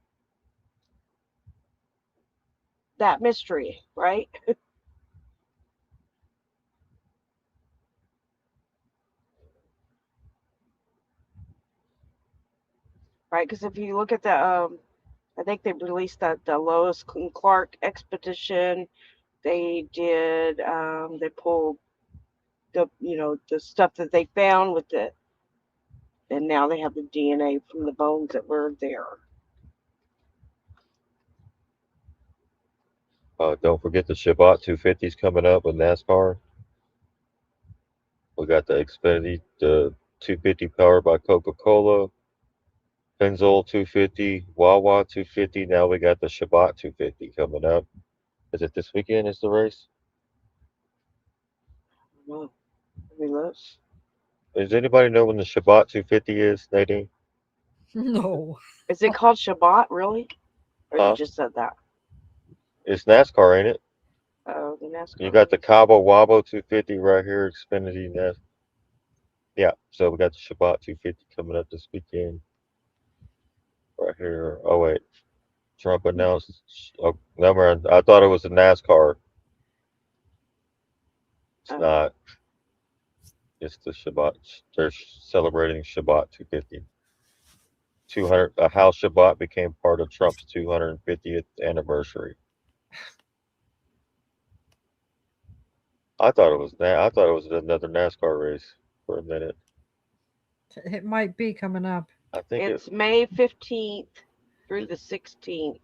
that mystery, right? Right? Because if you look at the, I think they released the Lois and Clark expedition. They did, they pulled the stuff that they found with it, and now they have the DNA from the bones that were there. Don't forget the Shabbat 250s coming up with NASCAR. We got the Xfinity, the 250 powered by Coca-Cola, Pennzoil 250, Wawa 250. Now we got the Shabbat 250 coming up. Is it this weekend? Is the race? Well, I mean, let's. Does anybody know when the Shabbat 250 is, Nadine? No. Is it called Shabbat, really? Or you Huh? just said that? It's NASCAR, ain't it? Oh, the NASCAR. You got the Cabo Wabo 250 right here, Xfinity NASCAR. Yeah, so we got the Shabbat 250 coming up this weekend. Right here. Oh, wait. Trump announced. Oh, never mind. I thought it was a NASCAR. It's not. It's the Shabbat. They're celebrating Shabbat 250. 200. How Shabbat became part of Trump's 250th anniversary. I thought it was another NASCAR race for a minute. It might be coming up. I think It's May 15th through the 16th.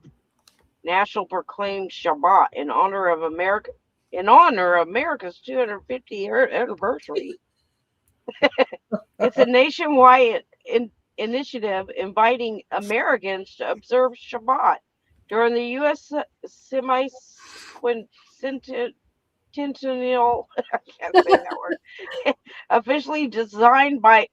National proclaimed Shabbat in honor of America's 250th anniversary. It's a nationwide initiative inviting Americans to observe Shabbat during the U.S. semi-centennial, I can't say that word, officially designed by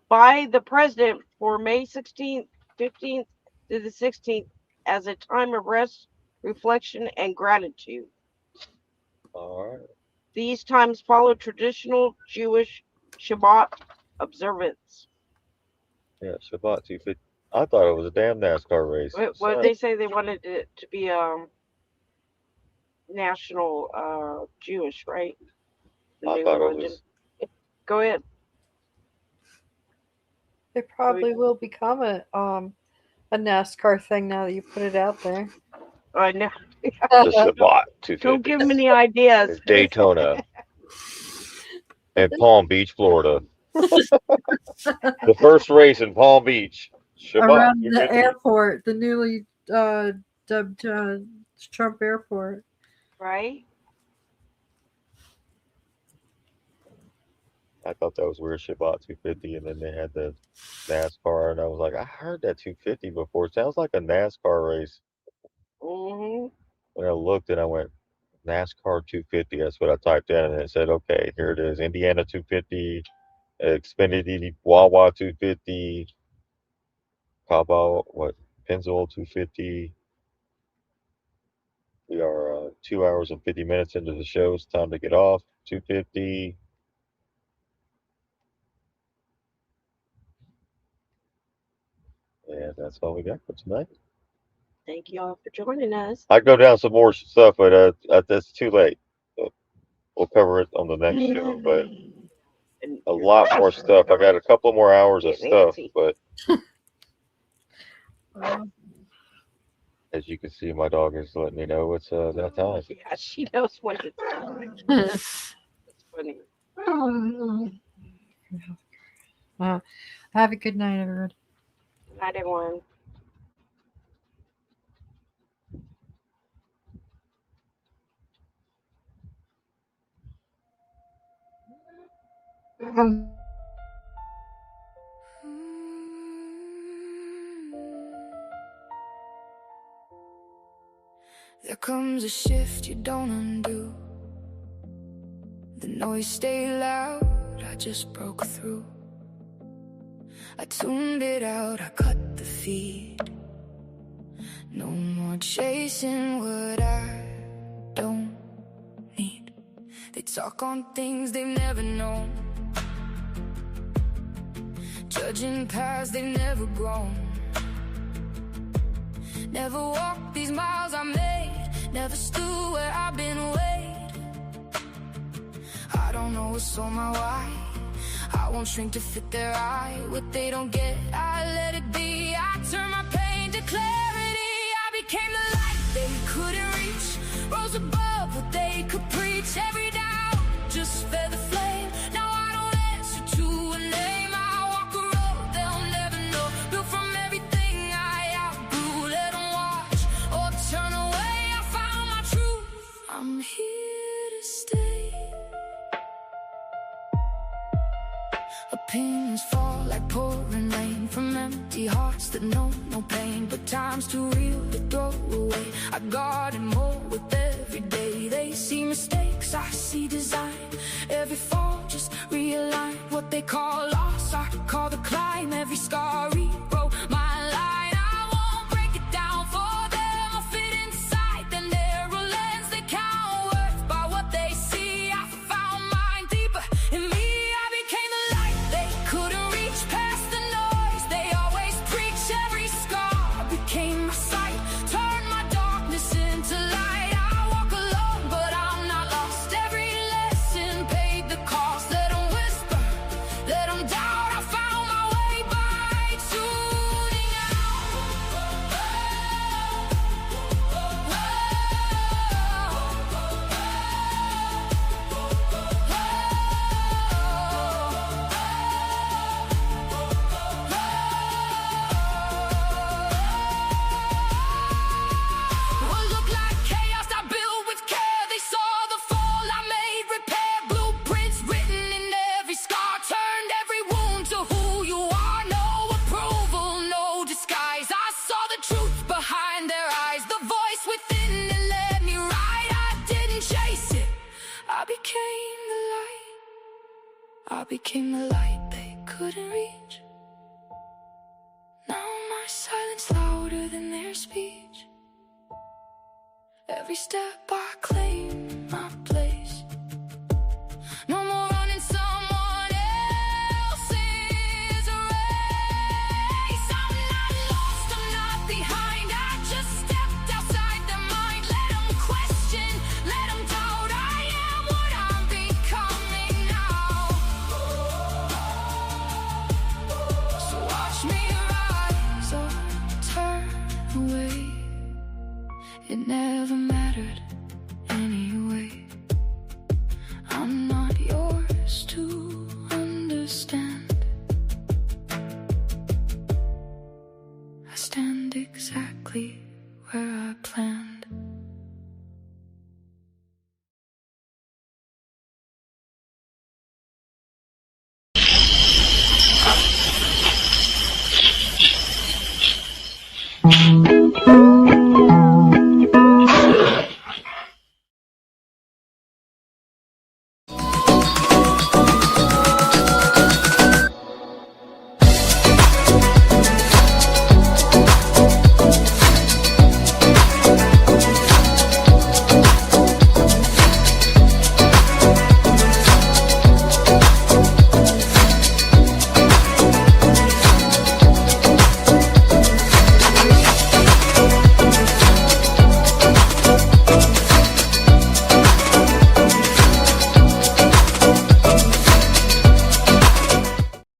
the president for May 16th, 15th to the 16th as a time of rest, reflection, and gratitude. All right. These times follow traditional Jewish Shabbat observance. Yeah, Shabbat 250. I thought it was a damn NASCAR race. What did they say? They wanted it to be national Jewish, right? The I new thought it religion. was. Go ahead. It probably will become a NASCAR thing now that you put it out there. I know. The Shabbat 250. Don't give him any ideas. It's Daytona and Palm Beach, Florida. The first race in Palm Beach. Shabbat Around the 250. airport, the newly dubbed Trump Airport. Right? I thought that was weird, Shabbat 250, and then they had the NASCAR, and I was like, I heard that 250 before. It sounds like a NASCAR race. Mm-hmm. When I looked and I went, NASCAR 250, that's what I typed in, and it said, okay, here it is, Indiana 250, Xfinity Wawa 250, Pennzoil 250. We are 2 hours and 50 minutes into the show. It's time to get off. 250. And that's all we got for tonight. Thank you all for joining us. I go down some more stuff, but that's too late. So we'll cover it on the next show. But a lot more stuff. I got a couple more hours of stuff, but as you can see, my dog is letting me know it's that time. Yeah, she knows when it's time. It's funny. Have a good night, everyone. Night, everyone. There comes a shift you don't undo. The noise stayed loud, I just broke through. I tuned it out, I cut the feed. No more chasing what I don't need. They talk on things they've never known, judging paths they've never grown. Never walked these miles I made, never stood where I've been weighed. I don't know what's on my why, I won't shrink to fit their eye. What they don't get, I let it be. I turn my pain to clarity. I became the light they couldn't reach, rose above what they could preach. Every doubt just fed the flame. Now I don't answer to a name. I walk a road they'll never know, built from everything I outgrew. Let them watch or turn away. I found my truth, I'm here to stay. Opinions fall like pouring rain from empty hearts that know no pain. But time's too real to throw away. I guard it more with every day. They see mistakes, I see design. Every fall just realign. What they call loss, I call the climb. Every scar rewrote my line. I won't break it down for them. I'll fit inside the narrow lens. They count worth by what they see. I found mine deeper in me. Couldn't reach past the noise they always preach. Every scar became my sight, turned my darkness into light. I walk alone, but I'm not lost. Every lesson paid the cost. Let them whisper, let them doubt. I found my way by tuning what looked like chaos I built with care. They saw the fall I made repair. Blueprints written in every scar, turned every wound to who you are. No approval, no disguise. I saw the truth behind their eyes, the voice within that led me right. I didn't chase it, I became the light. I became the light they couldn't reach. Now my silence louder than their speech. Every step I claim